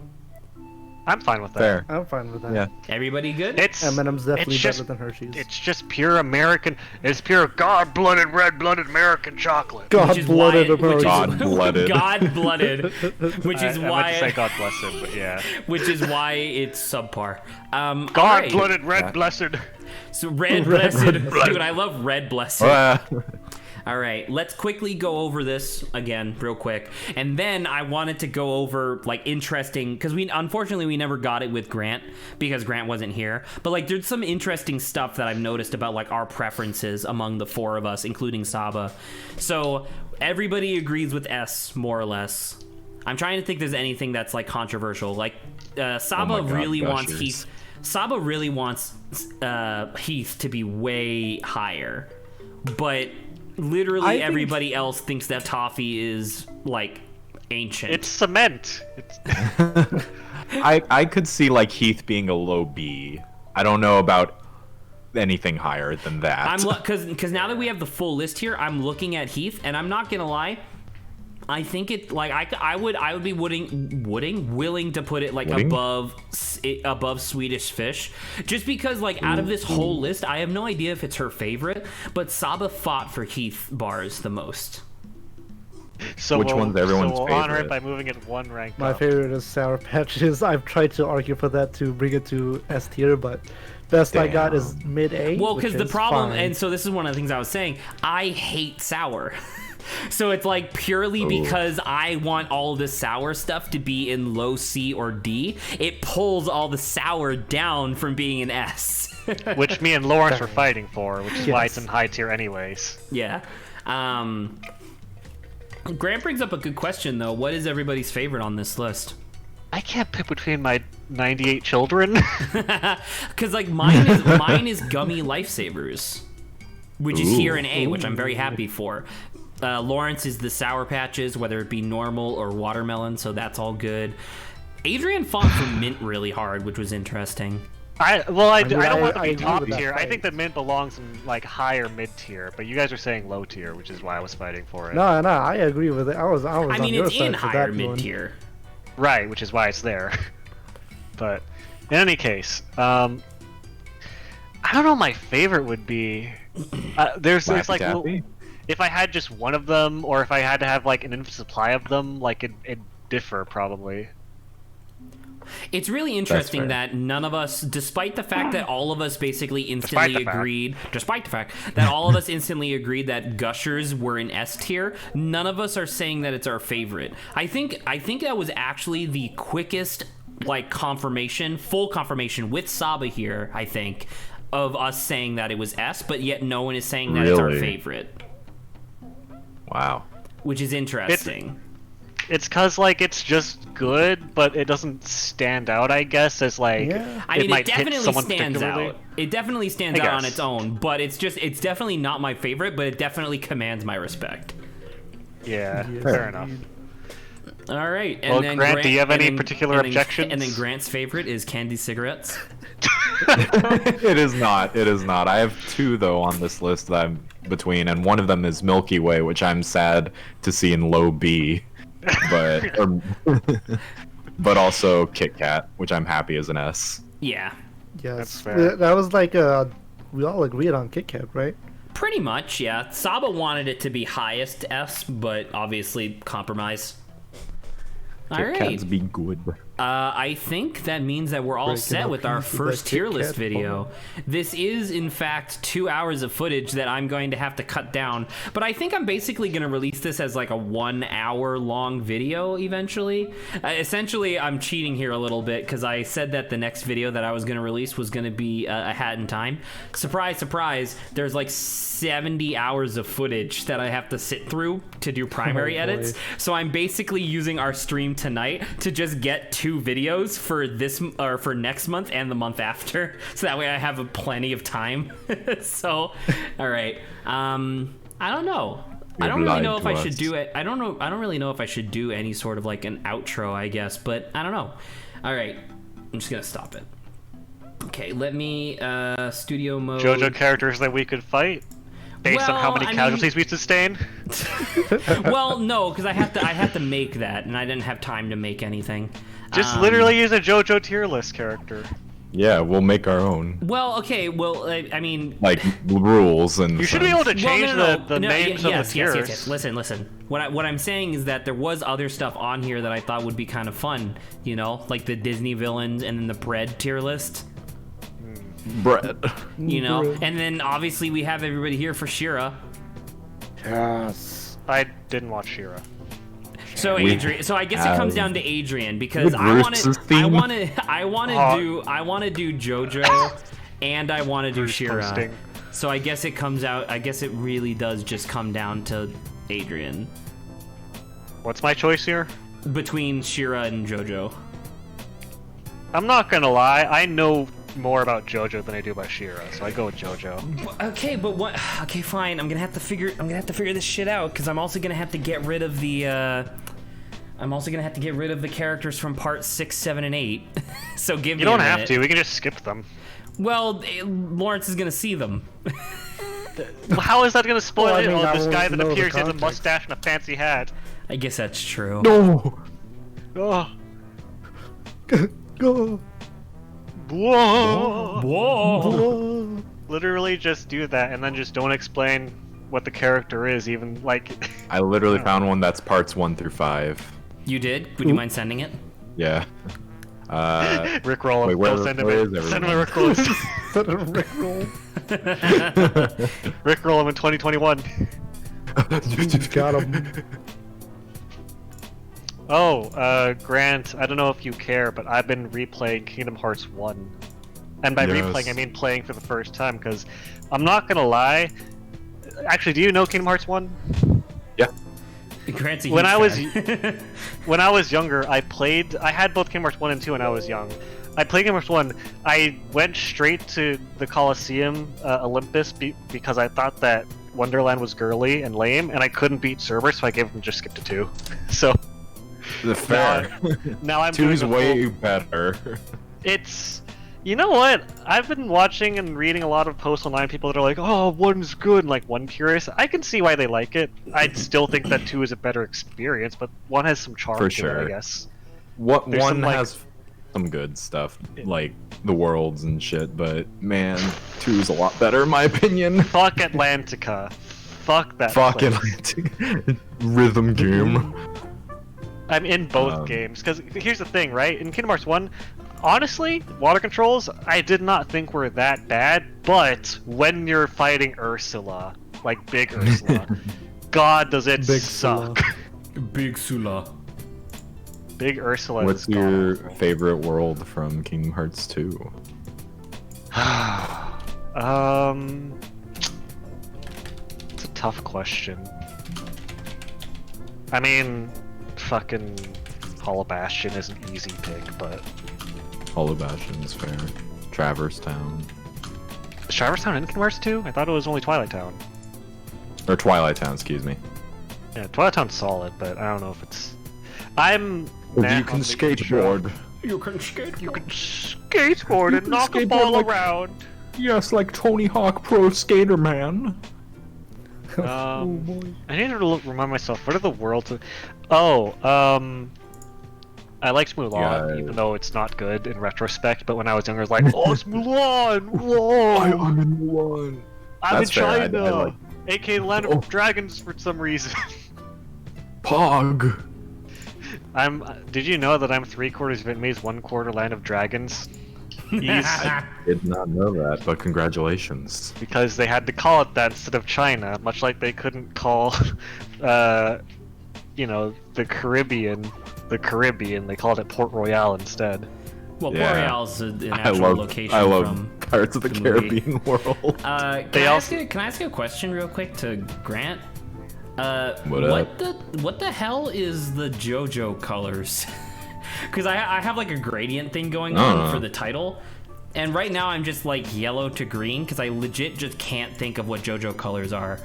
I'm fine with that. Fair. I'm fine with that. Yeah. Everybody good? It's M&M's definitely it's better just, than Hershey's. It's just pure American. It's pure God-blooded, red-blooded American chocolate. Which is why, God-blooded which is, American. God-blooded. God-blooded, which is I meant why, to say God bless him, but yeah. which is why it's subpar. All right. God-blooded, red-blessed. So red blessed, dude. I love red blessed. All right, let's quickly go over this again real quick. And then I wanted to go over like interesting, because unfortunately we never got it with Grant because Grant wasn't here. But like there's some interesting stuff that I've noticed about like our preferences among the four of us, including Saba. So everybody agrees with S more or less. I'm trying to think if there's anything that's like controversial. Like Saba Oh my God, really wants gushers. Heath. Saba really wants Heath to be way higher, but literally I think- everybody else thinks that toffee is like ancient. It's cement. It's I could see like Heath being a low B. I don't know about anything higher than that. I'm because now that we have the full list here, I'm looking at Heath, and I'm not gonna lie, I think it like I would be willing to put it like Wooding? above Swedish Fish, just because like out of this whole list, I have no idea if it's her favorite, but Saba fought for Heath bars the most. So Which one's everyone's so we'll honor it favorite? by moving it one rank My up. favorite is Sour Patches. I've tried to argue for that to bring it to S tier, but best I got is mid A. Well, because the problem, fine. and so this is one of the things I was saying, I hate sour. So it's like purely because I want all the sour stuff to be in low C or D, it pulls all the sour down from being an S. Which me and Lawrence were fighting for, which is why it's Yes. in high tier anyways. Yeah. Grant brings up a good question though. What is everybody's favorite on this list? I can't pick between my 98 children. Because like mine is Gummy Lifesavers, which is here in A, which I'm very happy for. Lawrence is the Sour Patches, whether it be normal or watermelon, so that's all good. Adrian fought for mint really hard, which was interesting. I don't want to I be agree top with that tier. I fight. think that mint belongs in like higher mid tier, but you guys are saying low tier, which is why I was fighting for it. No, I agree with it. I was I on mean, your it's side in for higher that mid one. tier. Right, which is why it's there. But in any case, I don't know what my favorite would be. There's Laffy like Taffy? if I had just one of them, or if I had to have like an infinite supply of them, like it'd differ probably. It's really interesting fair. that none of us, despite the fact that all of us basically instantly the fact. agreed, despite the fact that all of us instantly agreed that Gushers were in S tier, none of us are saying that it's our favorite. I think that was actually the quickest like confirmation, full confirmation with Saba here, I think, of us saying that it was S, but yet no one is saying that it's our Really? favorite, Wow. which is interesting. It's cause like it's just good, but it doesn't stand out. I guess as like Yeah. I mean, it might hit definitely someone stands particularly. out. It definitely stands I out on guess. its own, but it's definitely not my favorite, but it definitely commands my respect. Yeah, Yes, fair enough. indeed. All right. And Well, then Grant, do you have and any then- particular and then- objections? And then Grant's favorite is candy cigarettes. It is not. It is not. I have two though on this list that I'm between, and one of them is Milky Way, which I'm sad to see in low B, but but also Kit Kat, which I'm happy is an S. Yeah, Yes, That's fair. that was like we all agreed on Kit Kat, right? pretty much. Yeah, Saba wanted it to be highest S, but obviously compromise. All Kit right. Kats be good. I think that means that we're all Breaking set up with our pieces of first that tier Kit list Kat video. bar. This is, in fact, 2 hours of footage that I'm going to have to cut down. But I think I'm basically going to release this as like a 1 hour long video eventually. Essentially, I'm cheating here a little bit because I said that the next video that I was going to release was going to be a Hat in Time. Surprise, surprise, there's like 70 hours of footage that I have to sit through to do primary Oh, boy. edits. So I'm basically using our stream tonight to just get 2 videos for this or for next month and the month after, so that way I have plenty of time. So, all right. I don't know. I don't really lied know if to I should us. do it. I don't know. I don't really know if I should do any sort of like an outro, I guess, but I don't know. All right. I'm just gonna stop it. Okay. Let me studio mode. JoJo characters that we could fight based on how Well, many I mean- casualties we sustain. Well, no, because I have to make that, and I didn't have time to make anything. Just literally use a JoJo tier list character. Yeah, we'll make our own Well, okay. Well, I mean, like rules and. You should be able to well, change the No, names yes, of the tiers. yes. Listen. What I'm saying is that there was other stuff on here that I thought would be kind of fun. You know, like the Disney villains and then the bread tier list. bread. You know, Bread. and then obviously we have everybody here for Shira. Yes. I didn't watch Shira. So We Adrian, so I guess it comes have down to Adrian because the I want Bruce's to, theme. I want to do JoJo, and I want to do Bruce Shira. posting. So I guess it comes out. I guess it really does just come down to Adrian What's my choice here? between Shira and JoJo. I'm not gonna lie, I know more about JoJo than I do about Shira, so I go with JoJo. Okay, but what? Okay, fine. I'm gonna have to figure this shit out because I'm also gonna have to get rid of the. I'm also gonna have to get rid of the characters from part 6, 7, and 8. So give me. You don't a have minute. to, we can just skip them. Well, Lawrence is gonna see them. How is that gonna spoil Well, I it? mean, Oh, I this won't guy that know the appears has a context. mustache and a fancy hat. I guess that's true. No. Oh. Go. Whoa. Whoa. Literally just do that and then just don't explain what the character is, even like. I literally found one that's parts 1 through 5. You did? Would you mind sending it? Yeah. Rickroll Wait, him. where- Don't send him where it. is Send him a everyone? Rickroll. Sort of Rickroll. Rickroll him in 2021. Got him. Oh, Grant, I don't know if you care, but I've been replaying Kingdom Hearts 1. And by Yes. replaying, I mean playing for the first time, because I'm not gonna lie. Actually, do you know Kingdom Hearts 1? Yeah. Grant's a When huge I was fan. when I was younger, I had both Kingdom Hearts 1 and 2 when I was young. I played Kingdom Hearts 1. I went straight to the Colosseum Olympus because I thought that Wonderland was girly and lame, and I couldn't beat Cerber, so I gave him just skip to 2. So The fair. now I'm 2's doing way better. It's, you know what? I've been watching and reading a lot of Post Online people that are like, "Oh, 1's good," and like 1 purists. I can see why they like it. I'd still think that 2 is a better experience, but 1 has some charm For to it, sure. I guess. What There's one some, like- has some good stuff, like the worlds and shit, but man, 2's a lot better in my opinion. Fuck Atlantica. Fuck that. Fucking place. rhythm game. I'm in both games because here's the thing, right? In Kingdom Hearts 1, honestly, water controls I did not think were that bad, but when you're fighting Ursula, like big Ursula, God does it Big suck. Big Sula. Big Ursula What's is your god-awful. favorite world from Kingdom Hearts 2? It's a tough question. I mean, fucking Hollow Bastion is an easy pick, but Hollow Bastion's fair. Traverse Town. is Traverse Town in Kingdom Hearts 2? I thought it was only Twilight Town. Or Twilight Town, excuse me. Yeah, Twilight Town's solid, but I don't know if it's. I'm. You meh can on the skateboard. You can skate. You can skateboard You and can knock a skateboard ball like- around. Yes, like Tony Hawk Pro Skater Man. Oh boy. I need to remind myself. What are the worlds? I liked Mulan, Yeah. even though it's not good in retrospect. But when I was younger, I was like, "Oh, it's Mulan! Whoa! I'm in one. I'm in That's fair, I China, like- aka the Land of Oh. Dragons for some reason." Pog. Did you know that I'm 3/4 Vietnamese, 1/4 Land of Dragons? He's Did not know that, but congratulations. because they had to call it that instead of China, much like they couldn't call, the Caribbean, They called it Port Royale instead. Well, Yeah. Boreal's an actual location I love from. Pirates of the the movie. Caribbean world. They Can I ask you a question real quick to Grant? What up? What the hell is the JoJo colors? Because I have like a gradient thing going on for the title, and right now I'm just like yellow to green because I legit just can't think of what JoJo colors are.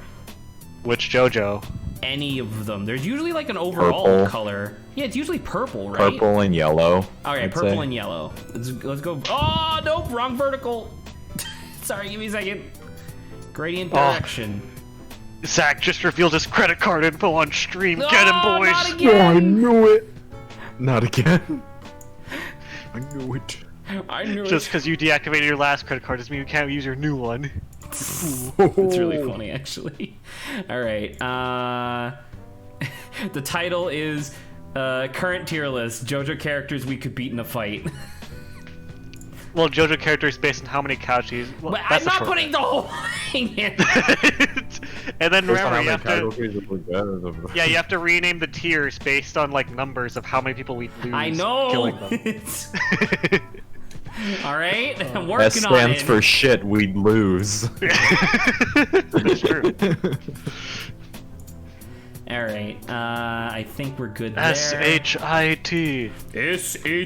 Which JoJo? Any of them. There's usually like an overall Purple. color. Yeah, it's usually purple, right? Purple and yellow. All right, I'd purple say. and yellow. Let's go. Oh nope, wrong vertical. Sorry, give me a second. Gradient Oh. direction. Zach just revealed his credit card info on stream. Get him, No, boys! not again. knew it. Not again. I knew it. I knew Just it. because you deactivated your last credit card doesn't mean you can't use your new one. It's really funny, actually. All right. The title is current tier list: JoJo characters we could beat in a fight. Well, JoJo characters based on how many couches. Well, But I'm that's a not short putting the whole thing in. And then Based on remember, how you many have to. title pages we got. Yeah, you have to rename the tiers based on like numbers of how many people we lose. I know. Killing them. It's- All right, I'm S working on stands it. for shit we'd lose. That's true. All right, I think we're good there. SHIT.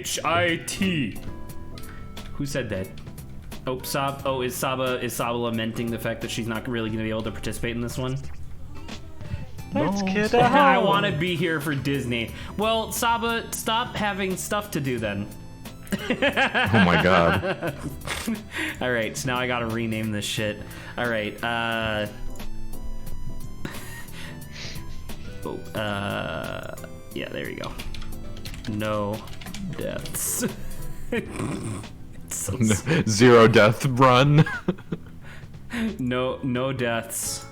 SHIT. Who said that? Oh, is Saba lamenting the fact that she's not really going to be able to participate in this one? Let's get I out. want to be here for Disney. Well, Saba, stop having stuff to do then. Oh my god. All right, so now I gotta rename this shit. All right, yeah, there you go. No deaths. It's so Zero death run. no deaths.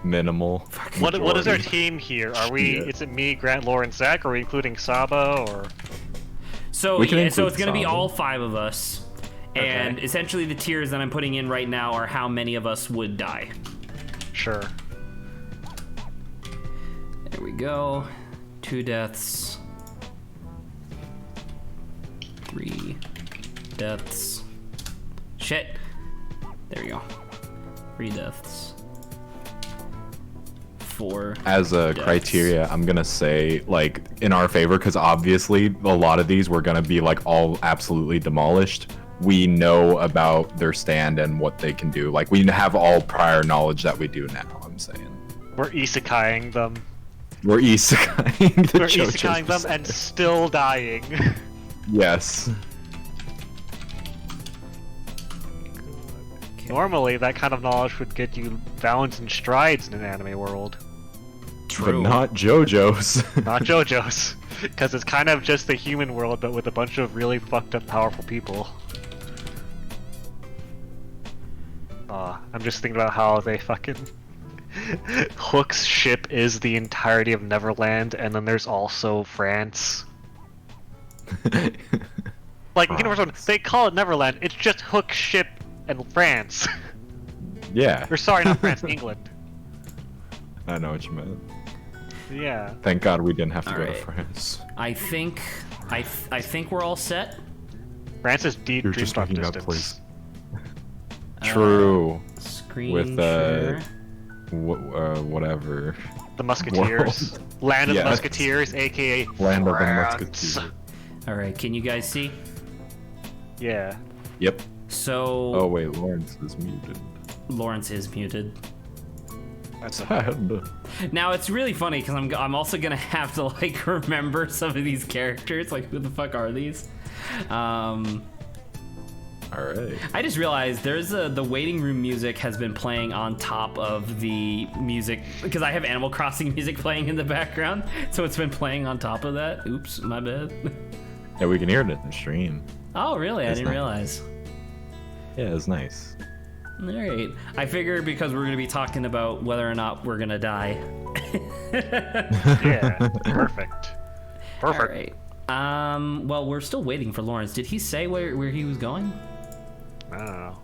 Minimal. What is our majority. team here? Are we? Shit. Is it me, Grant, Lauren, Zach? Are we including Saba or? So We can yeah, so include it's gonna be Saba. all 5 of us, and Okay. essentially the tiers that I'm putting in right now are how many of us would die. Sure. There we go. 2 deaths. 3 deaths. Shit. There we go. 3 deaths. 4. As a deaths. criteria, I'm gonna say like in our favor, because obviously a lot of these were gonna be like all absolutely demolished. We know about their stand and what they can do. Like we have all prior knowledge that we do now. I'm saying We're isekaiing them. we're isekaiing the We're JoJo's isekaiing them and still dying. yes. Normally, that kind of knowledge would get you bounds and strides in an anime world. True. But not JoJo's. Not JoJo's. Because it's kind of just the human world, but with a bunch of really fucked up powerful people. I'm just thinking about how they fucking... Hook's ship is the entirety of Neverland, and then there's also France. Like, in Kingdom Hearts 1, they call it Neverland, it's just Hook's ship and France. Yeah, Or sorry, not France, England. I know what you meant. Yeah. Thank God we didn't have to go to Alright. France. I think we're all set. France is deep You're dream just drop talking about distance. True. Screen With, share. Whatever. The Musketeers. Land of Yes. the Musketeers, aka Land of the France. Musketeers. All right, can you guys see? Yeah. Yep. So Oh wait, Lawrence is muted. Lawrence is muted. That's Sad. Now it's really funny because I'm also gonna have to like remember some of these characters. Like, who the fuck are these? Alright. I just realized the waiting room music has been playing on top of the music because I have Animal Crossing music playing in the background, so it's been playing on top of that. Oops, my bad. Yeah, we can hear it in the stream. Oh, really? I That's didn't nice. realize. Yeah, it's nice. All right. I figure because we're gonna be talking about whether or not we're gonna die. Yeah. Perfect. All Perfect. right. Well, we're still waiting for Lawrence. Did he say where he was going? I don't know.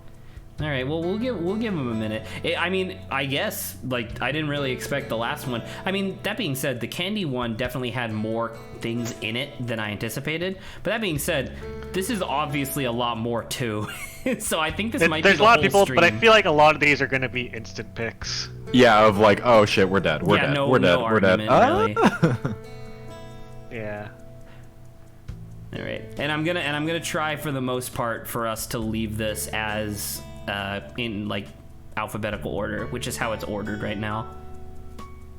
All right. Well, we'll give him a minute. I mean, I guess like I didn't really expect the last one. I mean, that being said, the candy one definitely had more things in it than I anticipated. But that being said, this is obviously a lot more too. So I think this might There's be a the lot of whole people, stream. but I feel like a lot of these are going to be instant picks. Yeah, of like, oh shit, we're dead. We're Yeah, dead. no- we're dead. no We're dead. argument, Yeah. All right, and I'm gonna try for the most part for us to leave this as in like alphabetical order, which is how it's ordered right now.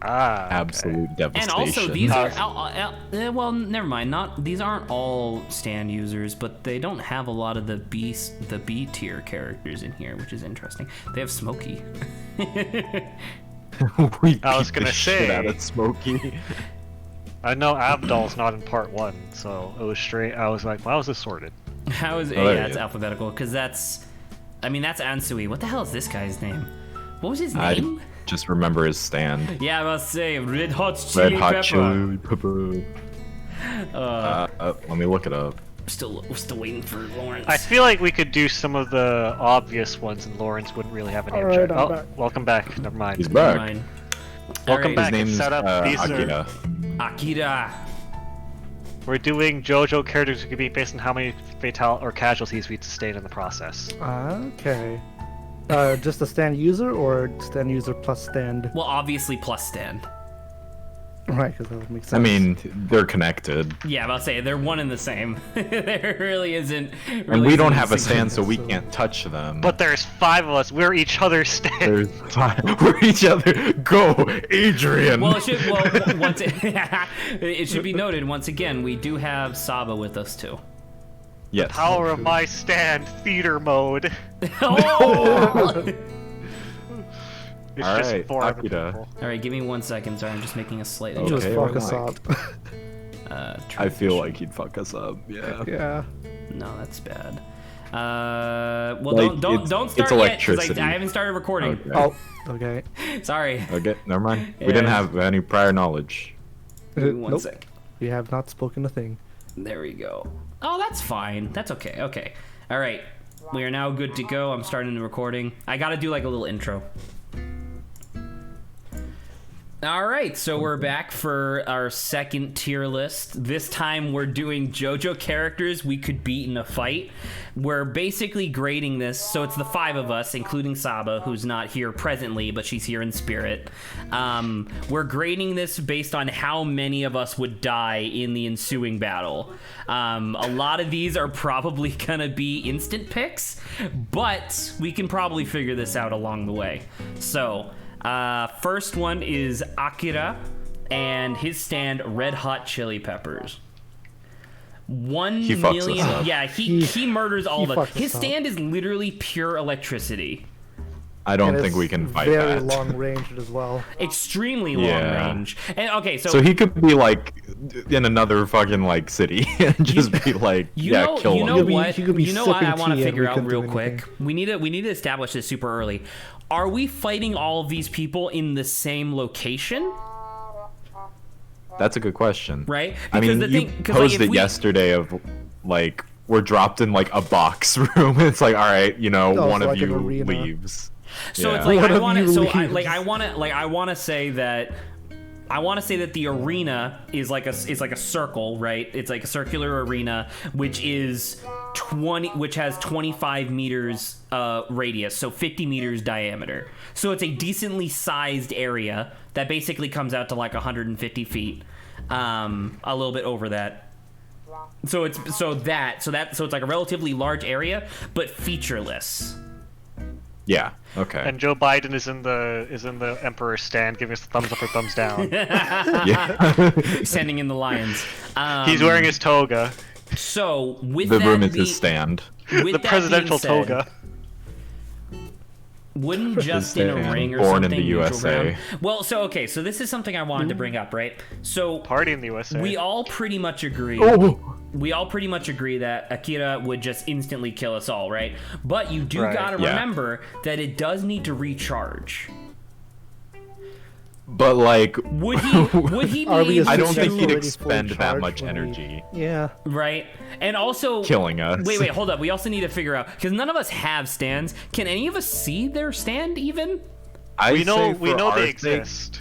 Ah. okay. Absolute devastation. And also, these are well, never mind. Not these aren't all stand users, but they don't have a lot of the B tier characters in here, which is interesting. They have Smokey. we I was beat the gonna shit say- out of Smokey. I know Abdal's not in part 1, so it was straight. I was like, how is this sorted? How is Oh, there yeah? you It's go. alphabetical because that's Ansui. What the hell is this guy's name? What was his I name? just remember his stand. Yeah, I must say, Red Hot Chili Red Hot Pepper. Chili Pepper. Uh, Let me look it up. we're still waiting for Lawrence. I feel like we could do some of the obvious ones, and Lawrence wouldn't really have any Alright, objection. I'm Oh, back. welcome back. Never mind. He's Never back. mind. Welcome Alright, back. His It's name's set up. These Akira. Akira. We're doing JoJo characters who could be based on how many fatal or casualties we sustain in the process. Okay. Just a stand user or stand user plus stand? Well, obviously plus stand. Right, because that would make sense. I mean, they're connected. Yeah, I'll say they're one and the same. There really isn't. And we don't have a stand. stand, so we can't touch them. But there's 5 of us. We're each other's stand. There's time. We're each other. Go, Adrian! Well, it should be noted once again, we do have Saba with us too. Yes. Power of my stand, theater mode. Oh! It's All just right, 4 other Akira. people. All right, give me 1 second. Sorry, I'm just making a slight Okay, Just adjustment. fuck us Mike. up. I feel like he'd fuck us up. Yeah. Yeah. No, that's bad. Well, Like, don't it's start yet because electricity. I haven't started recording. Okay. Oh, okay. Sorry. Okay, never mind. We Yeah. didn't have any prior knowledge. Give me 1 Nope. sec. We have not spoken a thing. There we go. Oh, that's fine. That's okay. Okay. All right. We are now good to go. I'm starting the recording. I got to do like a little intro. All right, so we're back for our second tier list. This time we're doing JoJo characters we could beat in a fight. We're basically grading this, so it's the 5 of us, including Saba, who's not here presently, but she's here in spirit. We're grading this based on how many of us would die in the ensuing battle. A lot of these are probably gonna be instant picks, but we can probably figure this out along the way. So, first one is Akira, and his stand Red Hot Chili Peppers. 1 He fucks us million. up. Yeah, he murders all he of us. fucks His us up. stand is literally pure electricity. I don't And think it's we can fight very that. long range as well. Extremely long Yeah. range. And okay, So he could be like in another fucking like city and just be like, yeah, kill you him. know He'll be- what? he could be You know what I sipping want to tea and figure we out couldn't do real quick. anything. We need to establish this super early. Are we fighting all of these people in the same location? That's a good question. Right? I Because mean, the you thing- 'cause, like, posed if it we- yesterday of like we're dropped in like a box room. It's like, all right, you know, Oh, one so of like an you arena. leaves. So Yeah. it's like One I of want to. you So leaves. I want to say that. I want to say that the arena is like a circle, right? It's like a circular arena, which is 20, which has 25 meters radius, so 50 meters diameter. So it's a decently sized area that basically comes out to like 150 feet, a little bit over that. So it's it's like a relatively large area, but featureless. Yeah. Okay. And Joe Biden is in the Emperor's stand, giving us the thumbs up or thumbs down. yeah. Sending in the lions. He's wearing his toga, So with the that room is being, his stand. with the that presidential being said, toga. Wouldn't Justin or stand, Ring or born in something the neutral USA. ground? Well, so okay, so this is something I wanted to bring up, right? So Party in the USA. we all pretty much agree. Oh. We all pretty much agree that Akira would just instantly kill us all, right? But you do Right. gotta Yeah. remember that it does need to recharge. But like, Would he Are be we able I to, don't think Assuming he'd already expend fully that charged much when we- energy Yeah. right? And also killing us. Wait, hold up. We also need to figure out because none of us have stands. Can any of us see their stand even? we know say we for know our they sake- exist.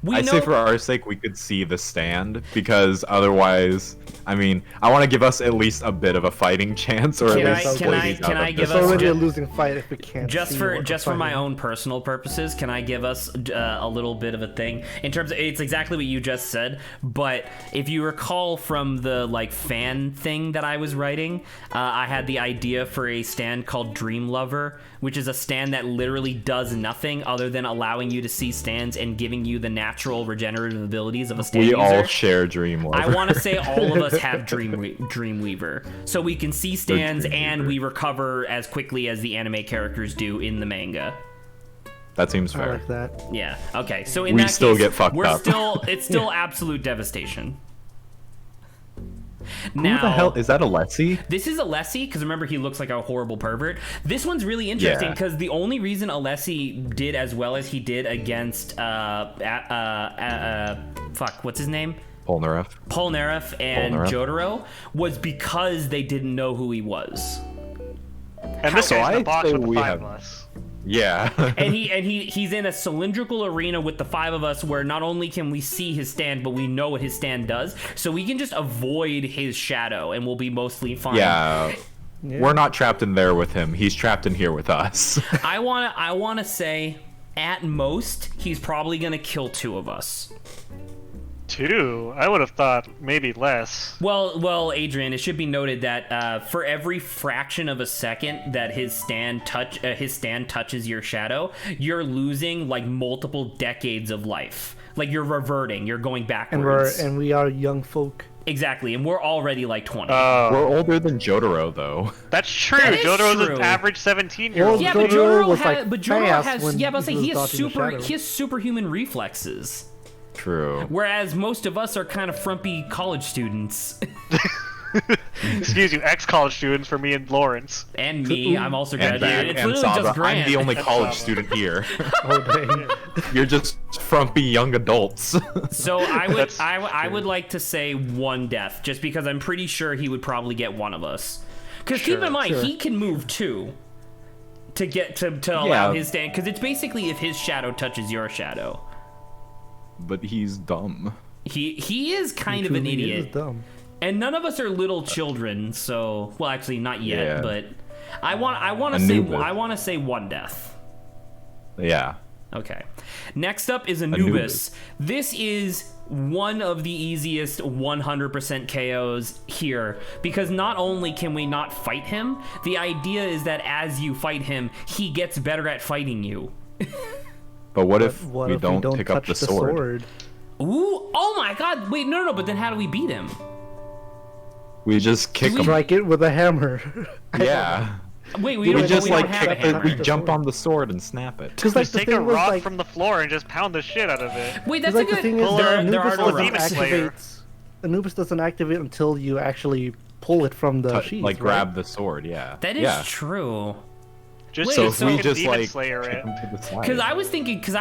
We I know say for our sake we could see the stand because otherwise, I mean, I want to give us at least a bit of a fighting chance, or Can at I- least can play I- these can out I of give It's us this. already a ju- losing fight if we can't just see for what we're just for my fighting. own personal purposes, can I give us a little bit of a thing in terms of it's exactly what you just said, but if you recall from the like fan thing that I was writing, I had the idea for a stand called Dream Lover, which is a stand that literally does nothing other than allowing you to see stands and giving you the natural regenerative abilities of a stand We user. all share Dream I Lover. want to say all of us have Dreamweaver, so we can see stands and we recover as quickly as the anime characters do in the manga. That seems I fair. like that. Yeah. Okay. So in We that still case, get fucked we're up. it's still absolute devastation. Who Now, the hell is that? Alessi? this is Alessi, because remember, he looks like a horrible pervert. This one's really interesting, Yeah. because the only reason Alessi did as well as he did against, fuck, what's his name? Polnareff. Polnareff and Polnareff. Jotaro was because they didn't know who he was. And this So guy's in the I'd box say with the we 5 have- of us. Yeah. And he's in a cylindrical arena with the 5 of us where not only can we see his stand, but we know what his stand does, so we can just avoid his shadow and we'll be mostly fine. Yeah. Yeah. We're not trapped in there with him. He's trapped in here with us. I wanna say at most he's probably gonna kill 2 of us. 2? I would have thought maybe less. Well, Adrian, it should be noted that for every fraction of a second that his stand touches your shadow, you're losing like multiple decades of life. Like you're reverting, you're going backwards. And we are young folk. Exactly, and we're already like 20. We're older than Jotaro, though. That's true. That is Jotaro's true. an average 17-year-old. Yeah, but Jotaro was, Jotaro fast has. when Yeah, but he was he dodging the shadow. has superhuman reflexes. True. Whereas most of us are kind of frumpy college students. Excuse you, ex-college students for me and Lawrence. And me, I'm also And graduated. It's and literally Saba, just Grant. I'm the only And college Saba. student here. Oh, dang. You're just frumpy young adults. So I would That's I would like to say 1 death, just because I'm pretty sure he would probably get one of us. Because keep in mind, sure. he can move too. To get to allow Yeah. his stand, because it's basically if his shadow touches your shadow. But he's dumb. He is kind of an Truly is idiot. dumb. And none of us are little children, so well, actually not yet, Yeah. but I want to Anubis. say 1 death. Yeah. Okay. Next up is Anubis. This is one of the easiest 100% KOs here, because not only can we not fight him, the idea is that as you fight him, he gets better at fighting you. But what if What we if don't we don't pick touch up the sword? Ooh, oh my god, wait, no, but then how do we beat him? We just kick him. Strike it with a hammer. Yeah. Wait, We don't, just we don't like have a kick the, hammer. we jump on the sword and snap it. Because like Just the take a thing was rock like, from the floor and just pound the shit out of it. Wait, that's like a the good... thing is Pull that a- there Anubis are no Demon doesn't rocks. Slayer. activate. Anubis doesn't activate until you actually pull it from the sheath. Like right? grab the sword, yeah. That is yeah. true. Just Wait, So if so- we fucking just Demon like Slayer kick it. him to the side. Because I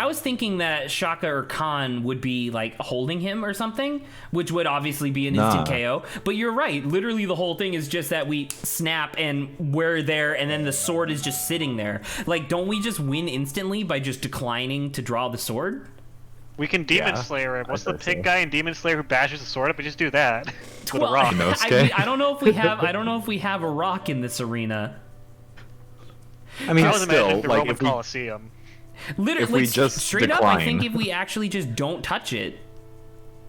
was thinking that Shaka or Khan would be like holding him or something, which would obviously be an instant Nah. KO. But you're right. Literally, the whole thing is just that we snap and we're there, and then the sword is just sitting there. Like, don't we just win instantly by just declining to draw the sword? We can Demon Yeah, Slayer it. What's I the think pig so. guy in Demon Slayer who bashes the sword up? We just do that with a Well, rock. I don't know if we have. I don't know if we have a rock in this arena. I mean, I was still, imagining the like Roman if we, Colosseum. Literally, If we like, just straight up, I think decline. if we actually just don't touch it.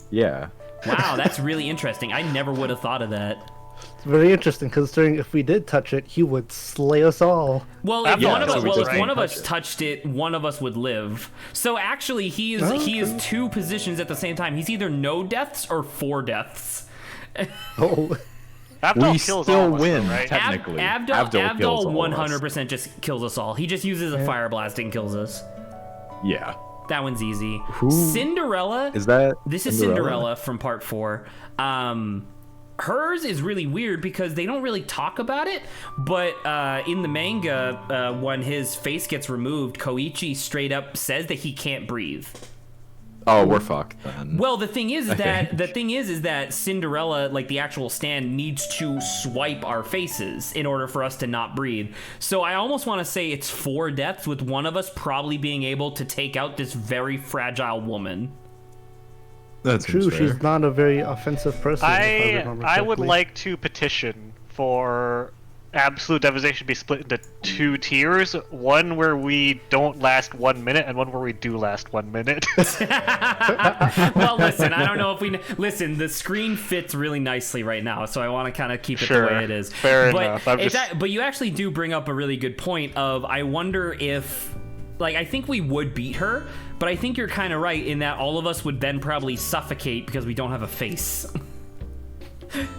yeah. Wow, that's really interesting. I never would have thought of that. It's very interesting considering if we did touch it, he would slay us all. Well, After if all, one of so us, we well, just if one of touch us it. touched it, one of us would live. So actually, he is 2 positions at the same time. He's either no deaths or 4 deaths. Oh, Abdul We kills still all of us, win. though, right? Technically, Abdul kills all of us. 100% just kills us all. He just uses a fire blast and kills us. Yeah. That one's easy. Who- Cinderella. Is that This is Cinderella from part 4. Hers is really weird because they don't really talk about it, but in the manga, when his face gets removed, Koichi straight up says that he can't breathe. Oh, we're fucked then. Well, the thing is I that think. Cinderella, like the actual stand, needs to swipe our faces in order for us to not breathe. So I almost want to say it's 4 deaths, with one of us probably being able to take out this very fragile woman. That's true. She's not a very offensive person. if remember I would correctly. like to petition for Absolute Devastation to be split into 2 tiers. One where we don't last 1 minute, and one where we do last 1 minute. Well, listen, I don't know if we... Listen, the screen fits really nicely right now, so I want to kind of keep it the way it is. Fair but enough. I'm but you actually do bring up a really good point of, I wonder if... Like, I think we would beat her, but I think you're kind of right in that all of us would then probably suffocate because we don't have a face.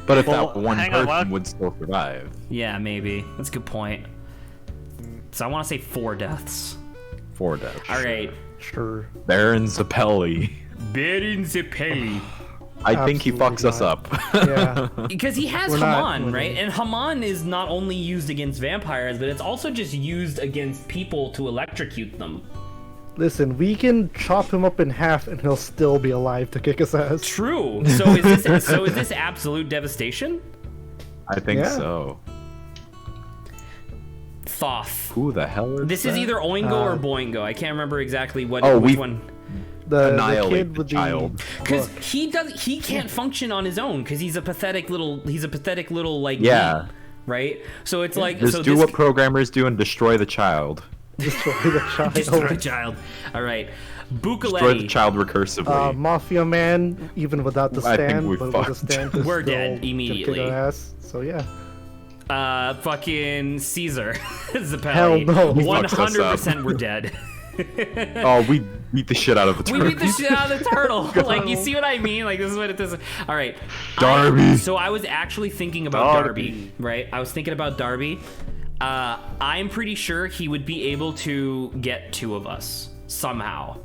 But if Well, that one hang on, person why- would still survive. Yeah, maybe. That's a good point. So I want to say 4 deaths. 4 deaths. All right. Sure. Baron Zappelli. Baron Zappelli. I think he Absolutely fucks us not. up. Yeah. Because he has We're not Haman, winning. right? And Haman is not only used against vampires, but it's also just used against people to electrocute them. Listen, we can chop him up in half and he'll still be alive to kick his ass. True. So is this absolute devastation? I think Yeah. so. Thoth. Who the hell is This that? is either Oingo or Boingo. I can't remember exactly which we- one. The Annihilate kid the with child. Because book. he can't function on his own because he's a pathetic little like Yeah. me, right? So it's like Just so do this, what programmers do and destroy the child. Destroy the child. Destroy a child. All right. Bukaletti. the child recursively. Mafia Man, even without the I think stand, we but with the fucked. stand, to We're still dead immediately. kick our ass. So yeah. Fucking Caesar. Zappelli. Hell no. He fucks us up. 100% we're dead. Oh, we beat the shit out of the We turtle. beat the shit out of the turtle. Like, you see what I mean? Like, this is what it is. All right. Darby. So I was actually thinking about Darby, right? I was thinking about Darby. I'm pretty sure he would be able to get 2 of us somehow.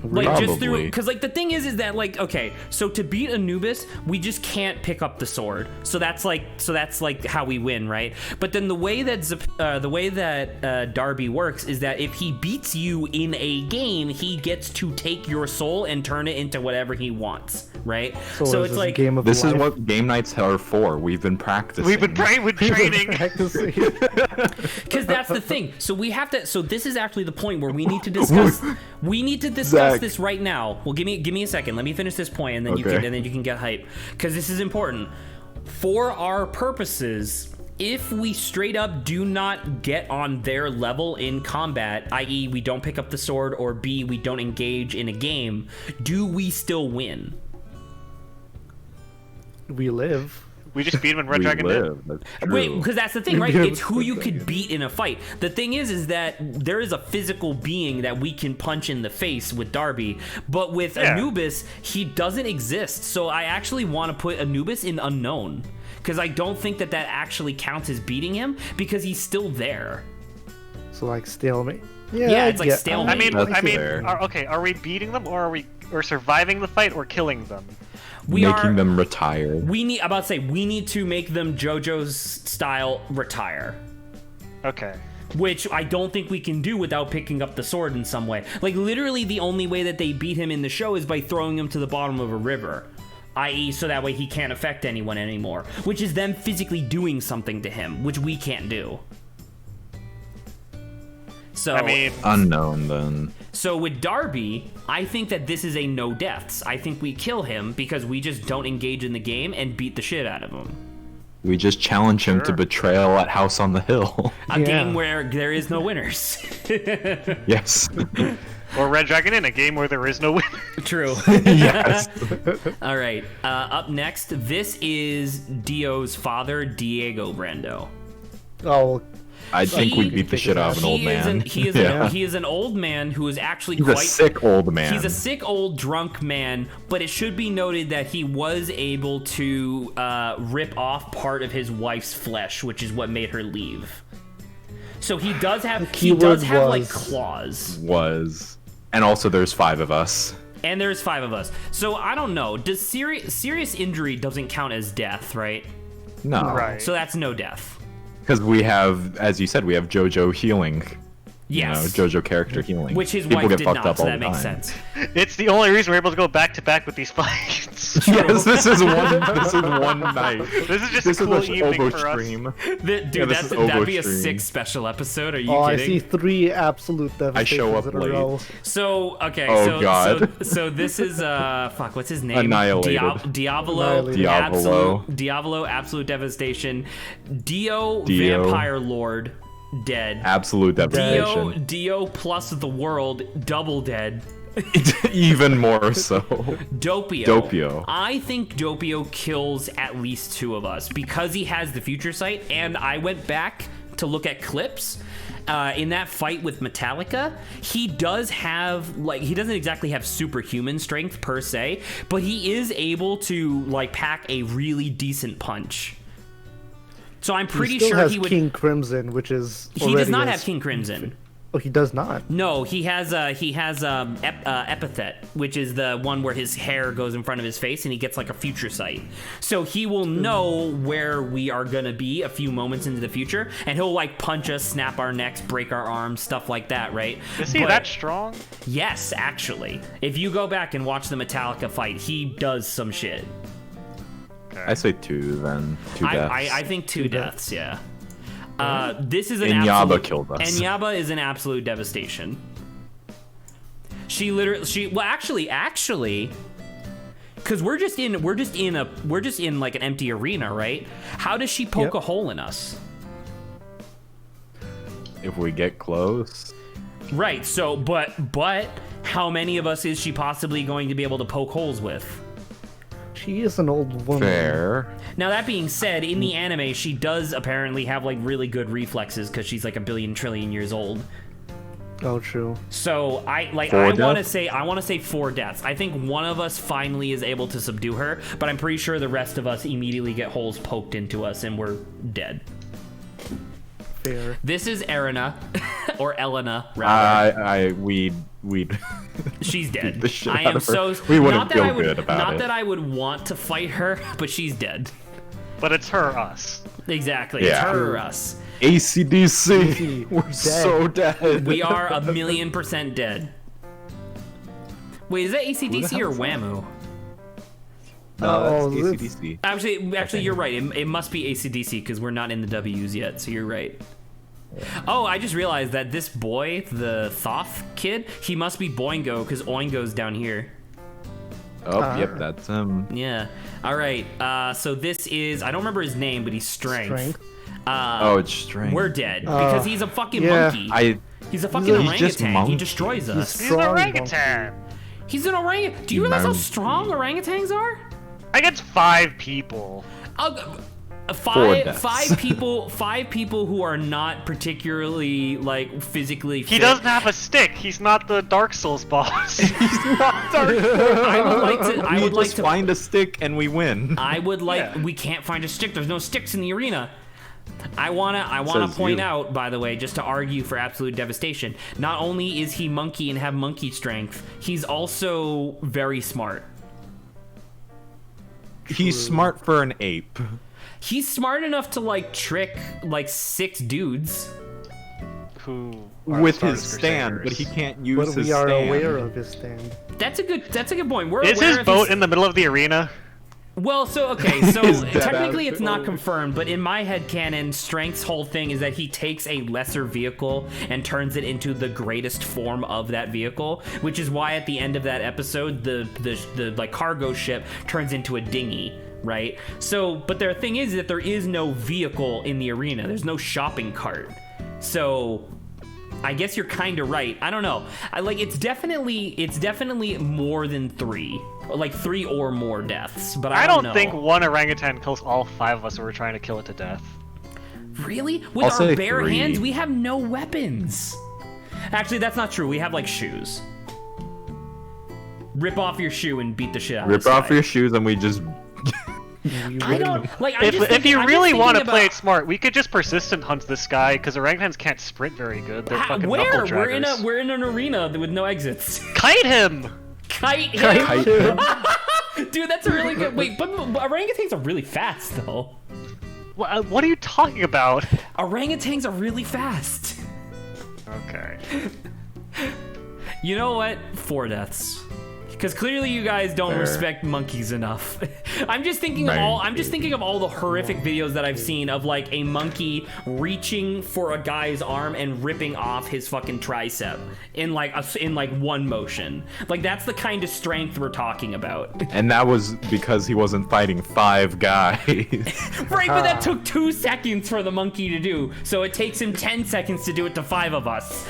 Like, just through, Probably. because like the thing is that like, okay, so to beat Anubis, we just can't pick up the sword. So that's like how we win, right? But then the way that Darby works is that if he beats you in a game, he gets to take your soul and turn it into whatever he wants, right? So is it's this like game of This is life? what game nights are for. We've been practicing. We've been training. Practicing. because that's the thing. So we have to. So this is actually the point where we need to discuss. We need to discuss Zach. this right now. Well, give me a second. Let me finish this point, and then you Okay. can get hype, because this is important for our purposes. If we straight up do not get on their level in combat, i.e., we don't pick up the sword, or B, we don't engage in a game, do we still win? We live. We just beat him in Red We Dragon did. live. That's true. Wait, because that's the thing, right? Yeah, It's who but- you could beat in a fight. The thing is that there is a physical being that we can punch in the face with Darby, but with Yeah. Anubis, he doesn't exist. So I actually want to put Anubis in unknown, because I don't think that actually counts as beating him, because he's still there. So like stalemate. Yeah, it's like stalemate. I mean, fair. are we beating them, or are we surviving the fight, or killing them? We Making are. them retire. We need. About to say we need to make them JoJo's style retire. Okay. Which I don't think we can do without picking up the sword in some way. Like, literally the only way that they beat him in the show is by throwing him to the bottom of a river. I.e., so that way he can't affect anyone anymore. Which is them physically doing something to him, which we can't do. So, I mean, Unknown then. so with Darby, I think that this is a no deaths. I think we kill him because we just don't engage in the game and beat the shit out of him. We just challenge him to Sure. betrayal at House on the Hill. A Yeah. game where there is no winners. Yes. or Red Dragon Inn, a game where there is no winner. True. Yes. All right. Up next, this is Dio's father, Diego Brando. Oh, I think we beat the shit out of an old man. He is an old man who is actually He's quite a sick old man. He's a sick old drunk man, but it should be noted that he was able to rip off part of his wife's flesh, which is what made her leave. So he does have like claws. And also there's 5 of us. And there's 5 of us. So I don't know. Does serious injury doesn't count as death, right? No. Right. So that's no death. Because we have, as you said, we have JoJo healing. Yes. You know, JoJo character healing. Which his People wife get did fucked not, up so all that the makes time. sense. It's the only reason we're able to go back to back with these fights. Yes, this is one night. This is just This a cool is evening Oboe for us. stream. Dude, this is Oboe that'd be a stream. sick special episode. Are you I see kidding? 3 absolute devastations show up in a late. row. So okay, Oh, God. so this is fuck, what's his name? Annihilated. Diavolo, Diavolo. Diavolo, absolute devastation. Dio, Dio. vampire lord, dead. Absolute devastation. Dio plus the world, double dead. Even more so. Doppio. I think Doppio kills at least 2 of us because he has the future sight, and I went back to look at clips. In that fight with Metallica, he does have, like, he doesn't exactly have superhuman strength per se, but he is able to, like, pack a really decent punch. So I'm pretty he still sure has he would. King Crimson, which is He does already not a- have King Crimson. Oh, he does not. No, he has epithet, which is the one where his hair goes in front of his face and he gets like a future sight. So he will know where we are gonna be a few moments into the future, and he'll like punch us, snap our necks, break our arms, stuff like that, right? Is he But- that strong? Yes, actually. If you go back and watch the Metallica fight, he does some shit. I say 2 then. 2 deaths. I think 2 deaths, yeah. This is an Inyaba absolute, killed us. Inyaba is an absolute devastation. She actually, because we're just in like an empty arena, right? How does she poke a hole in us? If we get close. Right. So, but how many of us is she possibly going to be able to poke holes with? She is an old woman. Fair. Now that being said, in the anime, she does apparently have like really good reflexes because she's like a billion trillion years old. Oh, true. So I want to say 4 deaths. I think one of us finally is able to subdue her, but I'm pretty sure the rest of us immediately get holes poked into us and we're dead. Fair. This is Erina, or Elena, rather. We'd She's dead. the shit I out am of her. so. We wouldn't not that feel I would, good about Not it. that I would want to fight her, but she's dead. But it's her, us. Exactly. It's Yeah. her or us. ACDC. We're so dead. We are 1,000,000% dead. Wait, is that ACDC or hell is that? Whammoo? No, Oh, that's this- ACDC. Actually, you're right. It must be ACDC because we're not in the W's yet, so you're right. Oh, I just realized that this boy, the Thoth kid, he must be Boingo because Oingo's down here. Oh, yep, that's him. Yeah. All right. So this is, I don't remember his name, but he's Strength. It's Strength. We're dead because he's a fucking yeah. monkey. He's a fucking He's just orangutan. He monkey. destroys us. He's an Strong orangutan. He's an orangutan. Do you realize how strong orangutans are? Against 5 people. Five people who are not particularly like physically fit. He doesn't have a stick. He's not the Dark Souls boss. I would like to find a stick and we win. We can't find a stick. There's no sticks in the arena. I wanna Says point you. out, by the way, just to argue for absolute devastation. Not only is he monkey and have monkey strength, he's also very smart. He's smart for an ape. He's smart enough to like trick like 6 dudes. Who are With Star his stand, but he Crusaders. can't use But his we are stand. aware of his stand. That's a good point. We're Is aware his of boat in the middle of the arena? Well, so His dead technically ass it's not boat. confirmed, but in my head canon, Strength's whole thing is that he takes a lesser vehicle and turns it into the greatest form of that vehicle, which is why at the end of that episode, the like cargo ship turns into a dinghy, right? So, but the thing is that there is no vehicle in the arena. There's no shopping cart. So, I guess you're kind of right. I don't know. It's definitely more than 3. Like 3 or more deaths, but I don't know. think one orangutan kills all 5 of us who were trying to kill it to death. Really? With I'll our say bare 3. hands, we have no weapons. Actually, that's not true. We have like shoes. Rip off your shoe and beat the shit out of Rip this off guy. your shoes and we just. I don't like. I'm just If thinking- you I'm really just want to thinking play about- it smart, we could just persistent hunt this guy because orangutans can't sprint very good. They're fucking Where? knuckle draggers. We're in an arena with no exits. Kite him! Kite him. Kite him. Dude, that's a really good. Wait, but orangutans are really fast though. What are you talking about? Orangutans are really fast. Okay. You know what? 4 deaths. Because clearly you guys don't Fair. respect monkeys enough. I'm just thinking of Right. all the horrific videos that I've seen of like a monkey reaching for a guy's arm and ripping off his fucking tricep in like one motion. Like that's the kind of strength we're talking about. And that was because he wasn't fighting 5 guys. Right, but that took 2 seconds for the monkey to do. So it takes him 10 seconds to do it to 5 of us.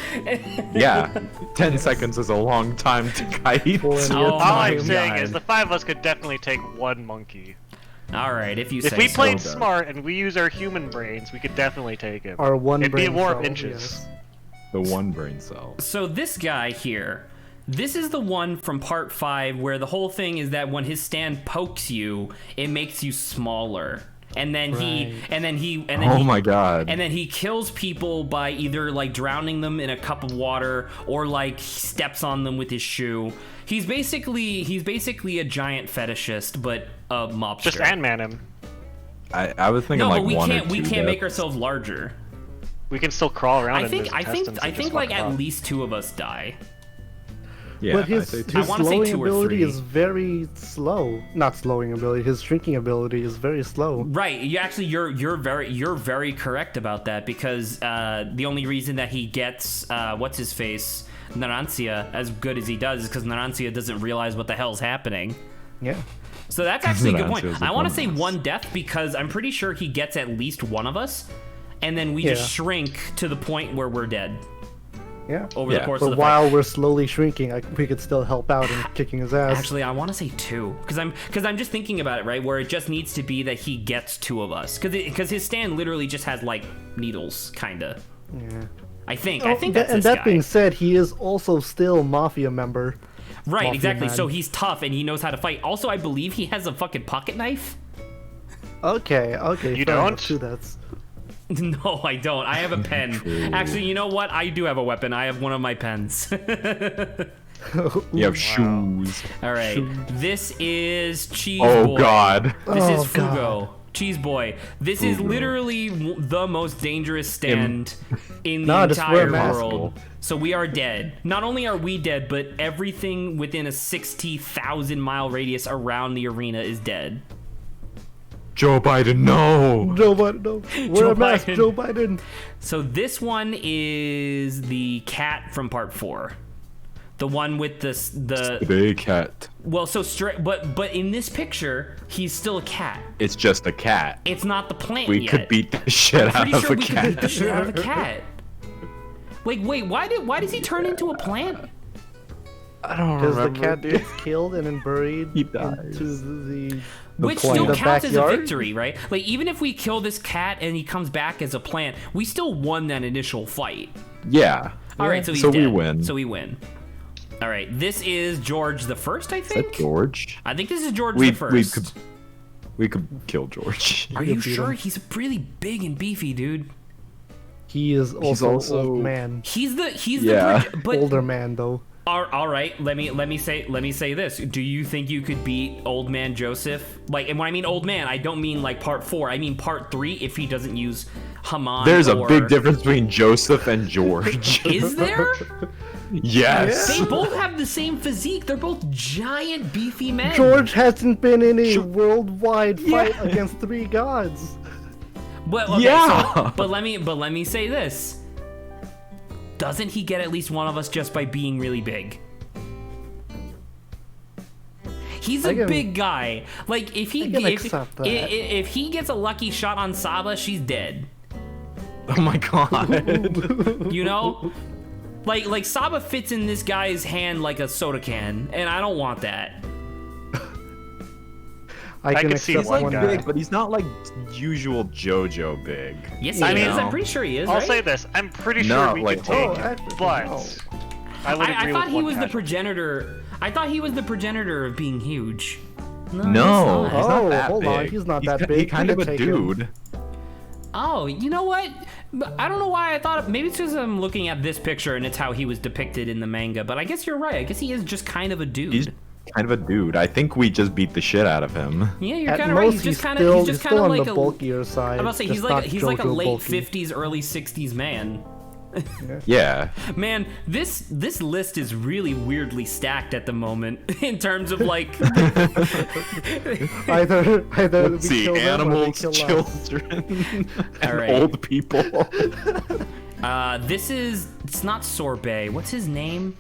Yeah, 10 seconds is a long time to kite. Oh All my I'm saying God. is the 5 of us could definitely take 1 monkey. All right, if you say If we so. played smart and we use our human brains, we could definitely take him. Our one It'd be a brain war of cell, inches. yes. The one brain cell. So this guy here, this is the one from part 5 where the whole thing is that when his stand pokes you, it makes you smaller. And then Oh my god. And then he kills people by either like drowning them in a cup of water or like steps on them with his shoe. He's basically a giant fetishist, but a mobster. Just Ant-Man him. I was thinking No, like but we 1 can't or 2 we can't make deaths. ourselves larger. We can still crawl around. I in think his I think intestines I and think just like fuck him at up. least 2 of us die. Yeah, But his, I say I his wanna say slowing 2 or ability 3. is very slow. Not slowing ability. His shrinking ability is very slow. Right. You're very correct about that because the only reason that he gets what's his face Narancia as good as he does is because Narancia doesn't realize what the hell's happening. Yeah. So that's actually a good point. Narancia's a I want to say dumbass. 1 death because I'm pretty sure he gets at least 1 of us, and then we just Yeah. shrink to the point where we're dead. Yeah. over the course But of the while fight. we're slowly shrinking, we could still help out in kicking his ass. Actually, I want to say 2, because I'm just thinking about it, right? Where it just needs to be that he gets 2 of us, because his stand literally just has like needles, kinda. Yeah. I think Oh, that's and this that guy. being said, he is also still Mafia member. Right, Mafia exactly. man. So he's tough and he knows how to fight. Also, I believe he has a fucking pocket knife. Okay. You fair enough don't? too, that's. No, I don't. I have a pen. Actually, you know what? I do have a weapon. I have one of my pens. You have shoes. All right. This is Cheese Oh Boy. God. This is Oh, Fugo. God. Cheese Boy. This is literally the most dangerous stand in the Nah, just wear a entire mask. world. So we are dead. Not only are we dead, but everything within a 60,000 mile radius around the arena is dead. Joe Biden, no. Joe Biden, no. Wear Joe a mask, Biden. Joe Biden. So this one is the cat from part 4. The one with the Big cat. well, so straight, but in this picture, he's still a cat. It's just a cat. It's not the plant We yet. could beat the shit out Pretty of sure a we could beat the cat. shit out of a cat. Like, wait, why does he turn into a plant? I don't Because the cat gets killed and then buried He dies. into the Which plant. still The counts as a backyard? victory, right? Like, even if we kill this cat and he comes back as a plant, we still won that initial fight. Yeah. All right, so he's So dead. we win. So we win. All right, this is George the First, I Is that think. George? I think this is George the First. We could kill George. Are you could beat sure? him. He's really big and beefy, dude. He is also, also- old man. He's the Yeah. but Older man though. all right. Let me say this. Do you think you could beat Old Man Joseph? Like, and when I mean old man, I don't mean like part 4. I mean part 3. If he doesn't use Haman. There's a or... big difference between Joseph and George. Is there? Yes. They both have the same physique. They're both giant, beefy men. George hasn't been in a worldwide fight against 3 gods. But okay, Yeah. so, but let me say this. Doesn't he get at least one of us just by being really big? He's a I can- big guy. Like if he I can accept that. if he gets a lucky shot on Saba, she's dead. Oh my god. You know? Like Saba fits in this guy's hand like a soda can, and I don't want that. I can could see accept one one guy. Big, but he's not like usual JoJo big. Yes, he I is. mean- I'm pretty sure he is. I'll right? say this: I'm pretty No, sure we like- can take Oh, it, actually, but no. I would agree I thought with he one was the casual. progenitor. I thought he was the progenitor of being huge. No, he's not. he's not that hold big. on, he's not that He's big. kind We of a can take him. dude. Oh, you know what? I don't know why I thought. Maybe it's because I'm looking at this picture and it's how he was depicted in the manga. But I guess you're right. I guess he is just kind of a dude. He's kind of a dude. I think we just beat the shit out of him. Yeah, you're At kind of right. most, He's just kind still, of. He's just still kind of on like the a. bulkier side. I'm about to say just he's like a not late JoJo bulky. 50s, early 60s man. Yeah. Man, this list is really weirdly stacked at the moment in terms of like. Either Let's we see, kill them or they animals, kill us. children, and Alright. old people. This is. It's not Sorbet. What's his name?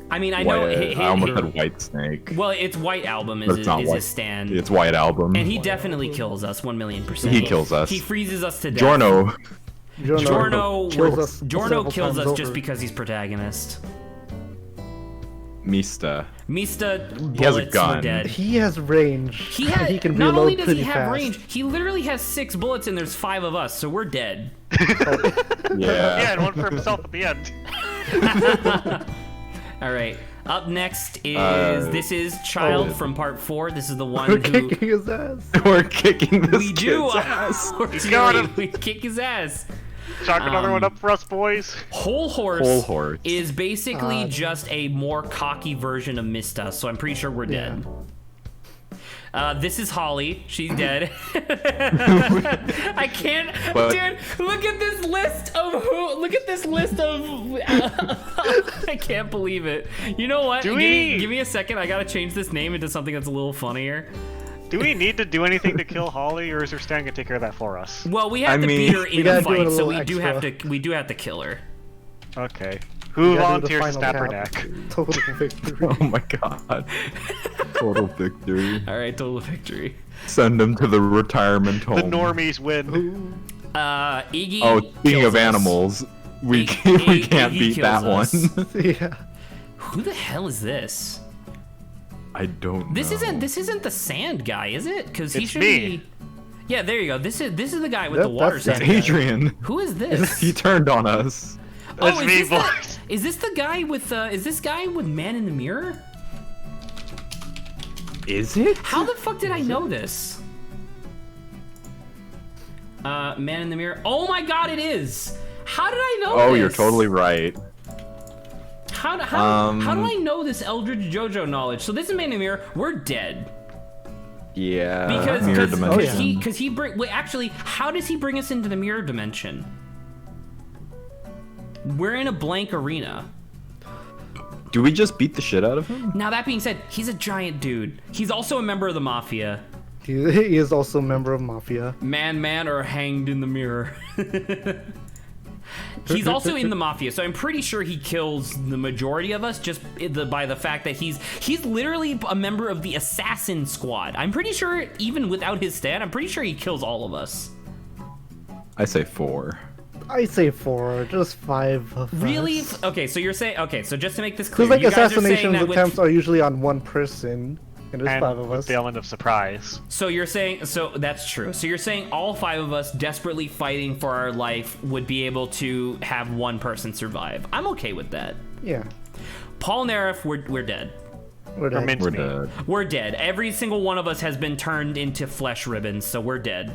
I mean, I know. I almost said White Snake. Well, it's White Album But is, it's not is White. his stand. It's White Album. And he definitely kills us 1,000,000%. He kills us. He freezes us to death. Giorno. Giorno kills us Giorno several kills times us just over. because he's protagonist. Mista. Mista He has a bullets gun. were dead. He has range. He has. He can Not reload only does he pretty have fast. range, he literally has 6 bullets, and there's 5 of us, so we're dead. Yeah. Yeah, and one for himself at the end. All right. Up next is this is Child from Part 4. This is the one We're who kicking his ass. We're kicking this we do. kid's ass. We're got doing- him. We kick his ass. Chalk another one up for us, boys. Whole Horse, Whole Horse. is basically just a more cocky version of Mista, so I'm pretty sure we're dead. This is Holly. She's dead. I can't, But- dude. Look at this list of who. Look at this list of. I can't believe it. You know what? Do Give me, we- give me a second. I gotta change this name into something that's a little funnier. Do we need to do anything to kill Holly, or is her stand gonna take care of that for us? Well, we have I to mean- beat her in a gotta do it fight, a so little we do have extra. to. We do have to kill her. Okay. Who We gotta do the volunteers to final stab her tap. neck? Total victory. Oh my god. Total victory. All right, total victory. Send him to the retirement home. The normies win. Iggy. Oh, speaking kills of us. animals, we can't he beat that kills one. us. Yeah. Who the hell is this? I don't know. This isn't the sand guy, is it? Because he It's should me. be. Yeah, there you go. This is the guy with That- the water that's sand. It's Adrian. Who is this? He turned on us. That's me, is this boys. is this the guy with is this guy with Man in the Mirror? Is it? How the fuck did I know this? Man in the Mirror. Oh my god, it is. How did I know this? Oh, you're totally right. How do I know this Eldritch JoJo knowledge? So this is Man in the Mirror. We're dead. Yeah. Because mirror dimension. dimension. wait, actually, how does he bring us into the mirror dimension? We're in a blank arena. Do we just beat the shit out of him? Now that being said, he's a giant dude. He's also a member of the Mafia. He is also a member of Mafia. Man, or hanged in the mirror. He's also in the Mafia, so I'm pretty sure he kills the majority of us just by the fact that he's literally a member of the Assassin Squad. I'm pretty sure, even without his stat, I'm pretty sure he kills all of us. I say 4. I say 4, just 5 of Really? us. Okay, so you're saying, okay, so just to make this clear, Because like you guys are saying assassination that with- attempts are usually on one person, and there's And 5 of with us. the element of surprise. So you're saying, so that's true. So you're saying all 5 of us desperately fighting for our life would be able to have one person survive. I'm okay with that. Yeah, Paul Naref, we're dead. we're dead. Mince We're meat. dead. We're dead. Every single one of us has been turned into flesh ribbons, so we're dead.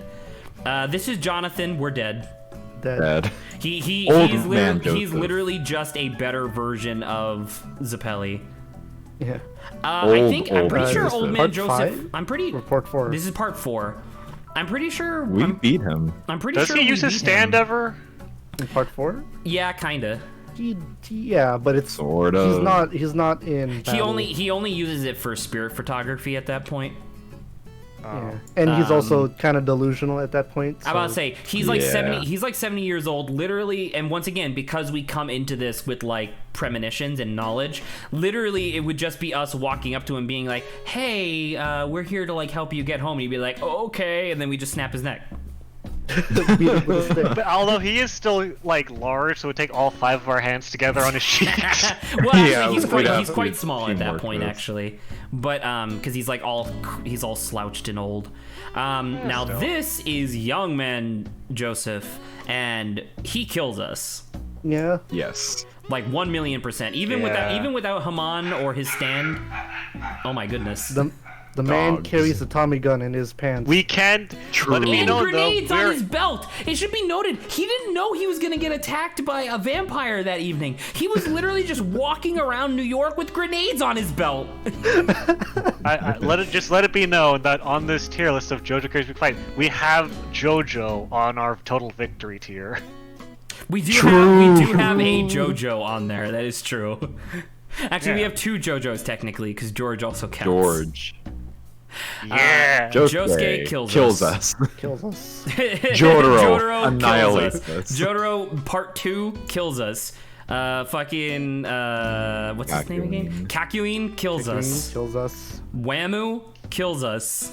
This is Jonathan. We're dead. Dead. Dead. He's Old man he's Joseph. literally just a better version of Zappelli. Yeah. I'm Old pretty sure man Old Joseph. Man Part Joseph. 5? I'm pretty. Or part 4? This is part 4. I'm pretty sure. We beat him. I'm pretty Does sure. he we use his beat stand him. ever? In part 4? Yeah, kinda. Yeah, but it's Sort of. He's not in. Battle. He only uses it for spirit photography at that point. Yeah. And he's also kind of delusional at that point. I'm about to so- say he's like Yeah. 70. He's like 70 years old, literally. And once again, because we come into this with like premonitions and knowledge, literally, it would just be us walking up to him, being like, "Hey, we're here to like help you get home." And he'd be like, "Oh, okay," and then we just snap his neck. beat him with a stick. But although he is still like large, so it would take all 5 of our hands together on his cheeks. Well, actually, Yeah, he's we'd have quite to small at that teamwork point, this. actually. But because he's like he's all slouched and old. Now still. this is young man Joseph, and he kills us. Yeah. Yes. Like 1,000,000%. Even Yeah. without Haman or his stand. Oh my goodness. The man Dogs. carries a Tommy gun in his pants. We can't. True. Let me and know grenades though. on We're, his belt. It should be noted, he didn't know he was gonna get attacked by a vampire that evening. He was literally just walking around New York with grenades on his belt. let it be known that on this tier list of JoJo characters we fight, we have JoJo on our total victory tier. We do have a JoJo on there. That is true. Actually, we Yeah. have 2 JoJos technically, because George also counts. George. Yeah. Josuke kills us. kills us. Jotaro annihilates kills us. us. Jotaro Part 2 kills us. Fucking what's his name again? Kakuin kills us. Kills us. Whamu kills us.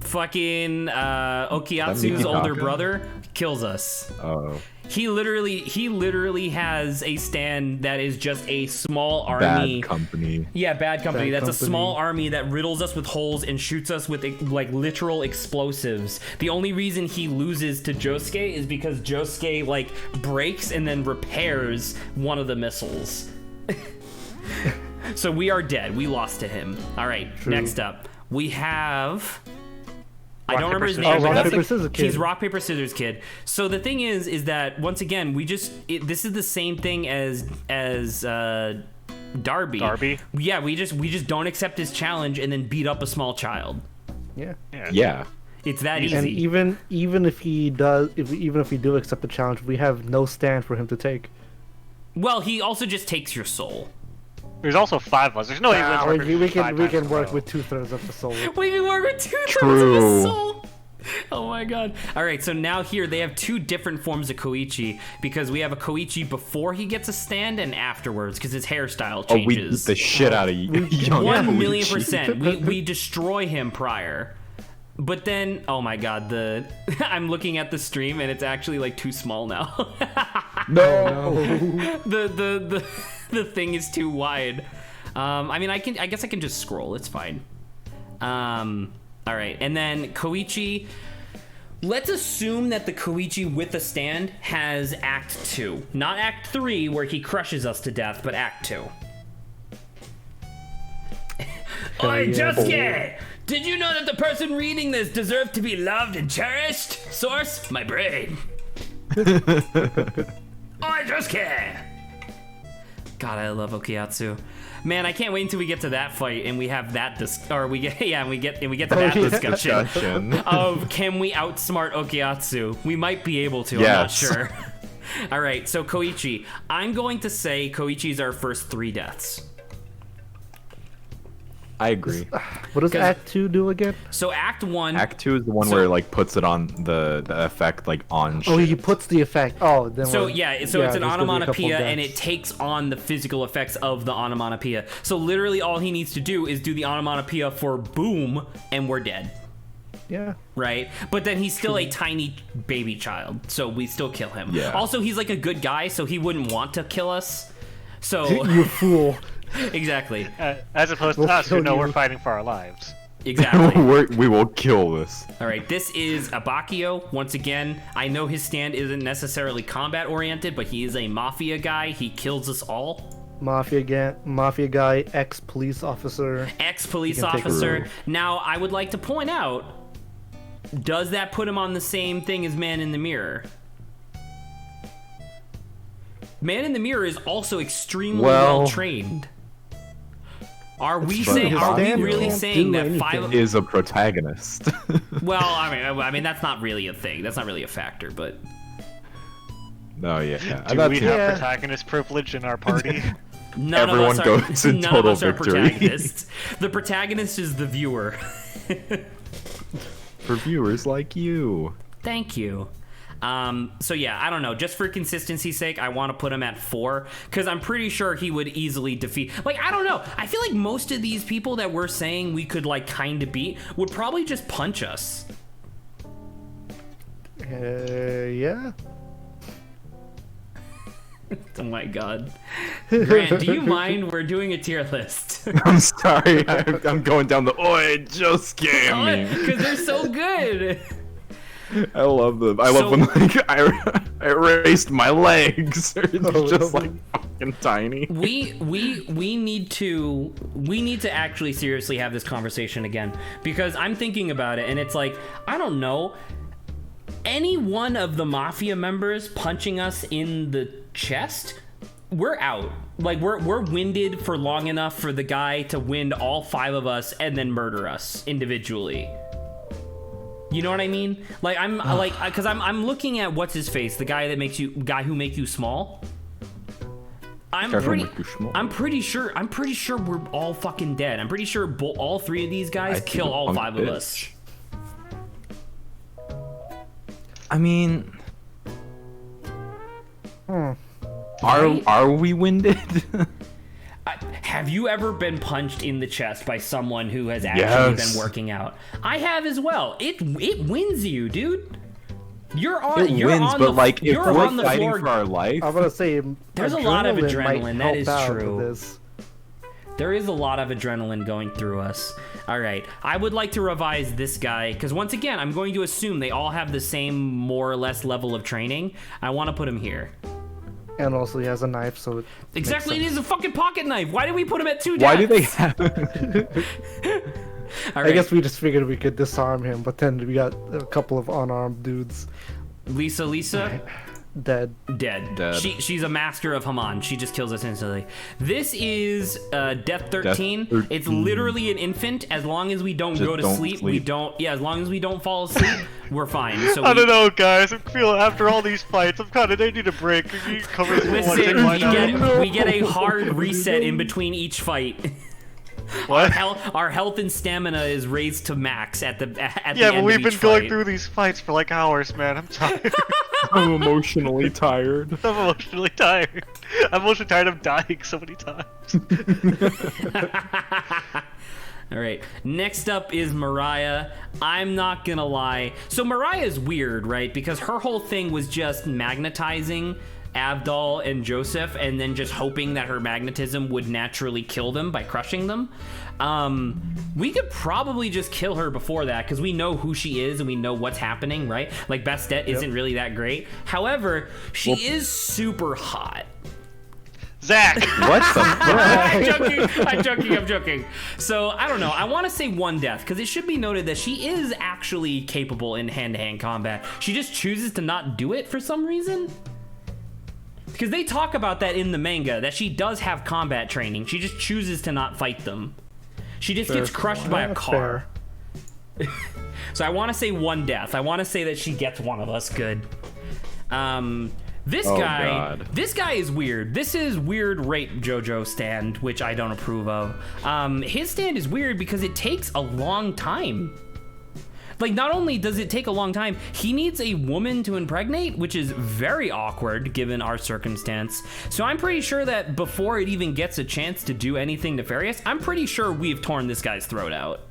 Fucking Okiatsu's Mikitaka. older brother kills us. Oh. He literally has a stand that is just a small army. Bad company. Yeah, bad company. Bad That's a company. small army that riddles us with holes and shoots us with like literal explosives. The only reason he loses to Josuke is because Josuke like breaks and then repairs one of the missiles. So we are dead. We lost to him. All right, next up. We have I don't remember his Paper, name. Scissors. but Rock, that's Paper, Scissors Kid. He's Rock Paper Scissors Kid. So the thing is that once again this is the same thing as Darby. Darby? Yeah, we just don't accept his challenge and then beat up a small child. Yeah. Yeah. It's that And easy. even if he does, even if we do accept the challenge, we have no stand for him to take. Well, he also just takes your soul. There's also 5 of us. There's no way We can work with 2/3 of the soul. We can work with 2/3 of True. his soul. Oh my god. All right, so now here they have 2 different forms of Koichi because we have a Koichi before he gets a stand and afterwards because his hairstyle Oh, we beat changes. the shit out of young 1,000,000%. We destroy him prior. But then, oh my god, I'm looking at the stream and it's actually like too small now. No. The thing is too wide. I mean, I guess I can just scroll. It's fine. All right, and then Koichi. Let's assume that the Koichi with the stand has Act 2. Not Act 3, where he crushes us to death, but Act 2. Oi, Josuke! Did you know that the person reading this deserved to be loved and cherished? Source, my brain. Oi, Josuke! God, I love Okiyatsu. Man, I can't wait until we get to that fight and we have that we get to that discussion of can we outsmart Okiyatsu? We might be able to. Yes. I'm not sure. All right, so Koichi, I'm going to say Koichi's our first 3 deaths. I agree. What does Act 2 do again? So Act 1. Act 2 is the one where it like puts it on the effect like on. Oh, shit. he puts the effect. Oh, then. So it's an there's gonna be a couple onomatopoeia and deaths. it takes on the physical effects of the onomatopoeia. So literally all he needs to do is do the onomatopoeia for boom and we're dead. Yeah. Right? But then he's still a tiny baby child, so we still kill him. Yeah. Also, he's like a good guy, so he wouldn't want to kill us. So You fool. exactly. As opposed to We'll us, who kill know you. we're fighting for our lives. Exactly. We will kill this. All right, this is Abakio. Once again, I know his stand isn't necessarily combat oriented, but he is a mafia guy. He kills us all. Mafia guy, ex-police officer. Ex-police You can take a officer. room. Now, I would like to point out, does that put him on the same thing as Man in the Mirror? Man in the Mirror is also extremely well trained. Are we funny. saying? His Are we stand really can't saying do that anything. 5? Is a protagonist. Well, I mean that's not really a thing. That's not really a factor. But No, yeah. Do we have protagonist privilege in our party? none Everyone of us are, goes in none total of us are victory. protagonists. The protagonist is the viewer. For viewers like you. Thank you. So yeah, I don't know. Just for consistency's sake, I want to put him at 4 because I'm pretty sure he would easily defeat. Like, I don't know. I feel like most of these people that we're saying we could like kind of beat would probably just punch us. Yeah. Oh my god. Grant, do you mind? We're doing a tier list. I'm sorry. I'm going down the oi, just scam me. Because they're so good. I love them. I love when like I erased my legs. It's just like fucking tiny. We need to actually seriously have this conversation again because I'm thinking about it and it's like, I don't know, any one of the mafia members punching us in the chest, we're out. Like we're winded for long enough for the guy to wind all 5 of us and then murder us individually. You know what I mean? Like I'm like, because I'm looking at what's his face, the guy who make you small. I'm pretty sure we're all fucking dead. I'm pretty sure all 3 of these guys kill all 5 of us. I mean, are we winded? Have you ever been punched in the chest by someone who has actually been working out? I have as well. It wins you, dude. You're on. It wins, but like if we're fighting floor, for our life, I'm gonna say there's a lot of adrenaline. might That is help out true. with this. There is a lot of adrenaline going through us. All right, I would like to revise this guy because once again, I'm going to assume they all have the same more or less level of training. I want to put him here. And also he has a knife, so it Exactly, it makes is a fucking pocket knife. Why did we put him at 2 deaths? why do they have? All I right. guess we just figured we could disarm him, but then we got a couple of unarmed dudes Lisa. dead. Dead. She's a master of Haman. She just kills us instantly. This is Death 13. Death 13. It's literally an infant. As long as we don't Just go to don't sleep, we sleep. don't. Yeah, as long as we don't fall asleep, we're fine. So I don't know, guys. I feel after all these fights, I need a break. Can you cover this one thing? Listen, Why not? we get a hard reset in between each fight. What? Our health and stamina is raised to max at the end Yeah, but we've of been each going fight. through these fights for like hours, man. I'm tired. I'm emotionally tired. I'm emotionally tired. I'm emotionally tired of dying so many times. All right, next up is Mariah. I'm not gonna lie. So Mariah's weird, right? Because her whole thing was just magnetizing Avdol and Joseph, and then just hoping that her magnetism would naturally kill them by crushing them. We could probably just kill her before that because we know who she is and we know what's happening, right? Like Bastet isn't really that great. However, she is super hot. Zach! What the fuck? I'm joking. So, I don't know. I want to say one death, because it should be noted that she is actually capable in hand-to-hand combat. She just chooses to not do it for some reason. Because they talk about that in the manga, that she does have combat training. She just chooses to not fight them. She just gets crushed by a car. So I want to say one death. I want to say that she gets one of us good. This guy is weird. This is weird rape JoJo stand, which I don't approve of. His stand is weird because it takes a long time. Like, not only does it take a long time, he needs a woman to impregnate, which is very awkward given our circumstance. So I'm pretty sure that before it even gets a chance to do anything nefarious, I'm pretty sure we've torn this guy's throat out.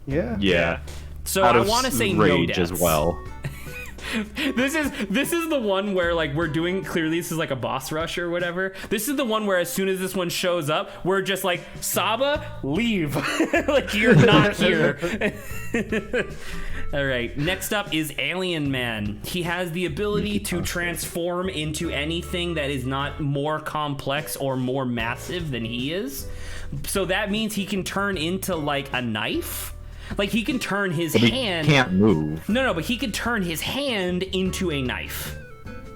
Yeah. So I want to say no deaths. as well. This is the one where, like, we're doing, clearly this is like a boss rush or whatever. This is the one where as soon as this one shows up, we're just like, Saba, leave. Like, you're not here. All right, next up is Alien Man. He has the ability to transform into anything that is not more complex or more massive than he is. So that means he can turn into, like, a knife. Like, he can turn his hand... He can't move. No, but he can turn his hand into a knife.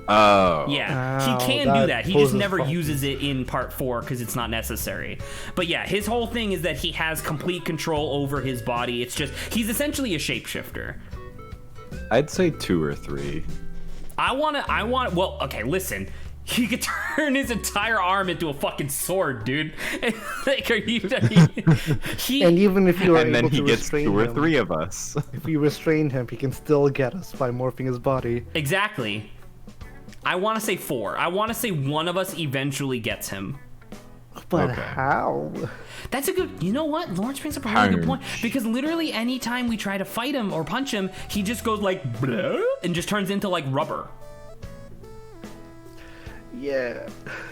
Oh. Yeah, he can do that. He just never uses it in part 4 because it's not necessary. But yeah, his whole thing is that he has complete control over his body. It's just, he's essentially a shapeshifter. I'd say 2 or 3. Well, okay, listen. He could turn his entire arm into a fucking sword, dude. Like, are you? And even if you are and then able he to gets restrain 2 or him, 3 of us. If we restrain him, he can still get us by morphing his body. Exactly. I want to say 4. I want to say one of us eventually gets him. But Okay. how? That's a good... You know what? Lawrence brings up a really good point. Because literally anytime we try to fight him or punch him, he just goes like... Bleh, and just turns into, like, rubber. Yeah.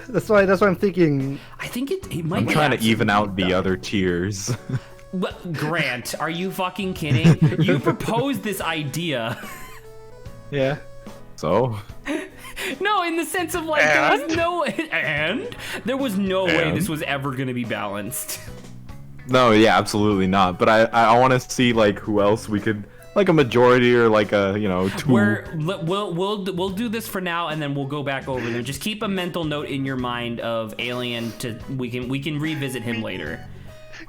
That's why I'm thinking... I think it might I'm be trying to absolutely even out the dumb. other tiers. Grant, are you fucking kidding? You proposed this idea. Yeah. So? No, in the sense of, like, there was no... And? There was no way this was ever going to be balanced. No, yeah, absolutely not. But I want to see, like, who else we could... Like a majority or like a, 2. We'll do this for now, and then we'll go back over them. Just keep a mental note in your mind of Alien we can revisit him later.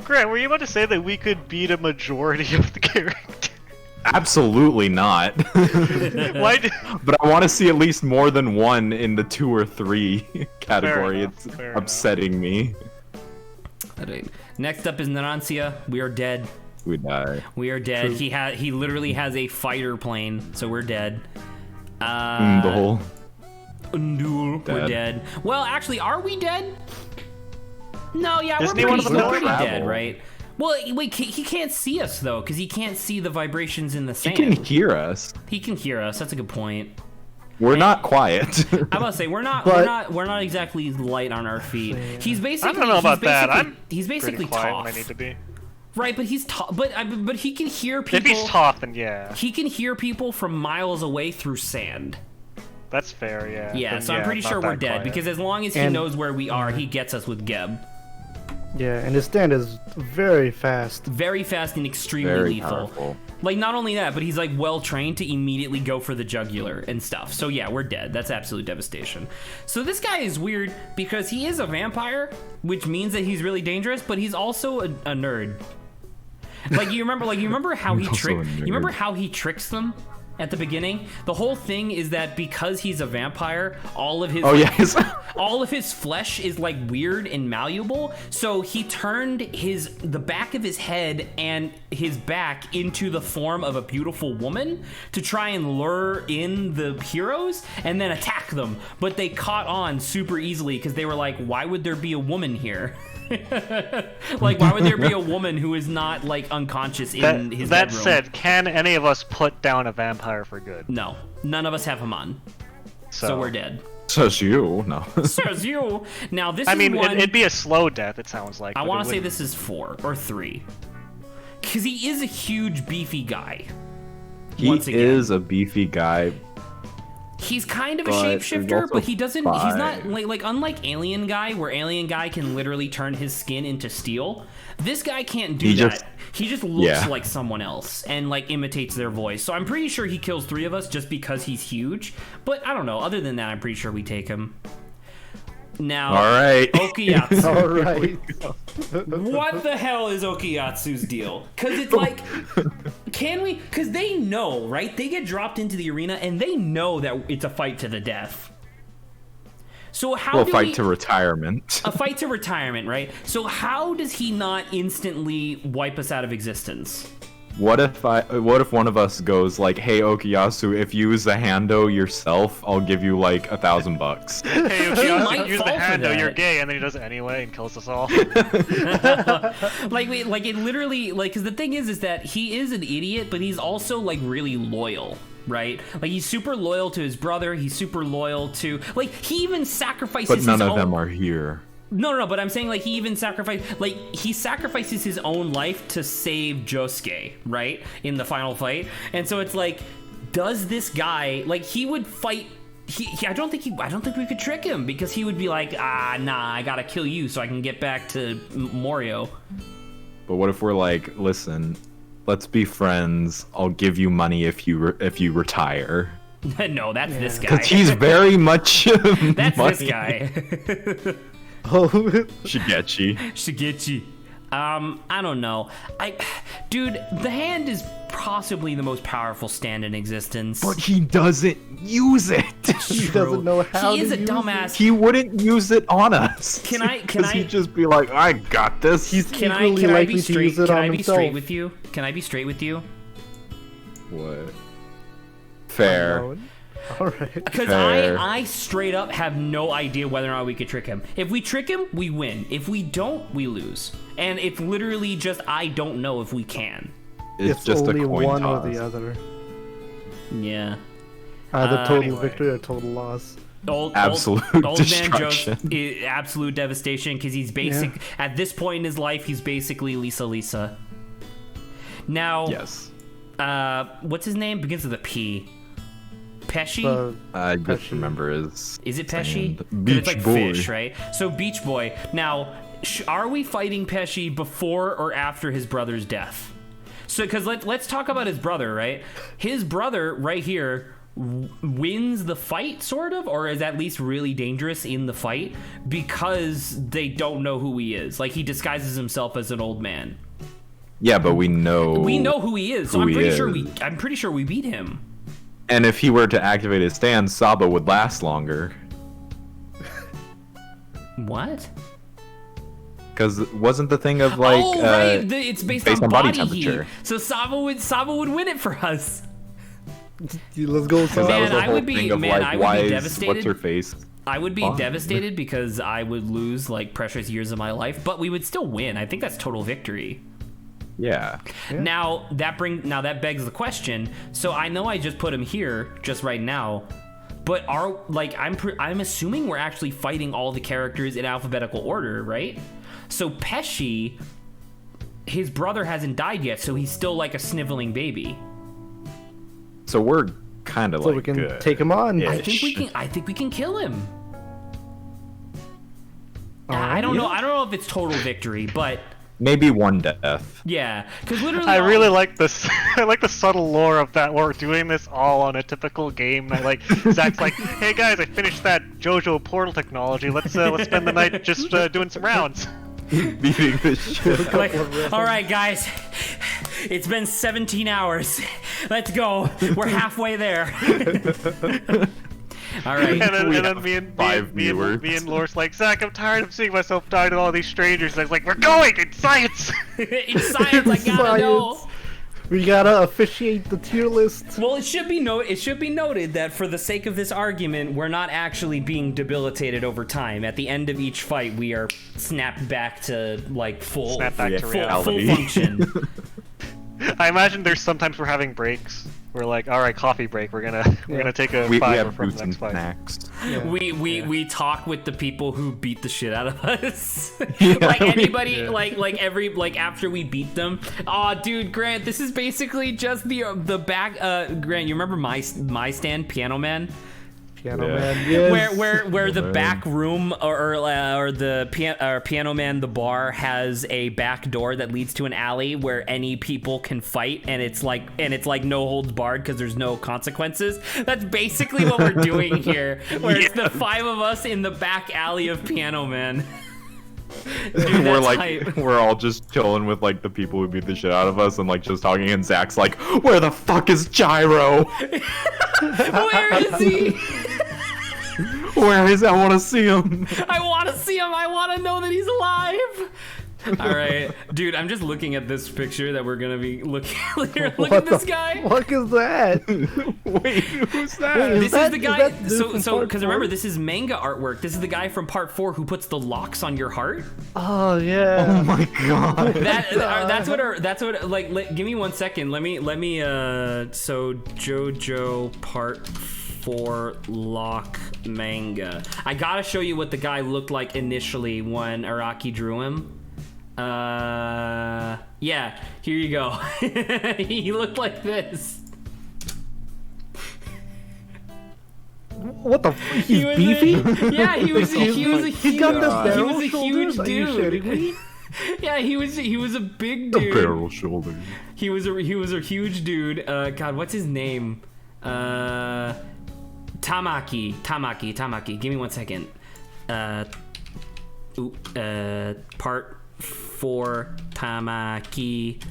Grant, were you about to say that we could beat a majority of the characters? Absolutely not. Why? But I want to see at least more than one in the 2 or 3 category. Enough, it's fair upsetting me. All right. Next up is Narancia. We are dead. We die. We are dead. True. He literally has a fighter plane, so we're dead. The whole. We're dead. Well, actually, are we dead? No, yeah, Isn't we're he pretty dead, right? Well, wait, he can't see us though, because he can't see the vibrations in the sand. He can hear us. He can hear us. That's a good point. We're not quiet. I'm about to say we're not exactly light on our feet. He's basically. I don't know about that. He's basically pretty quiet tough. when I need to be. Right, but he's tough. But he can hear people. If he's tough, then yeah. He can hear people from miles away through sand. That's fair, yeah. Yeah, Then, so I'm pretty sure we're dead quiet. because as long as he knows where we are, he gets us with Geb. Yeah, and his stand is very fast. Very fast and extremely Very lethal. powerful. Like, not only that, but he's, like, well-trained to immediately go for the jugular and stuff. So, yeah, we're dead. That's absolute devastation. So this guy is weird because he is a vampire, which means that he's really dangerous, but he's also a nerd. Like, you remember how he tricks them at the beginning? The whole thing is that because he's a vampire, all of his all of his flesh is like weird and malleable. So he turned the back of his head and his back into the form of a beautiful woman to try and lure in the heroes and then attack them. But they caught on super easily because they were like, why would there be a woman here? Like, why would there be a woman who is not, like, unconscious in his bedroom? That said, can any of us put down a vampire for good? No. None of us have him on. So we're dead. Says you. No. Says you. Now this I is mean, one... it'd be a slow death. It sounds like. I but want it to say wouldn't- this is 4 or 3. Because he is a huge, beefy guy. He Once again. is a beefy guy. He's kind of a But there's shapeshifter, also but he doesn't. He's not 5. like unlike Alien Guy, where Alien Guy can literally turn his skin into steel. This guy can't do He that. just- He just looks yeah. like someone else and like imitates their voice. So I'm pretty sure he kills 3 of us just because he's huge. But I don't know. Other than that, I'm pretty sure we take him. Now, All right. Okiyatsu. All right. What the hell is Okiyatsu's deal? Because it's like, can we? Because they know, right? They get dropped into the arena and they know that it's a fight to the death. So how We'll do fight we, to retirement. a fight to retirement, right? So how does he not instantly wipe us out of existence? What if one of us goes like, "Hey Okuyasu, if you use the hando yourself, I'll give you like $1,000." Hey, He if might you use the fall for hand, though, you're that. gay, and then he does it anyway and kills us all. Like it literally, like, because the thing is that he is an idiot, but he's also like really loyal. Right? Like, he's super loyal to his brother. He's super loyal to, like, he even sacrifices But none his of own... them are here. No, but I'm saying, like, he sacrifices his own life to save Josuke, right? In the final fight. And so it's like, does this guy, like, he would fight... I don't think we could trick him, because he would be like, nah, I gotta kill you so I can get back to Morio. But what if we're like, listen, let's be friends. I'll give you money if you retire. No, that's this guy. Because he's very much That's money. this guy. Oh, Shigechi. I don't know. Dude, the hand is possibly the most powerful stand in existence. But he doesn't use it. he doesn't know how He is to a use dumbass. He wouldn't use it on us. Can I- He'd just be like, I got this. He's Can equally I likely be to straight? use it Can on I be himself. straight with you? Can I be straight with you? What? Fair. Unknown. All right. Because Fair. I straight up have no idea whether or not we could trick him. If we trick him, we win. If we don't, we lose. And it's literally just I don't know if we can. It's just only a coin one toss. or the other. Yeah. Either total Anyway. victory or total loss. Absolute old man destruction. Joe's absolute devastation because he's basic at this point in his life. He's basically Lisa. Now, Yes. what's his name? Begins with a P. Pesci. I just Pesci. remember his. Is it Pesci? stand. 'Cause Beach it's like Boy. fish, right? So Beach Boy. Now, are we fighting Pesci before or after his brother's death? So, because let's talk about his brother, right? His brother, right here, wins the fight, sort of, or is at least really dangerous in the fight because they don't know who he is. Like, he disguises himself as an old man. Yeah, but we know. We know who he is, so who I'm he pretty sure we beat him. And if he were to activate his stand, Saba would last longer. What? Because wasn't the thing of like. right. It's based on body temperature. heat. So Saba would win it for us. Let's go. Because that Man, was the I whole would be- thing of man, like, I would be why is devastated. what's her face? I would be Fine. devastated because I would lose like precious years of my life, but we would still win. I think that's total victory. Yeah. Now that begs the question. So I know I just put him here just right now, but I'm assuming we're actually fighting all the characters in alphabetical order, right? So Pesci, his brother hasn't died yet, so he's still like a sniveling baby. So we're kind of So like we can good. take him on. Yeah. I think we can kill him. Alright. I don't know. I don't know if it's total victory, but Maybe one death. yeah, because literally, I really like this. I like the subtle lore of that. We're doing this all on a typical game. I like Zach's like, "Hey guys, I finished that JoJo portal technology. Let's spend the night just doing some rounds." Beating the shit. like, all right, guys, it's been 17 hours. Let's go. We're halfway there. All right. And We then have me and five viewers. Lore's like, Zach, I'm tired of seeing myself die to all these strangers. And I was like, we're going! It's science! In science, I gotta know. Science. We gotta officiate the tier list. Well, it should be noted that for the sake of this argument, we're not actually being debilitated over time. At the end of each fight, we are snapped back to like full Snap back to full reality. function. I imagine there's sometimes we're having breaks. We're like, all right, coffee break. We're gonna take a We fiver have from boots the and next fight. snacks. Yeah. We talk with the people who beat the shit out of us. Yeah, like anybody, yeah. like after we beat them. Oh, dude, Grant, this is basically just the back. Grant, you remember my stand, Piano Man? Piano Yeah. Man. Yes. Where the Man. back room or the Piano Man, the bar has a back door that leads to an alley where any people can fight, and it's like no holds barred because there's no consequences. That's basically what we're doing here, where it's the 5 of us in the back alley of Piano Man. Dude, We're that's like, hype. we're all just chilling with like the people who beat the shit out of us and like just talking. And Zach's like, "Where the fuck is Gyro? Where is he? Where is? I want to see him." I want to see him. I want to know that he's alive. All right, dude. I'm just looking at this picture that we're gonna be looking. Look at What this the guy. fuck is that? Wait, who's that? Wait, This is the guy. that dude So from so part because 4? remember, this is manga artwork. This is the guy from part 4 who puts the locks on your heart. Oh yeah. Oh my god. That's what. Like, give me 1 second. Let me. So JoJo part 4 lock manga. I gotta show you what the guy looked like initially when Araki drew him. Yeah, here you go. He looked like this. What the? He's beefy. Yeah, he was a He's got the he barrel was a huge shoulders? Are you dude. shitting me? Yeah, he was a big The dude. barrel shoulder. He was a huge dude. God, what's his name? Tamaki. Give me 1 second. Part 4 Tamaki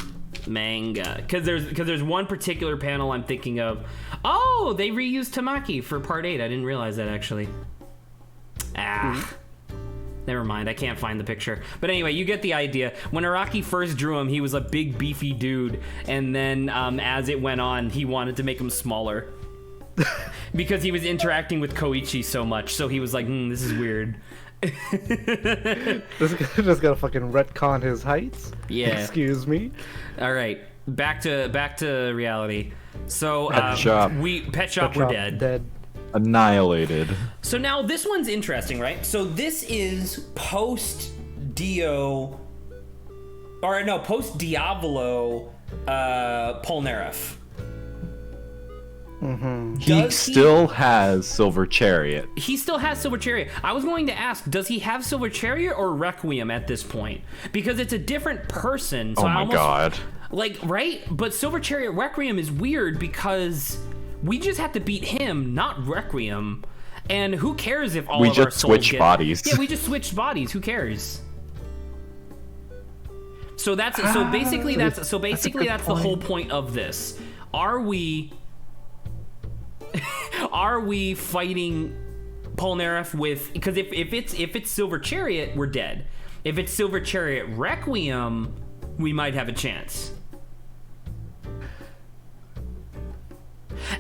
manga. Because there's one particular panel I'm thinking of. Oh, they reused Tamaki for part 8. I didn't realize that actually. Never mind, I can't find the picture. But anyway, you get the idea. When Araki first drew him, he was a big, beefy dude. And then as it went on, he wanted to make him smaller. Because he was interacting with Koichi so much. So he was like, this is weird. This guy just gotta fucking retcon his heights. Yeah. Excuse me. All right, back to reality. So Pet Shop. Pet Shop, we're dead. Dead. Annihilated. So now this one's interesting, right? So this is post Dio, or no, post Diavolo, Polnareff. He still has Silver Chariot. He still has Silver Chariot. I was going to ask, does he have Silver Chariot or Requiem at this point? Because it's a different person. So Oh my god. Like, right? But Silver Chariot Requiem is weird because we just have to beat him, not Requiem. And who cares if all We of our just souls switched bodies. Yeah, we just switched bodies. Who cares? So basically that's the whole point of this. Are we fighting Polnareff with, because if it's Silver Chariot, we're dead. If it's Silver Chariot Requiem, we might have a chance.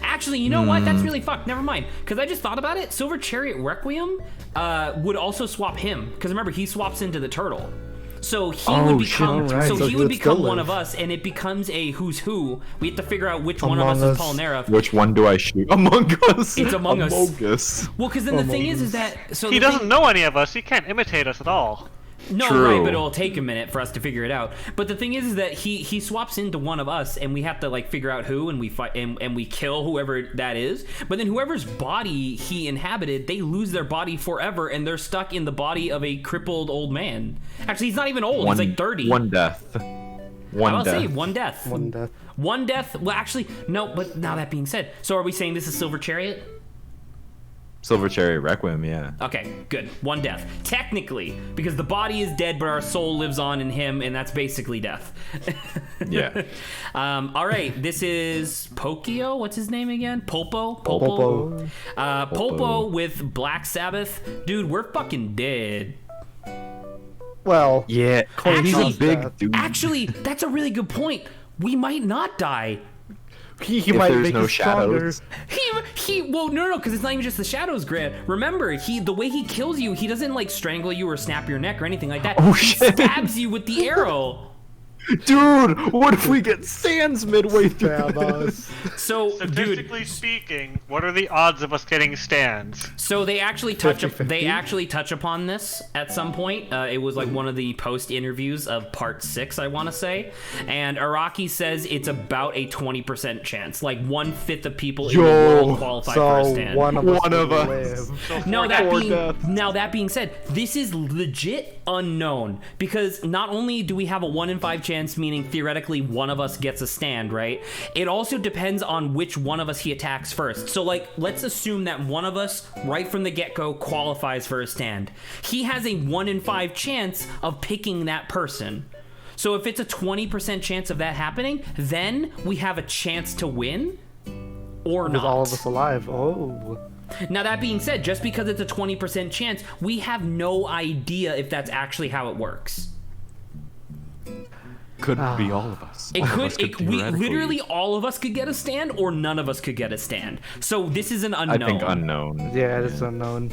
Actually, you know what? That's really fucked. Never mind. Because I just thought about it. Silver Chariot Requiem would also swap him. Because remember, he swaps into the turtle. So he would become. shit, right. So So he he would would become still one live. of us, and it becomes a who's who. We have to figure out which one of Among us is Us. Polnareff. Which one do I shoot? Among Us. It's Among Us. Among Us. Well, because then the thing is that so He the doesn't thing- know any of us. He can't imitate us at all. No, True. right, but it'll take a minute for us to figure it out. But the thing is that he swaps into one of us, and we have to like figure out who, and we fight and we kill whoever that is. But then whoever's body he inhabited, they lose their body forever, and they're stuck in the body of a crippled old man. Actually, he's not even old. He's like 30. One death. One I'll death. say one death. One death. One death. Well, actually, no. But now that being said, so are we saying this is Silver Chariot? Silver Chariot Requiem, yeah. Okay, good. One death. Technically, because the body is dead, but our soul lives on in him, and that's basically death. Yeah. All right, this is Pokio. What's his name again? Polpo? Polpo. Polpo with Black Sabbath. Dude, we're fucking dead. Well, Yeah. He's Actually- a big dude. Actually, that's a really good point. We might not die. he If might there's make no us stronger. shadows. Well, no, because it's not even just the shadows, Grant. Remember, the way he kills you, he doesn't like strangle you or snap your neck or anything like that. Oh, he shit. stabs you with the arrow. Dude, what if we get stands midway through? Yeah, boss. So, dude, Statistically speaking, what are the odds of us getting stands? so they actually touch 50-50? they actually touch upon this at some point. It was like one of the post interviews of part 6, I want to say, and Araki says it's about a 20% chance, like 1/5 of people in the world qualify for a So stand. one of One us. of us. So Now four that being said, this is legit unknown because not only do we have a 1 in 5 chance, meaning theoretically one of us gets a stand, right? It also depends on which one of us he attacks first. So like, let's assume that one of us right from the get-go qualifies for a stand. He has a 1 in 5 chance of picking that person. So if it's a 20% chance of that happening, then we have a chance to win or With not. all of us alive. Oh. Now, that being said, just because it's a 20% chance, we have no idea if that's actually how it works. Could be all of us. It All of could, us we theoretically- literally all of us could get a stand, or none of us could get a stand. So this is an unknown. I think unknown. Yeah, it's unknown.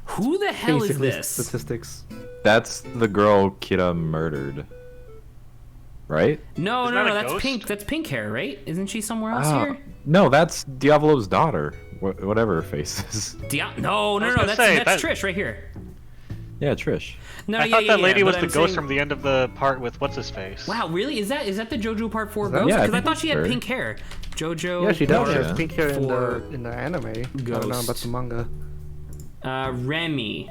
Who the hell Basically is this? statistics. That's the girl Kira murdered. Right? No, Isn't no, that no, a that's ghost? pink. That's pink hair, right? Isn't she somewhere else Ah, here? no, that's Diavolo's daughter. Whatever her face is. No, was no, gonna that's say, that's that- Trish right here. Yeah, Trish. No, I thought that lady was but the I'm ghost saying- from the end of the part with what's his face. Wow, really? Is that the JoJo Part 4 that- ghost? Yeah, I Because I think thought she had that's her. pink hair. JoJo. Yeah, she does. Part She has pink hair in four, the anime. I don't know about Ghost. the manga. Remy.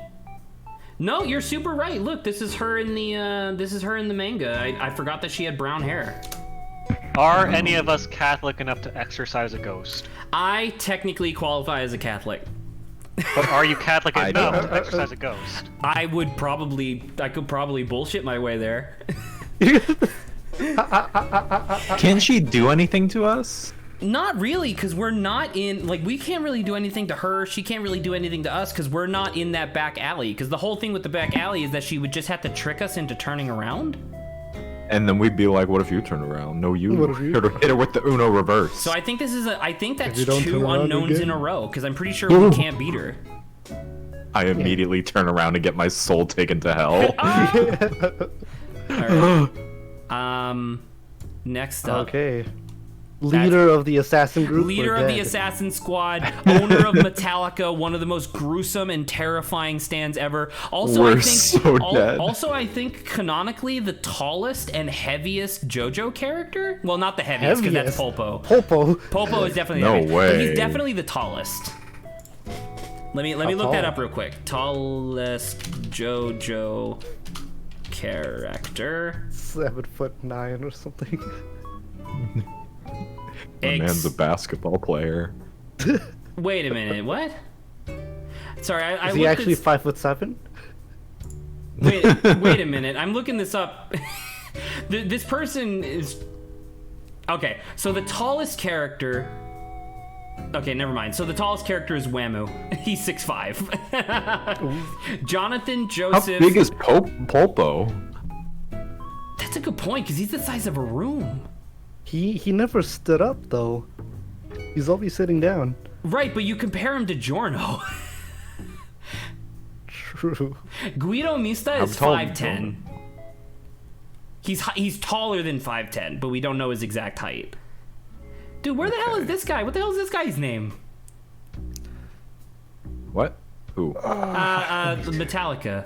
No, you're super right. Look, this is her in the manga. I forgot that she had brown hair. Are any of us Catholic enough to exorcise a ghost? I technically qualify as a Catholic. But are you Catholic I enough don't. to exorcise a ghost? I could probably bullshit my way there. Can she do anything to us? Not really, because we're not in, like, we can't really do anything to her. She can't really do anything to us because we're not in that back alley. Because the whole thing with the back alley is that she would just have to trick us into turning around. And then we'd be like, what if you turn around? No, you. What if you- Hit her with the Uno reverse. So I think that's you don't two turn around unknowns again? in a row, because I'm pretty sure we can't beat her. I immediately turn around and get my soul taken to hell. Alright. Next up. Okay. Leader of the assassin group. Leader we're of the dead. Assassin Squad, owner of Metallica, one of the most gruesome and terrifying stands ever. Also, We're I think so dead. Also, I think canonically the tallest and heaviest JoJo character. Well, not the heaviest, because that's Heaviest? Popo. Popo is definitely No the heaviest, but way. he's definitely the tallest. Let me look tall? that up real quick. Tallest JoJo character. 7'9" or something. My man's a basketball player. Wait a minute. What? Sorry, I Is he looked actually at- 5'7"? wait a minute. I'm looking this up. This person is okay. So the tallest character. Okay, never mind. So the tallest character is Whammo. He's 6'5". Jonathan How Joseph. big is Pulpo? That's a good point because he's the size of a room. He never stood up though. He's always sitting down. Right, but you compare him to Giorno. True. Guido Mista How is tall 5'10". He's taller than 5'10", but we don't know his exact height. Dude, where the hell is this guy? What the hell is this guy's name? What? Who? Metallica.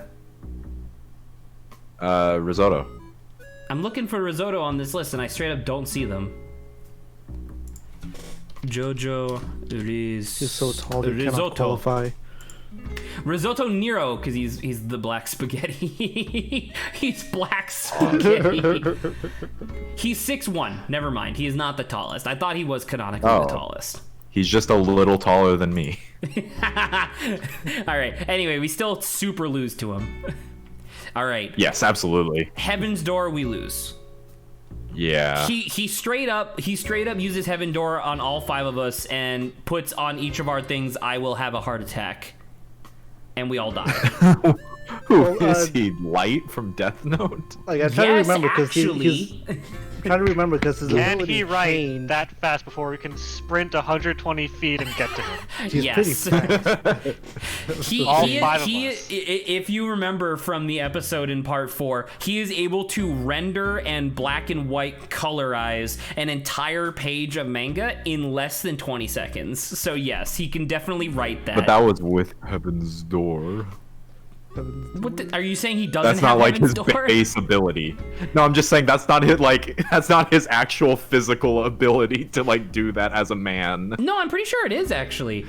Risotto. I'm looking for Risotto on this list, and I straight up don't see them. Jojo Reese. He's so tall he cannot Risotto. qualify. Risotto Nero, because he's the black spaghetti. He's black spaghetti. He's 6'1". Never mind. He is not the tallest. I thought he was canonically the Oh. tallest. He's just a little taller than me. All right. Anyway, we still super lose to him. All right. Yes, absolutely. Heaven's Door, we lose. Yeah. He straight up uses Heaven Door on all 5 of us and puts on each of our things, I will have a heart attack. And we all die. Who Well, is he? Light from Death Note? Like I try to remember because actually. trying to remember because his Can ability he write changed. that fast before we can sprint 120 feet and get to him? He's Yes. pretty fast. All five of he, us. if you remember from the episode in part 4, he is able to render and black and white colorize an entire page of manga in less than 20 seconds. So yes, he can definitely write that. But that was with Heaven's Door. Are you saying he doesn't That's have not like Heaven's his Door? base ability. No, I'm just saying that's not his actual physical ability to like do that as a man. No, I'm pretty sure it is actually.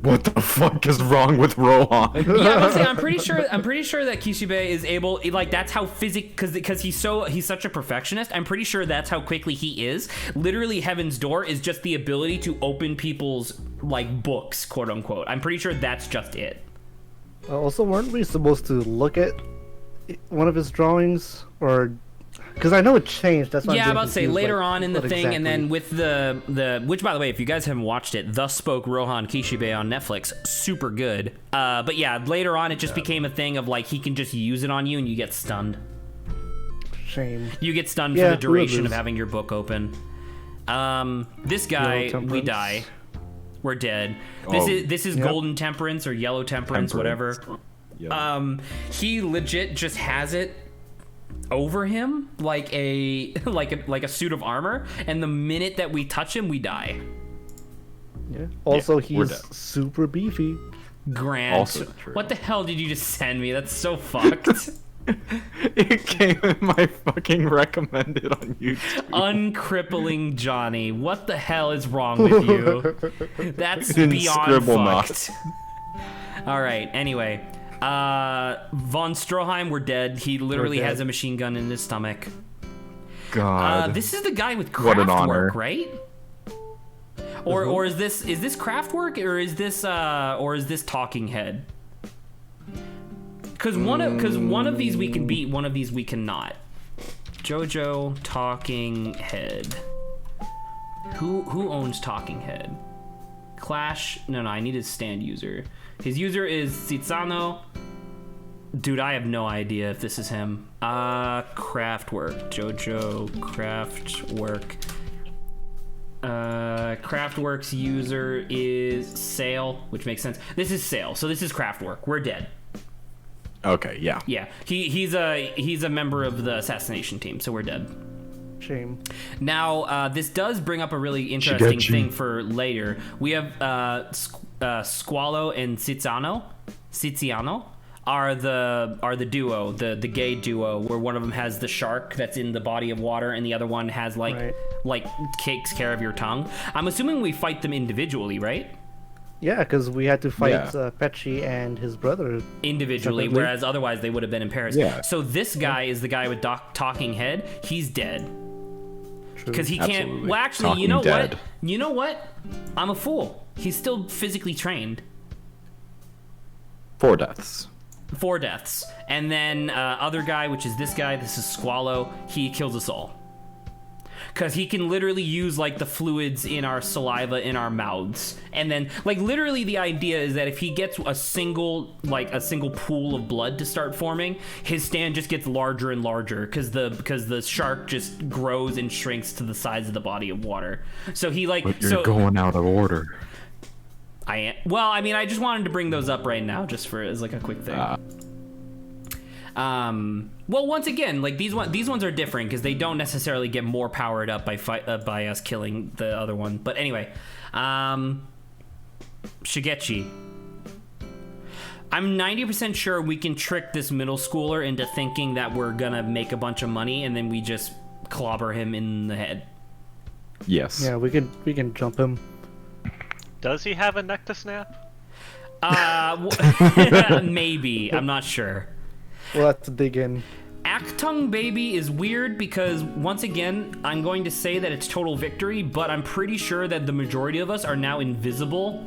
What the fuck is wrong with Rohan? Yeah, I'm saying I'm pretty sure that Kishibe is able, like, that's how because he's such a perfectionist. I'm pretty sure that's how quickly he is. Literally, Heaven's Door is just the ability to open people's like books, quote unquote. I'm pretty sure that's just it. Also, weren't we supposed to look at one of his drawings, or because I know it changed? That's why Yeah, I'm I'm about to say later on in the what thing, and then exactly. with the which, by the way, if you guys haven't watched it, Thus Spoke Rohan Kishibe on Netflix, super good. But yeah, later on it just became a thing of like he can just use it on you and you get stunned. Shame. You get stunned Yeah, for the we would duration of lose. having your book open. This guy, Yellow we Temperance. die. We're dead. Oh, This is yep. Golden Temperance or Yellow Temperance, whatever. Yeah. He legit just has it over him like a like a suit of armor, and the minute that we touch him, we die. Yeah. Also, we're he's dead. super beefy. Grant, Also true. what the hell did you just send me? That's so fucked. It came in my fucking recommended on YouTube. Uncrippling Johnny, what the hell is wrong with you? That's In beyond scribble fucked. All right. Anyway, von Stroheim, we're dead. He literally dead. has a machine gun in his stomach. God. This is the guy with What an honor. craft work, right? Or is this craft work, or is this Talking Head? Because one of these we can beat, one of these we cannot. JoJo Talking Head. Who owns Talking Head? Clash. No, I need his stand user. His user is Citsano. Dude, I have no idea if this is him. Craftwork. JoJo Craftwork. Craftwork's user is Sale, which makes sense. This is Sale, so this is Craftwork. We're dead. Okay, yeah. Yeah, he's a member of the assassination team, so we're dead. Shame. Now, this does bring up a really interesting Shigechi. thing for later. We have Squalo and Ciziano are the duo, the gay duo, where one of them has the shark that's in the body of water, and the other one has like takes care of your tongue. I'm assuming we fight them individually, right? Yeah, because we had to fight Yeah. Pechi and his brother. Individually, Separately. whereas otherwise they would have been in Paris. Yeah. So this guy is the guy with Talking Head. He's dead. True. Because he can't. Absolutely. Well, actually, Talking you know dead. what? You know what? I'm a fool. He's still physically trained. 4 deaths. 4 deaths. And then other guy, which is this guy. This is Squalo. He kills us all. Because he can literally use like the fluids in our saliva in our mouths, and then like literally the idea is that if he gets a single pool of blood to start forming, his stand just gets larger and larger because the shark just grows and shrinks to the size of the body of water. So he like But you're going out of order. I just wanted to bring those up right now just for as like a quick thing. Well, once again, like these ones are different because they don't necessarily get more powered up by us killing the other one. But anyway, Shigechi. I'm 90% sure we can trick this middle schooler into thinking that we're gonna make a bunch of money, and then we just clobber him in the head. Yes. Yeah, we can jump him. Does he have a neck to snap? Maybe. I'm not sure. We'll have to dig in. Actung Baby is weird because, once again, I'm going to say that it's total victory, but I'm pretty sure that the majority of us are now invisible.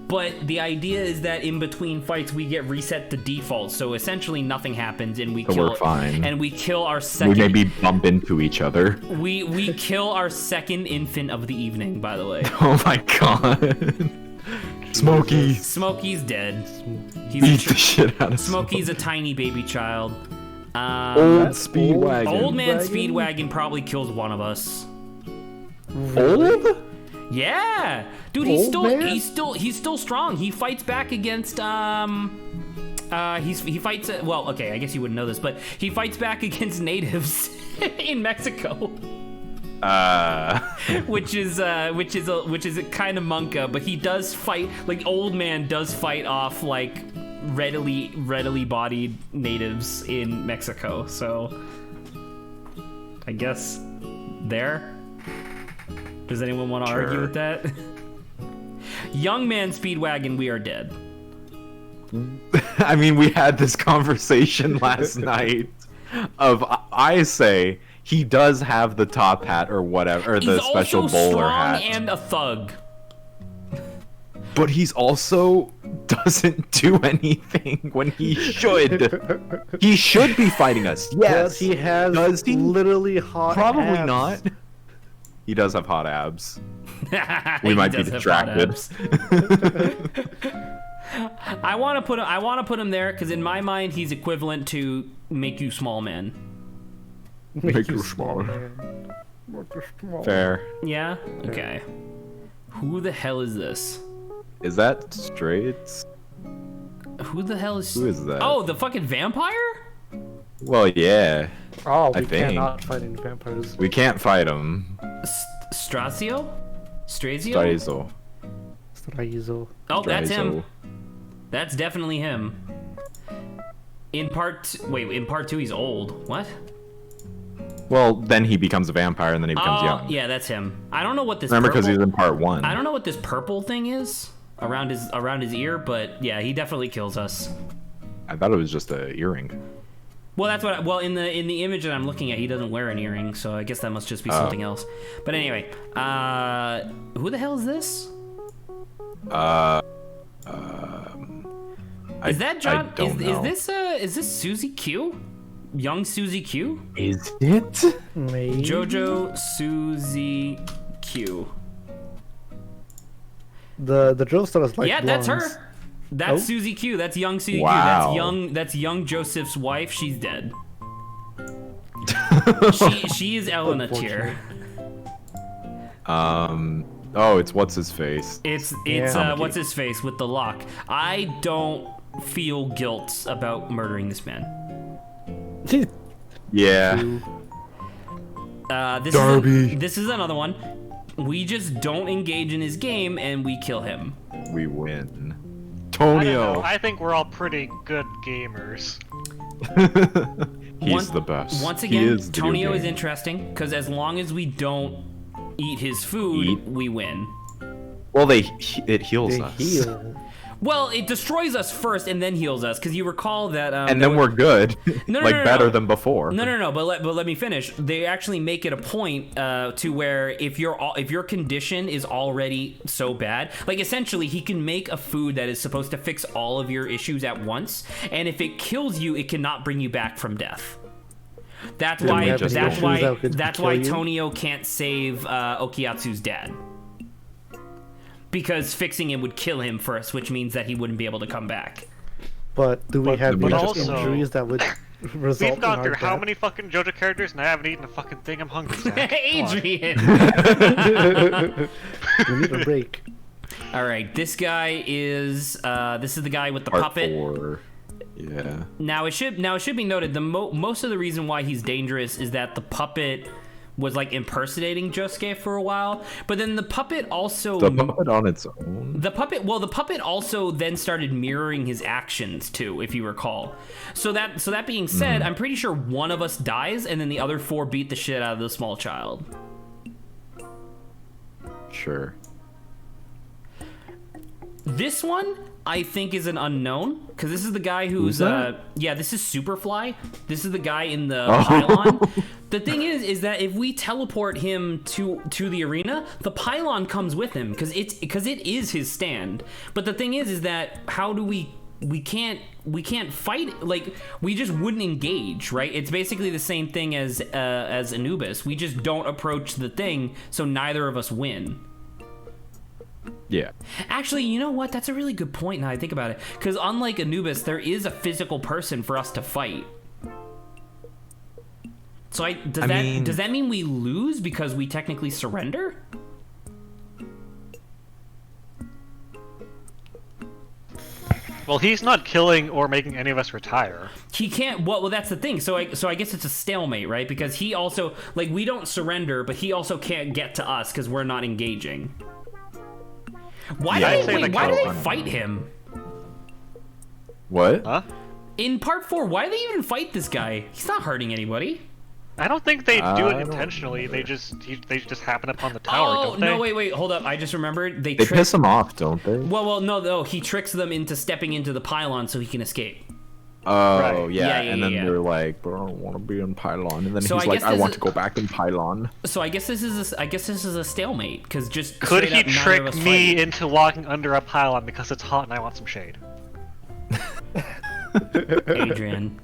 But the idea is that in between fights, we get reset to default, so essentially nothing happens, and we're fine. And we kill our second. We maybe bump into each other. We kill our second infant of the evening. By the way, Oh my god. Smokey. Smokey's dead. He's Beat the shit out of Smokey's a tiny baby child. Old Speedwagon. Old man Speedwagon? Speedwagon probably kills one of us. Old? Yeah, dude, Old man? he's still strong. He fights back against he fights well, okay, I guess you wouldn't know this, but he fights back against natives in Mexico. which is kind of Monka, but he does fight, like, old man does fight off like readily bodied natives in Mexico. So I guess there. Does anyone want to argue with that? Young man Speedwagon, we are dead. I mean, we had this conversation last night of, I say he does have the top hat or whatever, or the He's special also bowler strong hat. and a thug. But he's also doesn't do anything when he should. He should be fighting us. Yes. But he has Does he? literally hot Probably abs. not. He does have hot abs. He We might be does have hot distracted. abs. I want to put him there because in my mind he's equivalent to make you small man. Make you smaller. man. Make you small. Fair. Yeah. Okay. Who the hell is this? Is that straight? Who the hell is? Who is that? Oh, the fucking vampire? Well, yeah. Oh, I we think. cannot fight any vampires. We can't fight him. Strazio? Strazio? Straizo. Straizo. Oh, that's him. Straizo. That's definitely him. In part 2 he's old. What? Well, then he becomes a vampire and then he becomes young. Yeah, that's him. I don't know what this Remember, because purple- he's in part 1. I don't know what this purple thing is around his ear, but yeah, he definitely kills us. I thought it was just a earring. Well, that's what. Well, in the image that I'm looking at, he doesn't wear an earring, so I guess that must just be something else. But anyway, who the hell is this? Is that John? I don't know. Is this Susie Q? Young Susie Q? Is it? Maybe. JoJo Susie Q. The drill stars like Yeah, that's blondes. her. That's Oh. Susie Q. That's young Susie Wow. Q. That's young Joseph's wife. She's dead. she is Elena tier. Oh, it's what's his face. It's Yeah. what's his face with the lock. I don't feel guilt about murdering this man. Yeah. Darby. This is another one. We just don't engage in his game and we kill him. We win. I don't know. Tonio. I think we're all pretty good gamers. He's the best. Once He again, is video Tonio is game. interesting because as long as we don't eat his food, we win. Well, it heals They us. heal. Well, it destroys us first and then heals us because you recall that. And then we're good. No, like no, better no. than before. No. But let me finish. They actually make it a point to where if your condition is already so bad, like essentially he can make a food that is supposed to fix all of your issues at once, and if it kills you, it cannot bring you back from death. That's Then why. we just That's don't. why. That could That's kill why you? Tonio can't save Okiyatsu's dad. Because fixing him would kill him first, which means that he wouldn't be able to come back. But do we have but any also- injuries that would result We've in gone our through how death? many fucking JoJo characters and I haven't eaten a fucking thing. I'm hungry, Zach. Come on. Adrian! We need a break. Alright, this guy is this is the guy with the Part puppet. 4. Yeah. Now it should be noted most of the reason why he's dangerous is that the puppet was like impersonating Josuke for a while, but then the puppet also The puppet on its own. the puppet also then started mirroring his actions too, if you recall. So that being said, I'm pretty sure one of us dies and then the other 4 beat the shit out of the small child. Sure. This one I think is an unknown because this is the guy who's that? this is Superfly. This is the guy in the Oh. pylon. The thing is that if we teleport him to the arena, the pylon comes with him because it is his stand. But the thing is that how do we can't fight, like we just wouldn't engage, right? It's basically the same thing as Anubis. We just don't approach the thing, so neither of us win. Yeah. Actually, you know what? That's a really good point now I think about it. Because unlike Anubis, there is a physical person for us to fight. So does that mean we lose because we technically surrender? Well, he's not killing or making any of us retire. He can't. Well, that's the thing. So I guess it's a stalemate, right? Because he also we don't surrender, but he also can't get to us because we're not engaging. Why do they fight him? What? Huh? In part 4, why do they even fight this guy? He's not hurting anybody. I don't think they do it intentionally. They just happen upon the tower. Oh don't they? no! Wait! Hold up! I just remembered They piss him off, don't they? Well, no. He tricks them into stepping into the pylon so he can escape. Oh, Right. yeah. Yeah, And then yeah. they're like, but I don't want to be in pylon. And then So he's I like, guess I this want is- to go back in pylon. So I guess this is a stalemate because just Could straight he up, neither of trick us me fight. into walking under a pylon because it's hot and I want some shade? Adrian?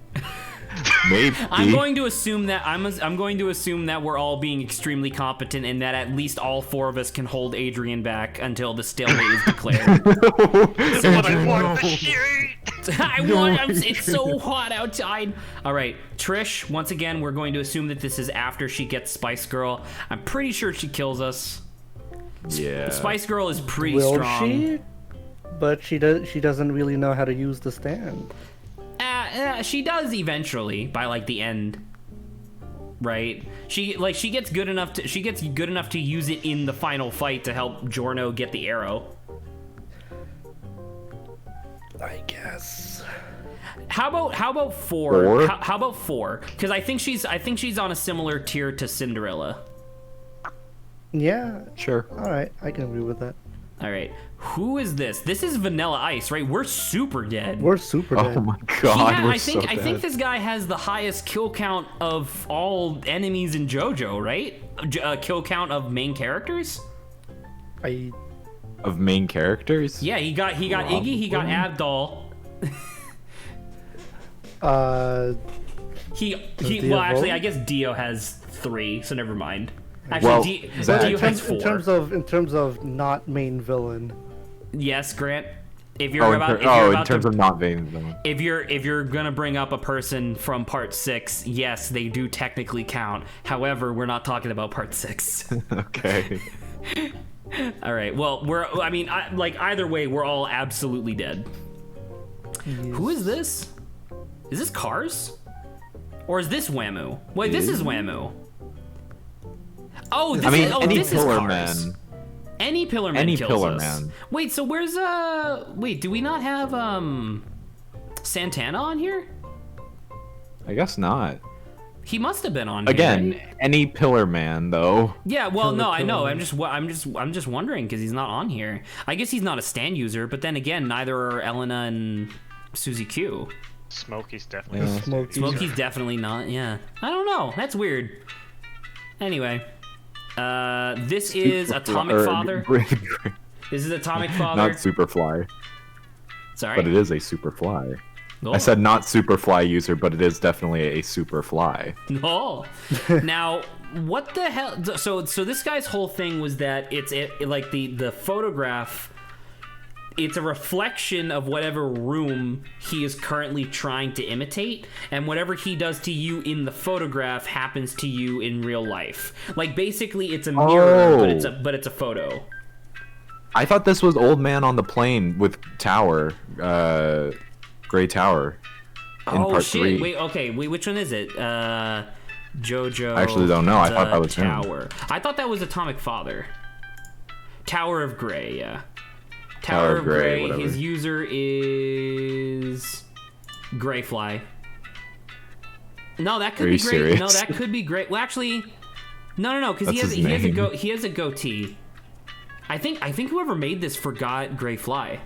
Maybe. I'm going to assume that we're all being extremely competent and that at least all 4 of us can hold Adrian back until the stalemate is declared. But I want the shade! It's so hot outside. All right, Trish. Once again, we're going to assume that this is after she gets Spice Girl. I'm pretty sure she kills us. Yeah. Spice Girl is pretty Will strong. she? But she doesn't really know how to use the stand. She does eventually by the end, right? She gets good enough to use it in the final fight to help Giorno get the arrow. I guess. How about 4? Four? How about 4? Because I think she's on a similar tier to Cinderella. Yeah. Sure. All right, I can agree with that. All right, who is this? This is Vanilla Ice, right? We're super dead. We're super dead. Oh my god, we're I think so dead. this guy has the highest kill count of all enemies in JoJo, right? Kill count of main characters. Of main characters? Yeah, he got Iggy, he got Abdul. He Dio well actually Vol? I guess Dio has 3, so never mind. Actually, Well, Dio in has terms 4. in terms of not main villain. Yes, Grant. If you're Oh, about, in terms of not vain villain. if you're gonna bring up a person from part 6, yes, they do technically count. However, we're not talking about part 6. Okay. All right. Well, either way, we're all absolutely dead. Who is this? Is this Cars? Or is this Whamu? Wait, this is Whamu. Oh, this any is Pillar Cars. Man. Any Pillar Man Any kills Pillar us. Man. Wait, so where's wait, do we not have Santana on here? I guess not. He must have been on Again, here, right? any Pillar Man though. Yeah, well, no, I know. Pillar I'm just wondering because he's not on here. I guess he's not a stand user, but then again, neither are Elena and Suzy Q. Smokey's definitely Yeah. a Smokey. Smokey's definitely not. Yeah, I don't know. That's weird. Anyway, this is Atomic Father. This is Atomic Father. Not Superfly, Sorry. but it is a Superfly. Oh. I said not Superfly user, but it is definitely a Superfly. Oh. Now, what the hell? So this guy's whole thing was that the photograph. It's a reflection of whatever room he is currently trying to imitate, and whatever he does to you in the photograph happens to you in real life. Basically, it's a mirror, but it's a photo. I thought this was Old Man on the Plane with Tower, Gray Tower, in Oh part shit! 3. Wait, which one is it? JoJo. I actually don't know. I thought the that was him. Tower. I thought that was Atomic Father. Tower of Gray, yeah. Tower of Gray, whatever. His user is Grayfly. No, that could Are be you great. serious? No, that could be great. Well, actually, no, because That's his he has name. a goatee. I think whoever made this forgot Grayfly,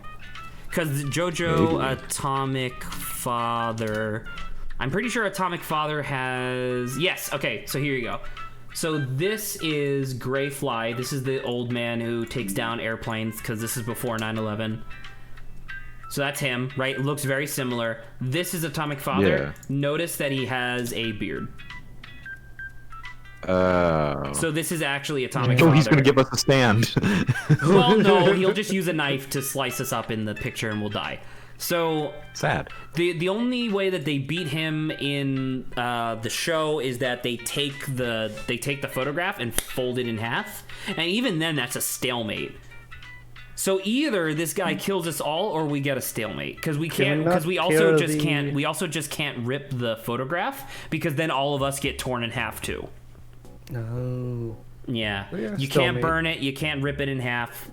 because JoJo Maybe. Atomic Father. I'm pretty sure Atomic Father has. Yes. Okay. So here you go. So this is Grayfly. This is the old man who takes down airplanes because this is before 9/11. So that's him, right? It looks very similar. This is Atomic Father. Yeah. Notice that he has a beard. So this is actually Atomic Oh, Father. he's gonna give us a stand. Well, no, he'll just use a knife to slice us up in the picture and we'll die. So Sad. the only way that they beat him in the show is that they take the photograph and fold it in half, and even then that's a stalemate. So either this guy kills us all or we get a stalemate, because we also just can't rip the photograph, because then all of us get torn in half too. No. Yeah, Yeah, you can't burn it, you can't rip it in half.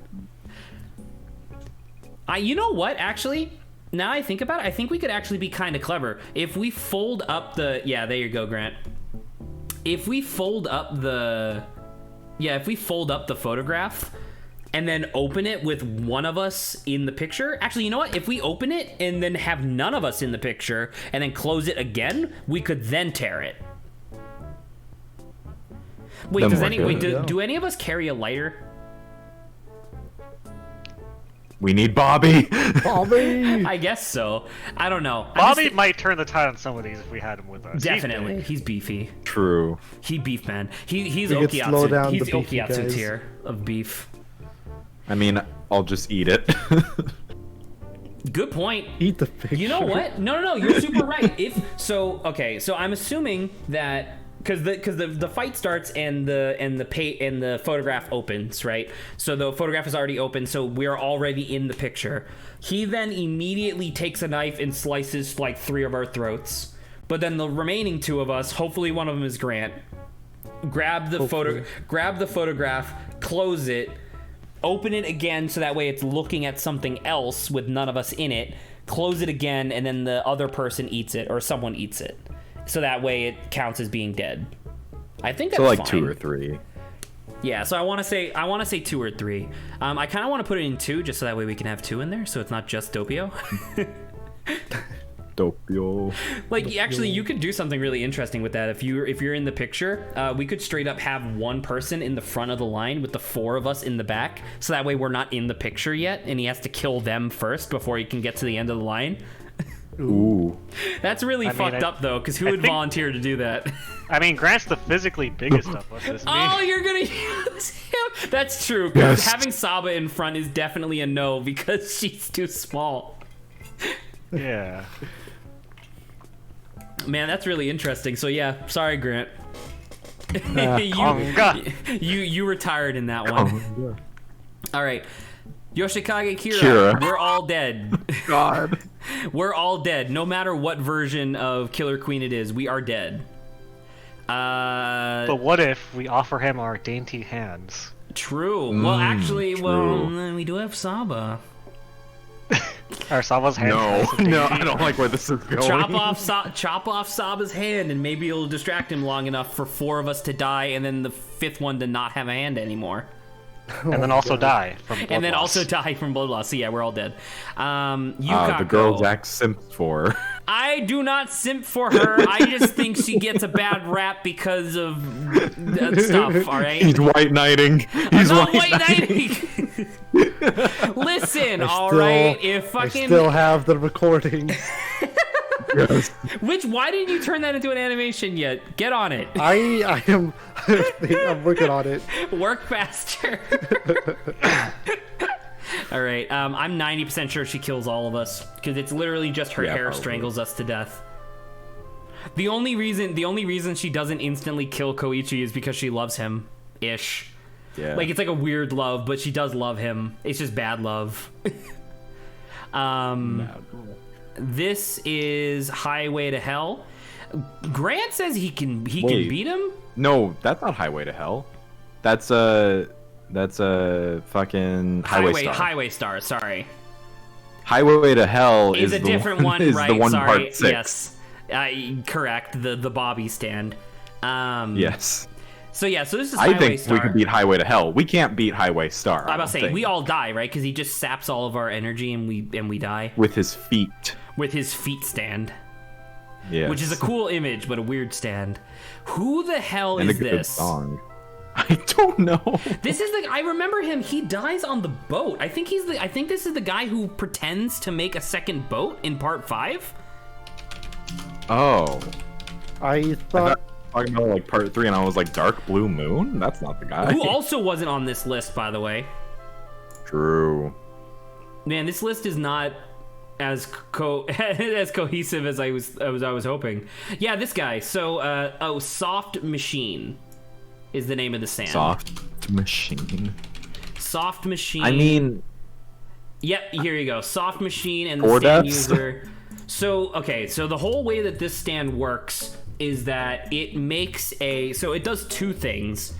You know what, actually? Now I think about it, I think we could actually be kind of clever. If we fold up the... Yeah, there you go, Grant. If we fold up the photograph and then open it with one of us in the picture... Actually, you know what? If we open it and then have none of us in the picture and then close it again, we could then tear it. Wait, do any of us carry a lighter? We need Bobby. Bobby! I guess so. I don't know. Bobby might turn the tide on some of these if we had him with us. Definitely. He's beefy. True. He beef, man. He's He could slow down He's the beefy Okiatsu guys. tier of beef. I mean, I'll just eat it. Good point. Eat the picture. You know what? No, you're super right. So I'm assuming that because the fight starts and the photograph opens, right? So the photograph is already open, so we're already in the picture. He then immediately takes a knife and slices like 3 of our throats. But then the remaining 2 of us, hopefully one of them is Grant, grab the photograph, close it, open it again so that way it's looking at something else with none of us in it, close it again, and then the other person eats it or someone eats it. So that way it counts as being dead. I think that's so like fine. 2 or 3. Yeah, so I want to say 2 or 3. I kind of want to put it in 2 just so that way we can have 2 in there, so it's not just Doppio. Doppio. Like, actually, you could do something really interesting with that. If you're in the picture, we could straight up have one person in the front of the line with the 4 of us in the back, so that way we're not in the picture yet, and he has to kill them first before he can get to the end of the line. Ooh. That's really fucked up, though, because who would volunteer to do that? I mean, Grant's the physically biggest of us, isn't he? Oh, you're gonna use him? That's true, because having Saba in front is definitely a no, because she's too small. Yeah. Man, that's really interesting. So yeah, sorry, Grant. You retired in that one. All right. Yoshikage Kira, we're all dead. God. We're all dead. No matter what version of Killer Queen it is, we are dead. But what if we offer him our dainty hands? True. Well, actually, we do have Saba. Our Saba's hand. No, I don't like where this is going. Chop off Saba's hand, and maybe it'll distract him long enough for 4 of us to die, and then the 5th one to not have a hand anymore. And then also die from blood And then loss. also die from blood loss. So yeah, we're all dead. Yukako. The girl Jack simps for. I do not simp for her. I just think she gets a bad rap because of stuff, alright? He's white knighting. I'm not white knighting! Listen, alright? If fucking... I still have the recording. Yes. Why didn't you turn that into an animation yet? Get on it. I'm working on it. Work faster. All right, I'm 90% sure she kills all of us because it's literally just her hair probably strangles us to death. The only reason she doesn't instantly kill Koichi is because she loves him, ish. Yeah. Like it's like a weird love, but she does love him. It's just bad love. This is Highway to Hell. Grant says he can beat him. No, that's not Highway to Hell. That's a fucking Highway Star. Highway Star. Sorry. Highway to Hell is a different one. Is right? the one sorry. part 6. Yes. Correct. The Bobby stand. Yes. So yeah. So this is Highway I think Star. we could beat Highway to Hell. We can't beat Highway Star. I'm about to say we all die, right? Because he just saps all of our energy and we die with his feet. With his feet stand. Yeah. Which is a cool image, but a weird stand. Who the hell and is a good this? Song. I don't know. This is I remember him. He dies on the boat. I think this is the guy who pretends to make a second boat in part 5. Oh. I thought talking about like part 3, and I was like, Dark Blue Moon? That's not the guy. Who also wasn't on this list, by the way. True. Man, this list is not as as cohesive as I was hoping. Yeah, this guy. So, Soft Machine is the name of the sand. Soft Machine. Soft Machine. I mean... Yep, here you go. Soft Machine and the stand user. So, okay, so the whole way that this stand works is that it makes so it does two things.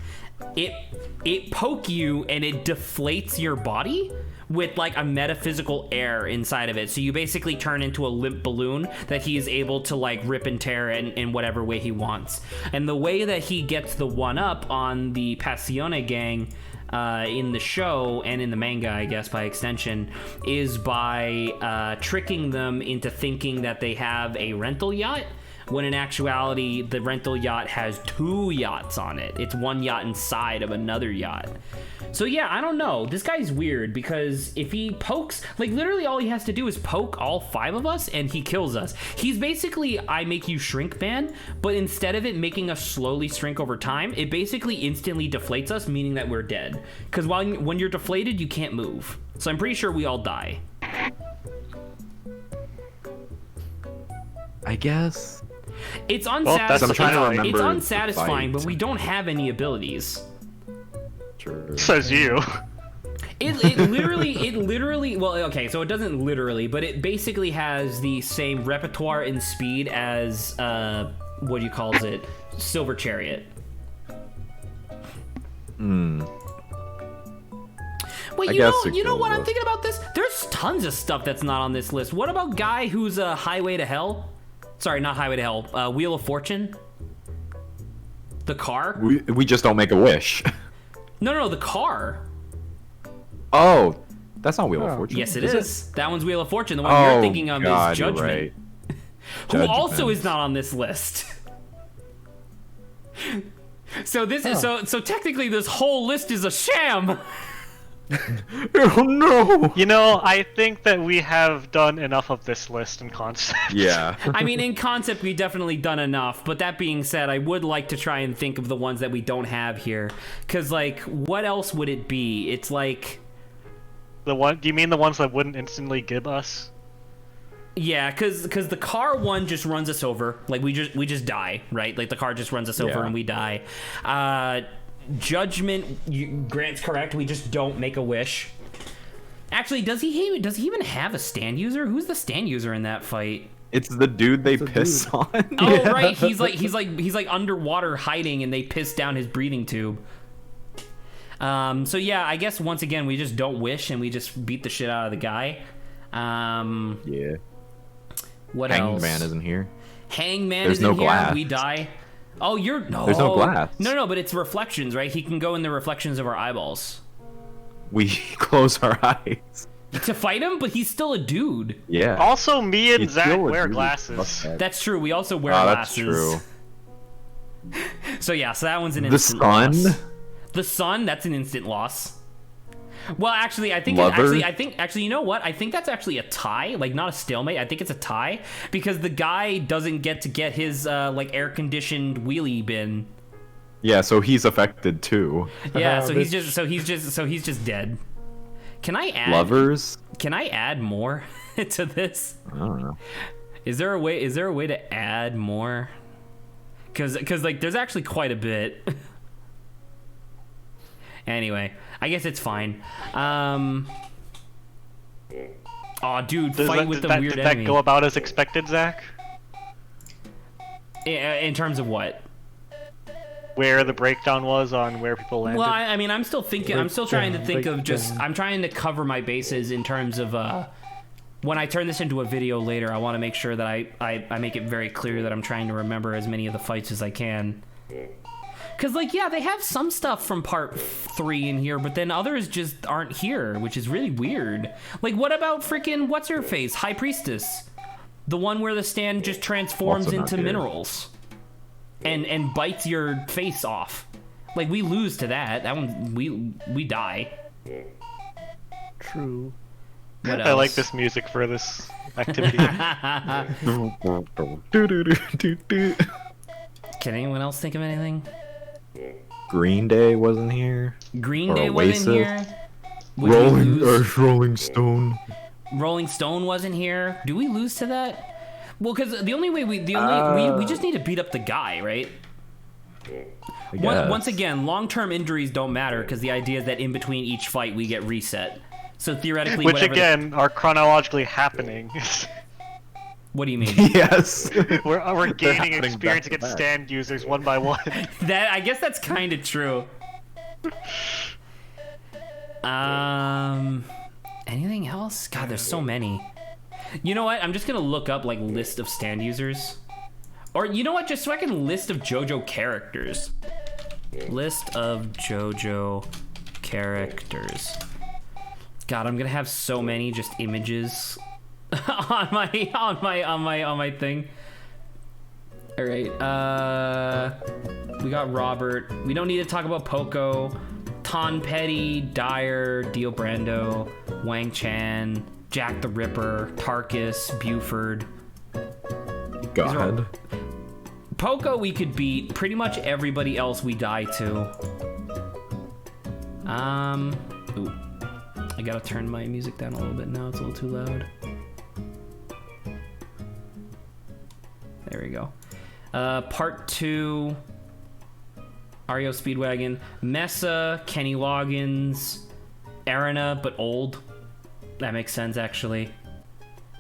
It poke you and it deflates your body with like a metaphysical air inside of it. So you basically turn into a limp balloon that he is able to like rip and tear in whatever way he wants. And the way that he gets the one up on the Passione gang in the show and in the manga, I guess by extension, is by tricking them into thinking that they have a rental yacht, when in actuality the rental yacht has 2 yachts on it. It's one yacht inside of another yacht. So yeah, I don't know. This guy's weird because if he pokes, like literally all he has to do is poke all 5 of us and he kills us. He's basically I make you shrink man, but instead of it making us slowly shrink over time, it basically instantly deflates us, meaning that we're dead. Because when you're deflated, you can't move. So I'm pretty sure we all die. I guess. It's unsatisfying. Well, it's unsatisfying, but we don't have any abilities. True. Says you. It literally, well, okay, so it doesn't literally, but it basically has the same repertoire and speed as, what do you call it? Silver Chariot. Wait, you know what I'm thinking about this? There's tons of stuff that's not on this list. What about guy who's a Highway to Hell? Sorry, not Highway to Hell. Wheel of Fortune? The car? We just don't make a wish. No, the car. Oh, that's not Wheel of Fortune. Yes, it is. That one's Wheel of Fortune. The one you're thinking of is Judgment. Right. Who also is not on this list. So this is so technically this whole list is a sham. Oh no! You know, I think that we have done enough of this list in concept. Yeah. I mean, in concept, we've definitely done enough. But that being said, I would like to try and think of the ones that we don't have here. Because, like, what else would it be? It's like... Do you mean the ones that wouldn't instantly give us? Yeah, because the car one just runs us over. Like, we just die, right? Like, the car just runs us over and we die. Judgment, Grant's correct. We just don't make a wish. Actually, does he even have a stand user? Who's the stand user in that fight? It's the dude they piss on. Oh right, he's like underwater hiding, and they piss down his breathing tube. So yeah, I guess once again we just don't wish, and we just beat the shit out of the guy. Yeah. What else? Hangman isn't here. Hangman There's isn't no here. glass. We die. Oh, there's no glass. No, but it's reflections, right? He can go in the reflections of our eyeballs. We close our eyes. To fight him, but he's still a dude. Yeah. Also, me and He's Zach still a wear dude. That's glasses. true. We also wear That's glasses. true. So yeah, so that one's an The instant sun? loss. The sun, that's an instant loss. Well, actually, I think Lover? actually, you know what? I think that's actually a tie, like not a stalemate. I think it's a tie because the guy doesn't get to get his like air-conditioned wheelie bin. Yeah, so he's affected too. Yeah, so he's just dead. Can I add Lovers? Can I add more to this? I don't know. Is there a way to add more? Cuz like there's actually quite a bit. Anyway, I guess it's fine. Oh, dude, fight with the weird did enemy. that go about as expected, Zach? In terms of what? Where the breakdown was on where people landed? Well, I mean, I'm still trying to think of I'm trying to cover my bases in terms of, when I turn this into a video later, I want to make sure that I make it very clear that I'm trying to remember as many of the fights as I can. Because, like, yeah, they have some stuff from part 3 in here, but then others just aren't here, which is really weird. Like, what about freaking what's-her-face, High Priestess? The one where the stand just transforms into minerals and bites your face off. Like, we lose to that. That one, we die. True. What else? I like this music for this activity. Can anyone else think of anything? Green Day wasn't here. Green Or Day Oasis. wasn't here. Would we lose? Rolling Stone. Rolling Stone wasn't here. Do we lose to that? Well, because the only way we just need to beat up the guy, right? Once again, long-term injuries don't matter because the idea is that in between each fight we get reset. So theoretically, Which whatever again are chronologically happening. what do you mean? Yes. we're gaining happening experience back to against back. stand users one by one. That I guess that's kind of true. Anything else? God, there's so many. You know what? I'm just gonna look up like list of stand users, or you know what? Just so I can list of JoJo characters. List of JoJo characters. God, I'm gonna have so many just images on my thing. All right. We got Robert. We don't need to talk about Poco. Ton Petty, Dyer, Dio Brando, Wang Chan, Jack the Ripper, Tarkus, Buford. Go ahead. Poco we could beat. Pretty much everybody else we die to. Ooh. I gotta turn my music down a little bit now. It's a little too loud. There we go. Part 2. Ario Speedwagon. Mesa, Kenny Loggins, Arena, but old. That makes sense, actually.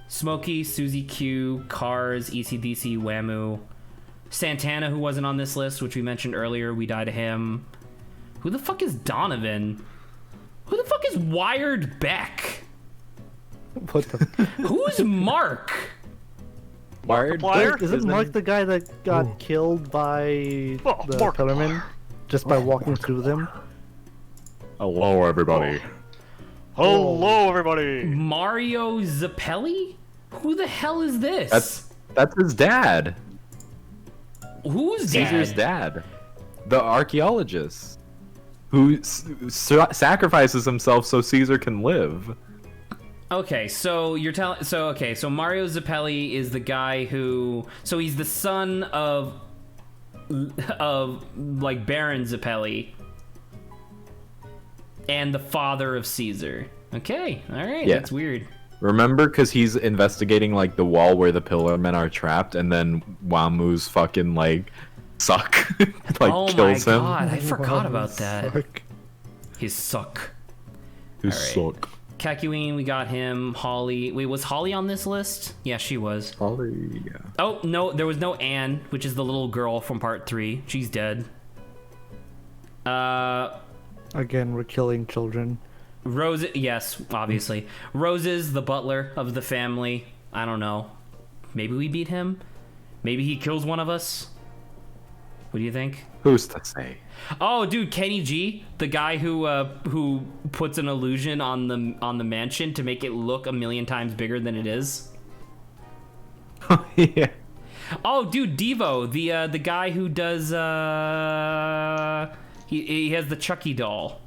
Smokey, Suzy Q, Cars, ECDC, Whammoo. Santana, who wasn't on this list, which we mentioned earlier, we die to him. Who the fuck is Donovan? Who the fuck is Wired Beck? What the? Who's Mark? Wired. Isn't Mark the guy that got killed by the Pillarmen just by walking through them? Hello, everybody. Hello, everybody. Mario Zappelli? Who the hell is this? That's his dad. Who's Caesar's dad? dad. The archaeologist. Who sacrifices himself so Caesar can live. Okay, so you're telling. So Mario Zappelli is the guy who. So he's the son of like Baron Zappelli, and the father of Caesar. Okay, all right, Yeah. That's weird. Remember, because he's investigating like the wall where the Pillarmen are trapped, and then Whamoo's fucking like suck like Oh kills my him. god, I forgot about that. Fuck. His suck. His All right. suck. Kakuin, we got him. Holly. Wait, was Holly on this list? Yeah, she was. Holly, yeah. Oh, no, there was no Anne, which is the little girl from part 3. She's dead. Again, we're killing children. Rose, yes, obviously. Rose is the butler of the family. I don't know. Maybe we beat him? Maybe he kills one of us? What do you think? Who's to say? Oh, dude, Kenny G, the guy who puts an illusion on the mansion to make it look 1,000,000 times bigger than it is. Yeah. Oh, dude, Devo, the guy who does he has the Chucky doll.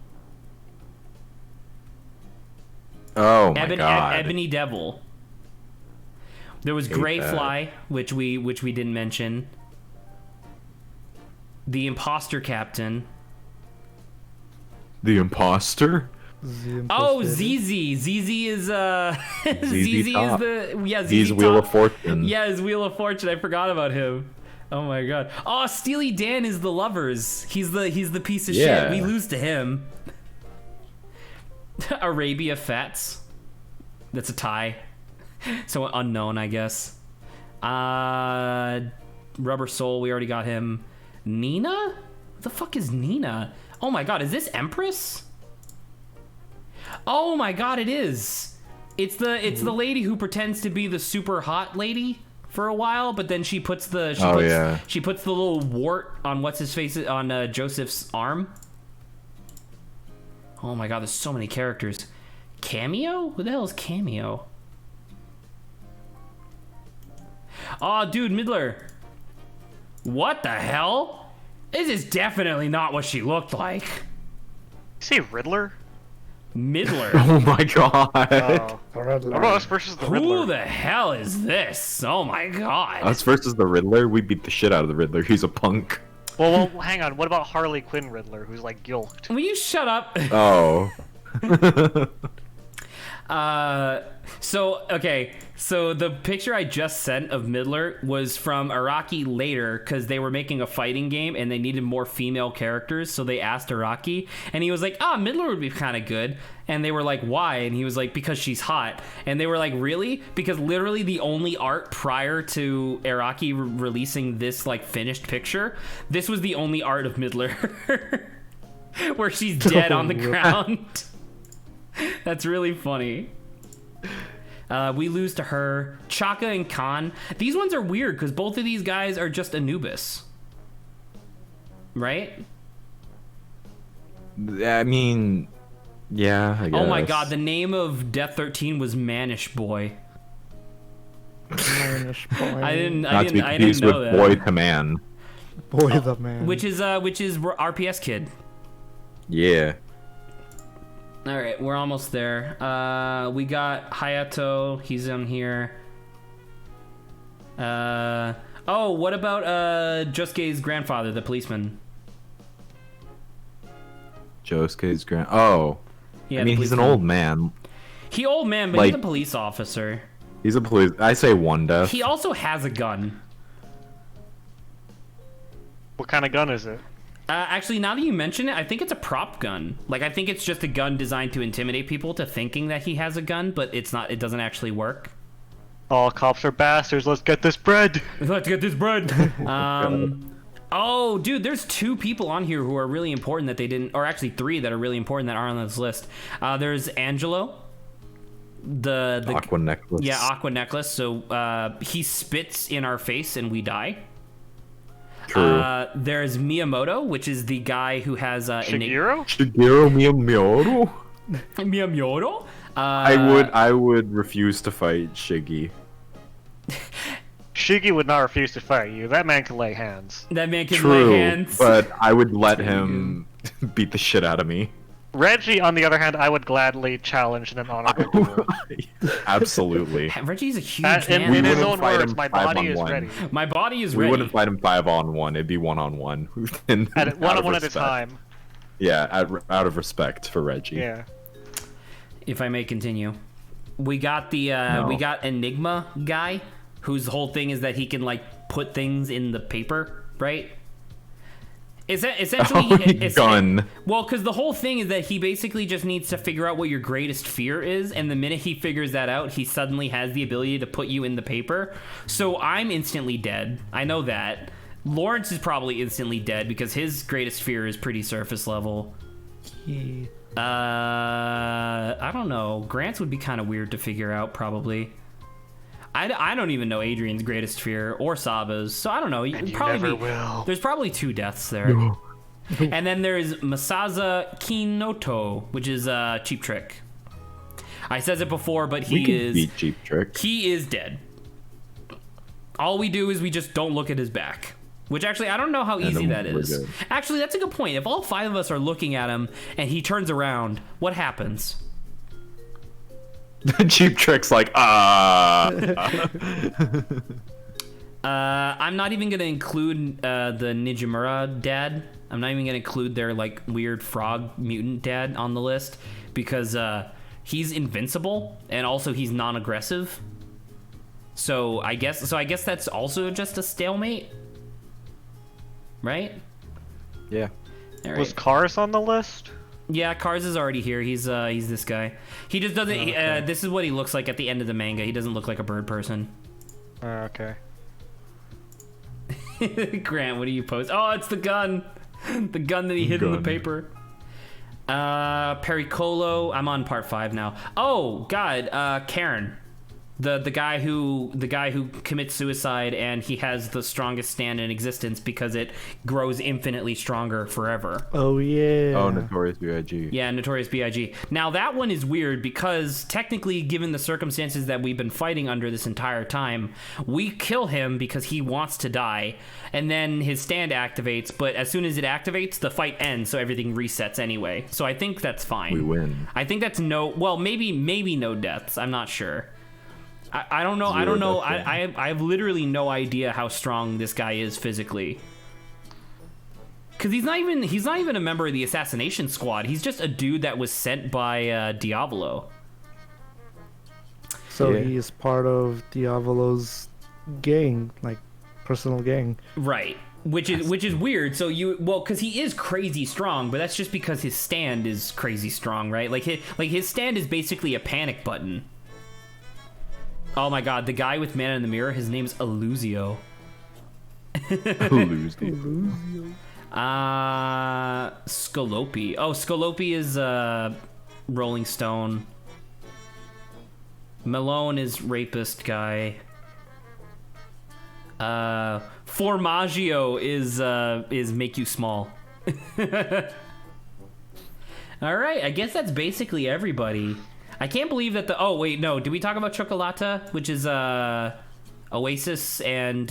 Oh my god. Ebony Devil. There was Greyfly, which we didn't mention. The Imposter Captain. The imposter? Oh, ZZ. ZZ is ZZ Top. is the He's ZZ Wheel Top. of Fortune. Yeah, his Wheel of Fortune. I forgot about him. Oh my god. Oh, Steely Dan is the Lovers. He's the piece of shit. We lose to him. Arabia Fats. That's a tie. So unknown, I guess. Rubber Soul, we already got him. Nina? What the fuck is Nina? Oh my god, is this Empress? Oh my god, it is. It's the lady who pretends to be the super hot lady for a while, but then she puts the she puts the little wart on what's his face on Joseph's arm. Oh my god, there's so many characters. Cameo? Who the hell is Cameo? Oh, dude, Midler. What the hell? This is definitely not what she looked like. You say Riddler? Midler. Oh my god. Us versus the Who Riddler. the hell is this? Oh my god. Us versus the Riddler? We beat the shit out of the Riddler. He's a punk. Well, hang on. What about Harley Quinn Riddler, who's like yoked? Will you shut up? Oh. So the picture I just sent of Midler was from Araki later because they were making a fighting game and they needed more female characters, so they asked Araki and he was like, Midler would be kind of good. And they were like, why? And he was like, because she's hot. And they were like, really? Because literally the only art prior to Araki releasing this like finished picture, this was the only art of Midler where she's dead on the ground. That's really funny. We lose to her. Chaka and Khan. These ones are weird because both of these guys are just Anubis. Right? I mean, yeah, I guess. Oh my god, the name of Death 13 was Manish Boy. Manish boy. I didn't Not to be know confused with that. Boy to Man. Boy the man. Which is RPS Kid. Yeah. All right, we're almost there. We got Hayato. He's in here. What about Josuke's grandfather, the policeman? Josuke's Oh. Yeah, I mean, he's an old man. He old man, but Like- he's a police officer. He's a police. I say one death. He also has a gun. What kind of gun is it? Actually, now that you mention it, I think it's a prop gun. Like, I think it's just a gun designed to intimidate people to thinking that he has a gun, but it's not. It doesn't actually work. All cops are bastards. Let's get this bread. Let's get this bread. Oh, dude, there's 2 people on here who are really important that they didn't, or actually 3 that are really important that aren't on this list. There's Angelo, the Aqua necklace. Yeah, Aqua necklace. So he spits in our face and we die. True. There's Miyamoto, which is the guy who has Shigeru? Shigeru Miyamoto. Miyamoto. I would refuse to fight Shiggy. Shiggy would not refuse to fight you. That man can lay hands. That man can True, lay hands. but I would let him beat the shit out of me. Reggie, on the other hand, I would gladly challenge in an honorable duel. Absolutely. Reggie's a huge In man. his wouldn't own fight words, him my body is 5-on-1. ready. My body is We ready. wouldn't fight him 5-on-1. It'd be 1-on-1. At one at a time. Yeah, out of respect for Reggie. Yeah. If I may continue, we got the we got Enigma guy, whose whole thing is that he can like put things in the paper, right? Is that essentially gun? Well, because the whole thing is that he basically just needs to figure out what your greatest fear is, and the minute he figures that out, he suddenly has the ability to put you in the paper. So I'm instantly dead. I know that. Lawrence is probably instantly dead because his greatest fear is pretty surface level. Yeah. I don't know. Grant's would be kind of weird to figure out, probably. I don't even know Adrian's greatest fear or Saba's, so I don't know. And you never will. There's probably 2 deaths there. And then there's Masaza Kinoto, which is Cheap Trick. I said it before, but We can beat Cheap Trick. he is dead. All we do is we just don't look at his back. Which actually, I don't know how easy that we're is. good. Actually, that's a good point. If all 5 of us are looking at him and he turns around, what happens? Cheap Trick's like, I'm not even gonna include the Nijimura dad. I'm not even gonna include their like weird frog mutant dad on the list because he's invincible and also he's non-aggressive. So I guess that's also just a stalemate, right? yeah. All Was right. Cars on the list? Yeah, Cars is already here. He's this guy. He just doesn't. Okay. This is what he looks like at the end of the manga. He doesn't look like a bird person. Okay. Grant, what do you post? Oh, it's the gun. The gun that he hid in the Gun. paper. Pericolo. I'm on part 5 now. Oh, God. Karen. The guy who commits suicide, and he has the strongest stand in existence because it grows infinitely stronger forever. Oh yeah. Oh, Notorious B.I.G. Yeah, Notorious B.I.G. Now that one is weird because technically, given the circumstances that we've been fighting under this entire time, we kill him because he wants to die, and then his stand activates. But as soon as it activates, the fight ends, so everything resets anyway. So I think that's fine. We win. I think that's maybe no deaths. I'm not sure. I don't know. Zero I don't know. deaths. I have literally no idea how strong this guy is physically. Because he's not even a member of the assassination squad. He's just a dude that was sent by Diavolo. So Yeah. he is part of Diavolo's gang, like personal gang. Right. Which is weird. So because he is crazy strong, but that's just because his stand is crazy strong, right? Like his stand is basically a panic button. Oh my god, the guy with Man in the Mirror, his name's Eluzio. Scolopi. Oh, Scolopi is Rolling Stone. Malone is Rapist guy. Formaggio is Make You Small. All right, I guess that's basically everybody. I can't believe that oh wait, no, did we talk about Chocolata, which is Oasis and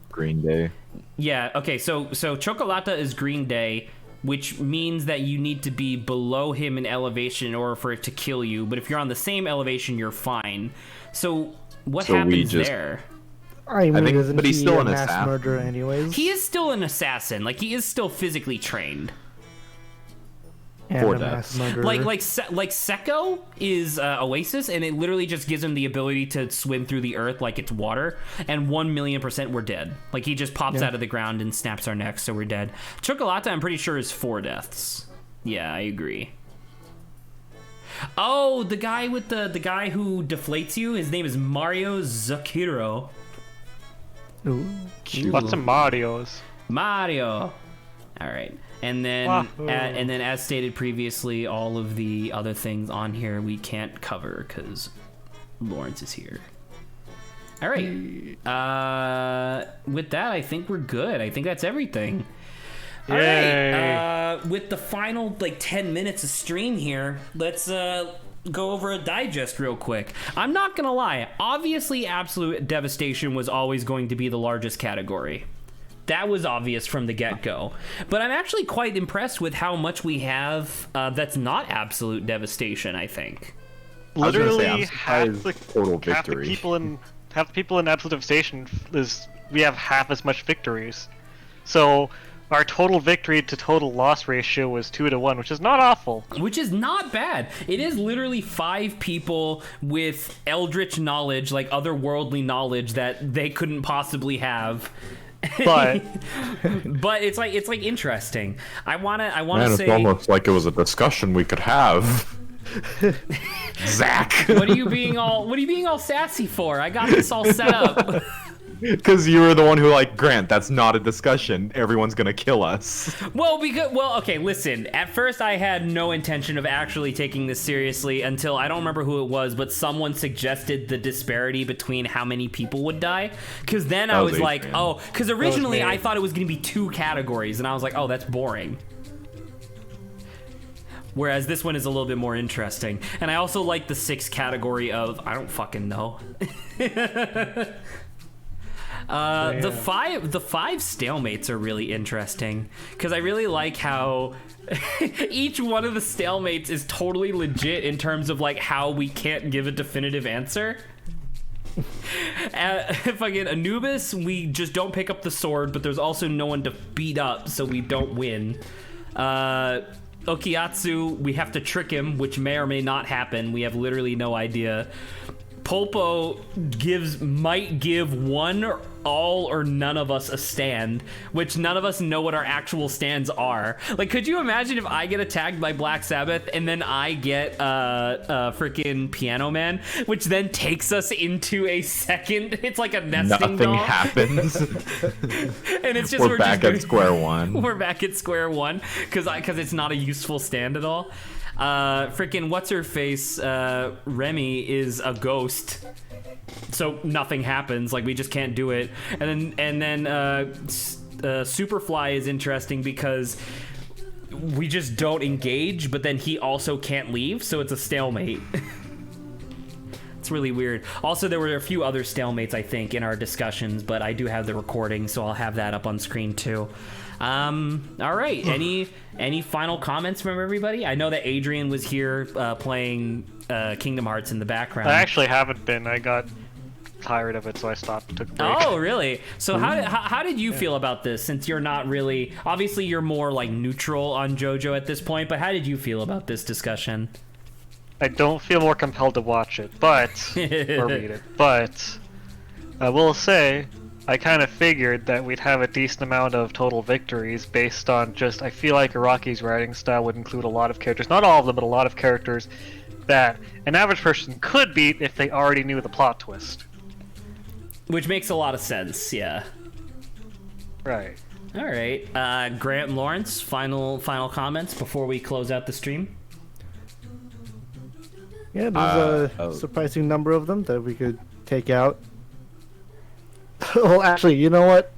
Green Day. Yeah, okay, so Chocolata is Green Day, which means that you need to be below him in elevation in order for it to kill you, but if you're on the same elevation, you're fine. So what happens there? I mean, think- isn't but he's he still a an mass assassin. murderer anyways? He is still an assassin. Like, he is still physically trained. And For a mass deaths. murderer. Like Sekko is Oasis, and it literally just gives him the ability to swim through the earth like it's water, and 1,000,000% we're dead. Like, he just pops out of the ground and snaps our necks, so we're dead. Chocolata, I'm pretty sure, is 4 deaths. Yeah, I agree. Oh, the guy guy who deflates you, his name is Mario Zucchero. Ooh. Lots of Marios. Mario. All right. And then, Wahoo. and then, as stated previously, all of the other things on here we can't cover because Lawrence is here. All right. With that, I think we're good. I think that's everything. All right. With the final 10 minutes of stream here, let's go over a digest real quick. I'm not gonna lie. Obviously, Absolute Devastation was always going to be the largest category. That was obvious from the get-go. But I'm actually quite impressed with how much we have that's not Absolute Devastation, I think. I was gonna say, Literally I'm half surprised the total half the victory. people in Absolute Devastation we have half as much victories. So our total victory to total loss ratio was 2-1, which is not awful. Which is not bad. It is literally 5 people with eldritch knowledge, like otherworldly knowledge that they couldn't possibly have. But But it's interesting. I wanna Man, say, it's almost like it was a discussion we could have. Zach. what are you being all sassy for? I got this all set up. Because you were the one who Grant, that's not a discussion. Everyone's gonna kill us. Well, okay, listen. At first, I had no intention of actually taking this seriously until, I don't remember who it was, but someone suggested the disparity between how many people would die. Because then I was was like, Adrian. oh, because originally me. I thought it was going to be 2 categories, and I was like, oh, that's boring. Whereas this one is a little bit more interesting. And I also like the 6th category of, I don't fucking know. The five stalemates are really interesting because I really like how each one of the stalemates is totally legit in terms of how we can't give a definitive answer. Fucking Anubis, we just don't pick up the sword, but there's also no one to beat up, so we don't win. Okiyatsu, we have to trick him, which may or may not happen. We have literally no idea. Polpo might give one, all, or none of us a stand, which none of us know what our actual stands are. Could you imagine if I get attacked by Black Sabbath and then I get freaking Piano Man, which then takes us into a second? It's like a nesting Nothing doll. happens. And it's just We're back at square one. We're back at square one because it's not a useful stand at all. Freaking what's her face? Remy is a ghost, so nothing happens. Like we just can't do it. And then Superfly is interesting because we just don't engage, but then he also can't leave, so it's a stalemate. It's really weird. Also, there were a few other stalemates, I think, in our discussions, but I do have the recording, so I'll have that up on screen too. All right. Any final comments from everybody? I know that Adrian was here playing Kingdom Hearts in the background. I actually haven't been. I got tired of it, so I stopped. Took a break. Oh, really? So how did you feel about this? Since you're not really, obviously you're more like neutral on JoJo at this point, but how did you feel about this discussion? I don't feel more compelled to watch it, but or read it. But I will say, I kind of figured that we'd have a decent amount of total victories based on just. I feel like Araki's writing style would include a lot of characters, not all of them, but a lot of characters that an average person could beat if they already knew the plot twist. Which makes a lot of sense, yeah. Right. All right, Grant and Lawrence, final comments before we close out the stream. Yeah, there's a surprising number of them that we could take out. Well, actually, you know what?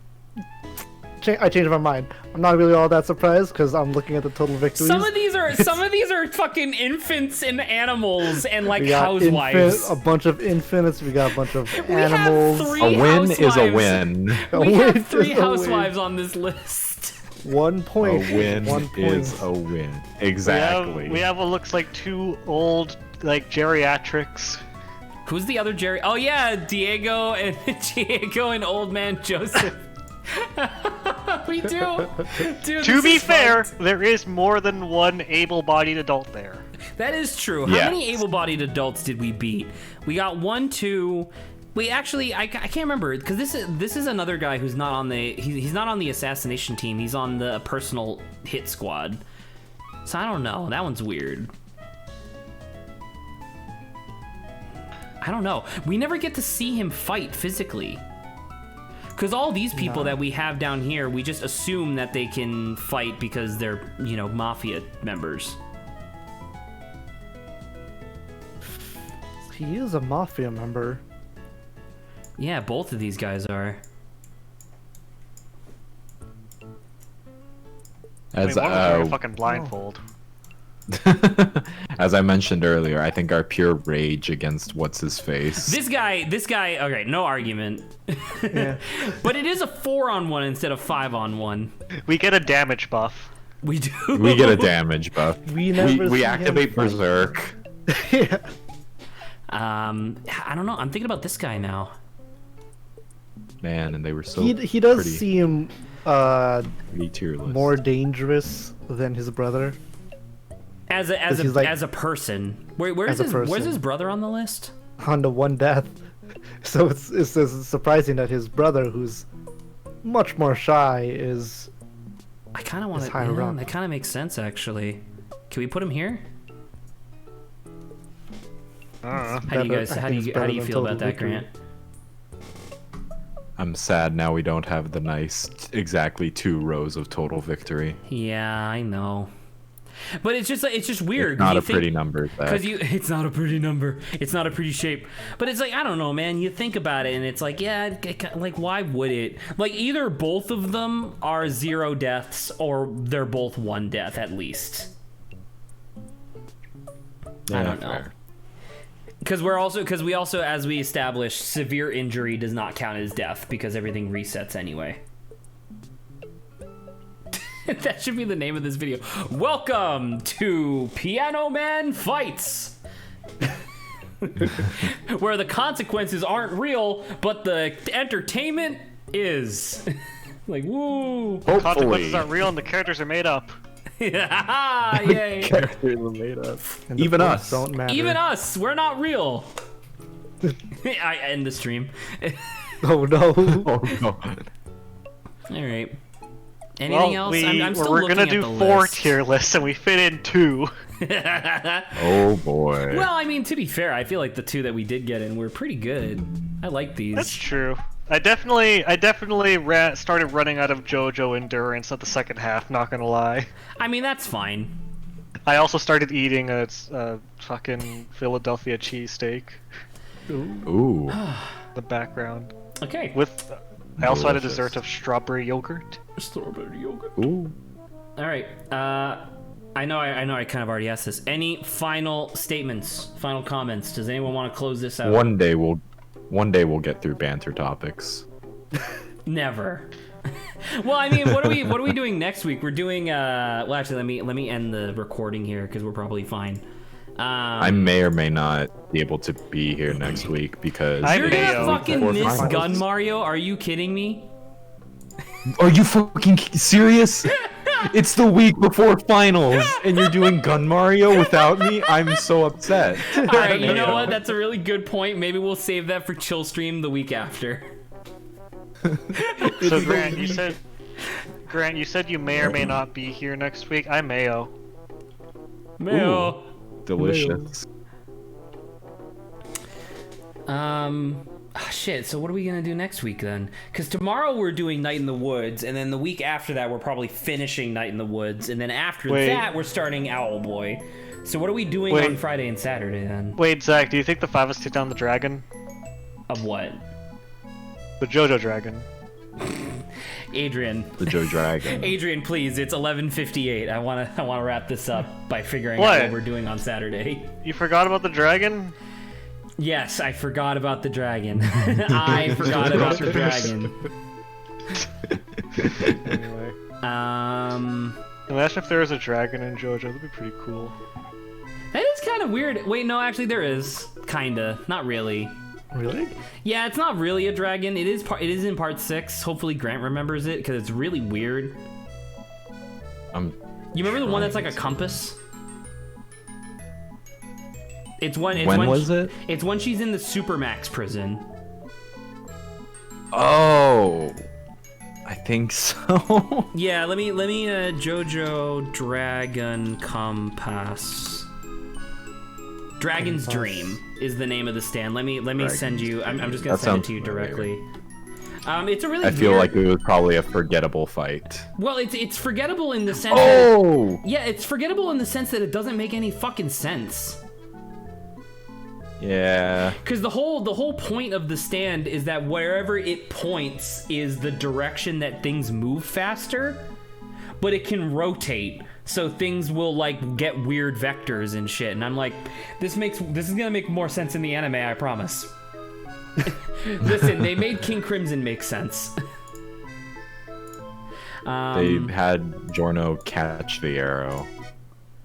I changed my mind. I'm not really all that surprised because I'm looking at the total victories. Some of these are fucking infants and animals and like housewives. A bunch of infants. We got a bunch of We animals. have 3 A win housewives. is a win. We win have 3 is a housewives on this list. 1 point. A win 1 point. is a win. Exactly. We have what looks like 2 old, like geriatrics. Who's the other Jerry? Oh yeah, Diego and Old Man Joseph. We do. Dude, To be is fair, fucked. there is more than one able-bodied adult there. That is true. Yes. How many able-bodied adults did we beat? We got 1, 2. We actually, I can't remember because this is another guy who's not on the he's not on the assassination team. He's on the personal hit squad. So I don't know. That one's weird. I don't know. We never get to see him fight physically. Because all these people that we have down here, we just assume that they can fight because they're, you know, mafia members. He is a mafia member. Yeah, both of these guys are. I mean, As, one was wearing a fucking blindfold. as I mentioned earlier, I think our pure rage against what's his face. This guy, okay, no argument. Yeah. But it is a 4-on-1 instead of 5-on-1. We get a damage buff. We do. We get a damage buff. We never see we him activate fight. Berserk. Yeah. I don't know. I'm thinking about this guy now. Man, and they were so He does pretty, seem pretty tier list. more dangerous than his brother. As he's like- a person. Where's As a where's person. his brother on the list? On the 1 death. So it's surprising that his brother, who's much more shy, is I kind of want to. higher up. That kind of makes sense, actually. Can we put him here? How do you guys? I How think do you it's better than feel about Total that, Victory. Grant? I'm sad now we don't have the nice, exactly 2 rows of total victory. Yeah, I know. But it's just weird. It's not You a think- pretty number. Because it's not a pretty number. It's not a pretty shape. But it's like, I don't know, man. You think about it, and it's like, yeah, like, why would it? Like, either both of them are 0 deaths, or they're both 1 death at least. I don't know. Because we also, as we established, severe injury does not count as death because everything resets anyway. That should be the name of this video. Welcome to Piano Man Fights. Where the consequences aren't real, but the entertainment is. Like, woo. Consequences Hopefully. aren't real and the characters are made up. Yay. Characters are made up. And the Even points us. don't matter. Even us, we're not real. I end the stream. Oh no. Oh no. All right. Anything else? I'm still we're looking gonna at do the 4 list. tier lists and we fit in 2. Oh boy. Well, I mean, to be fair, I feel like the 2 that we did get in were pretty good. I like these. That's true. I definitely started running out of JoJo endurance at the second half. Not gonna lie. I mean, that's fine. I also started eating a fucking Philadelphia cheesesteak. Ooh. The background. Okay. With I also had a Delicious. dessert of strawberry yogurt. Strawberry yogurt. Ooh. All right. I know. I kind of already asked this. Any final statements? Final comments? Does anyone want to close this out? One day we'll get through banter topics. Never. Well, I mean, what are we doing next week? We're doing. Well, actually, let me end the recording here because we're probably fine. I may or may not be able to be here next week because I You're may, gonna fucking miss finals. Gun Mario? Are you kidding me? Are you fucking serious? It's the week before finals, and you're doing Gun Mario without me? I'm so upset. All right, you know what? That's a really good point. Maybe we'll save that for Chill Stream the week after. So Grant, you said you may or may not be here next week. I'm Mayo. Mayo. Delicious. Shit. So what are we gonna do next week then? Because tomorrow we're doing Night in the Woods, and then the week after that we're probably finishing Night in the Woods, and then after Wait. that we're starting Owl Boy. So what are we doing Wait. on Friday and Saturday then? Wait, Zach, do you think the five of us take down the dragon? Of what? The JoJo dragon. Adrian. The Joe Dragon. Adrian, please. It's 11:58. I wanna wrap this up by figuring out What? what we're doing on Saturday. You forgot about the dragon? Yes, I forgot about the dragon. I forgot about the dragon. Anyway. Imagine if there was a dragon in JoJo, that'd be pretty cool. That is kind of weird. Wait, no, actually there is. Kinda. Not really. Really? Yeah, it's not really a dragon. It is in part 6. Hopefully Grant remembers it, because it's really weird. You remember the one that's like a compass? When was it? It's when she's in the Supermax prison. Oh, I think so. Yeah, let me JoJo Dragon Compass. Dragon's Dream is the name of the stand. Let me send you. I'm just gonna That send it sounds to you familiar. directly. It's a really. I feel weird... like it was probably a forgettable fight. Well, it's forgettable in the sense. Oh. That, yeah, it's forgettable in the sense that it doesn't make any fucking sense. Yeah. Because the whole point of the stand is that wherever it points is the direction that things move faster, but it can rotate, so things will like get weird vectors and shit. And I'm like, this is gonna make more sense in the anime, I promise. Listen, they made King Crimson make sense. They had Giorno catch the arrow.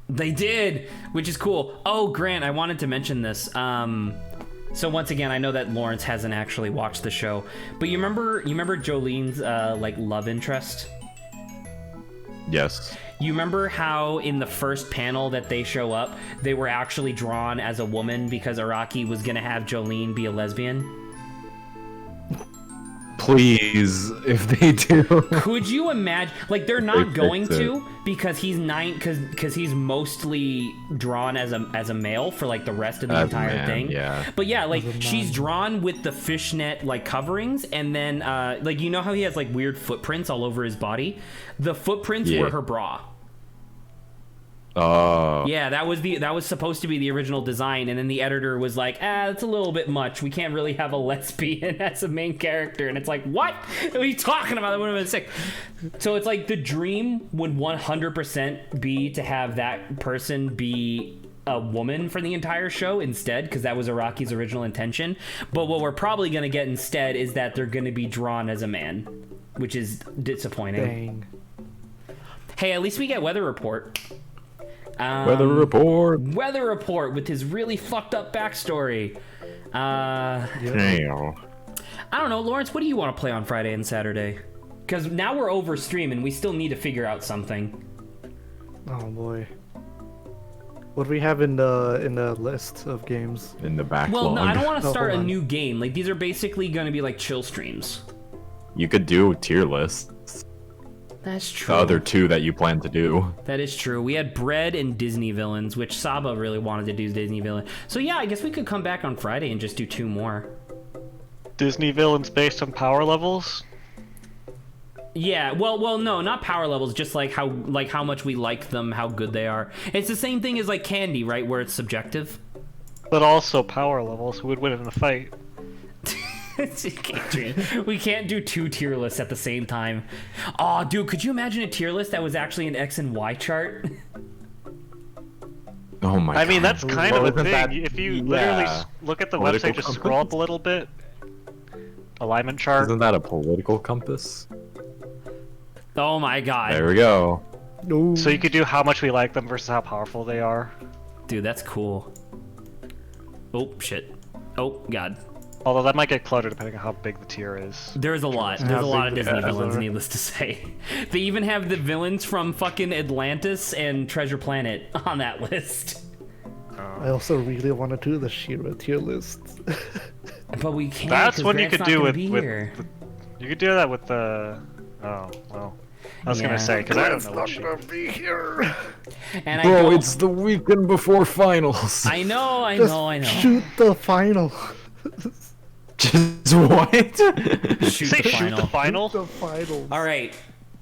They did, which is cool. Oh, Grant, I wanted to mention this. So once again, I know that Lawrence hasn't actually watched the show, but you remember Jolene's like love interest? Yes. You remember how in the first panel that they show up, they were actually drawn as a woman because Araki was gonna have Jolene be a lesbian? Please, if they do. Could you imagine? Like, they're not They going fix it. to because he's because he's mostly drawn as a male for like the rest of the As a entire man, thing. yeah. But yeah, like she's drawn with the fishnet like coverings, and then like you know how he has like weird footprints all over his body. The footprints Yeah. were her bra. Oh. Yeah, that was supposed to be the original design, and then the editor was like, that's a little bit much. We can't really have a lesbian as a main character. And it's like, what are you talking about? That would have been sick. So it's like the dream would 100% be to have that person be a woman for the entire show instead, because that was Araki's original intention. But what we're probably going to get instead is that they're going to be drawn as a man, which is disappointing. Dang. Hey, at least we get Weather Report. Weather report. Weather Report with his really fucked up backstory. Damn. I don't know, Lawrence, what do you want to play on Friday and Saturday? Because now we're over stream and we still need to figure out something. Oh boy. What do we have in the list of games? In the backlog. Well, no, I don't want to Oh, start a hold on. new game. Like, these are basically going to be like chill streams. You could do tier lists. That's true. The other two that you plan to do. That is true. We had Bread and Disney Villains, which Saba really wanted to do Disney Villain. So yeah, I guess we could come back on Friday and just do 2 more. Disney villains based on power levels? Yeah, well, no, not power levels, just like how much we like them, how good they are. It's the same thing as like candy, right, where it's subjective. But also power levels. Who would win in the fight? We can't do 2 tier lists at the same time. Aw, dude, could you imagine a tier list that was actually an X and Y chart? Oh my god. I mean, that's kind of a thing. If you literally look at the Political website, just scroll up a little bit. Alignment chart. Isn't that a political compass? Oh my god. There we go. No. So you could do how much we like them versus how powerful they are. Dude, that's cool. Oh, shit. Oh, god. Although that might get cluttered depending on how big the tier is. There's a lot. There's a lot of Disney villains, are. needless to say. They even have the villains from fucking Atlantis and Treasure Planet on that list. I also really want to do the She-Ra tier list. But we can't. That's 'cause what you Grant's could not do gonna with, be with here. you could do that with the. Oh well. I was Yeah. gonna say because I don't know what she. be here. And I Bro, don't- it's the weekend before finals. I know. Just I know. shoot the final. Just what? Shoot Say the shoot final. the final. The final. All right.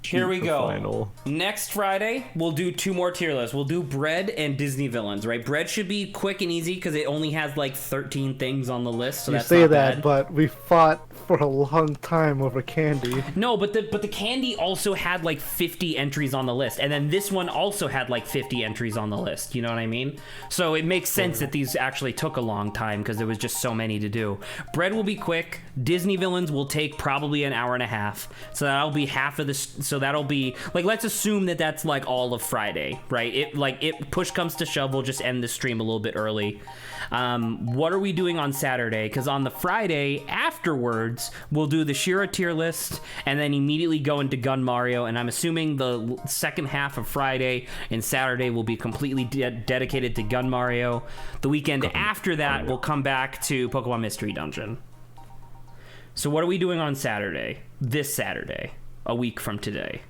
Here we the go. final. Next Friday, we'll do 2 more tier lists. We'll do Bread and Disney villains, right? Bread should be quick and easy because it only has like 13 things on the list, so You that's say not that, bad. but we fought for a long time over candy. No, but the candy also had like 50 entries on the list, and then this one also had like 50 entries on the list. You know what I mean? So it makes sense that these actually took a long time because there was just so many to do. Bread will be quick. Disney villains will take probably an hour and a half. So that'll be half of this. So that'll be like, let's assume that that's like all of Friday, right? It push comes to shove, we'll just end the stream a little bit early. What are we doing on Saturday? Because on the Friday afterwards, we'll do the She-Ra tier list and then immediately go into Gun Mario. And I'm assuming the second half of Friday and Saturday will be completely dedicated to Gun Mario. The weekend after that, we'll come back to Pokemon Mystery Dungeon. So what are we doing on Saturday? This Saturday, a week from today.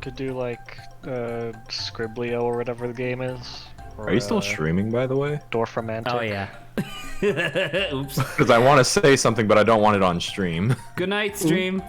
Could do like Scriblio or whatever the game is. Or, Are you still streaming, by the way? Dorfromantic. Oh yeah. Oops. Because I want to say something, but I don't want it on stream. Good night, stream.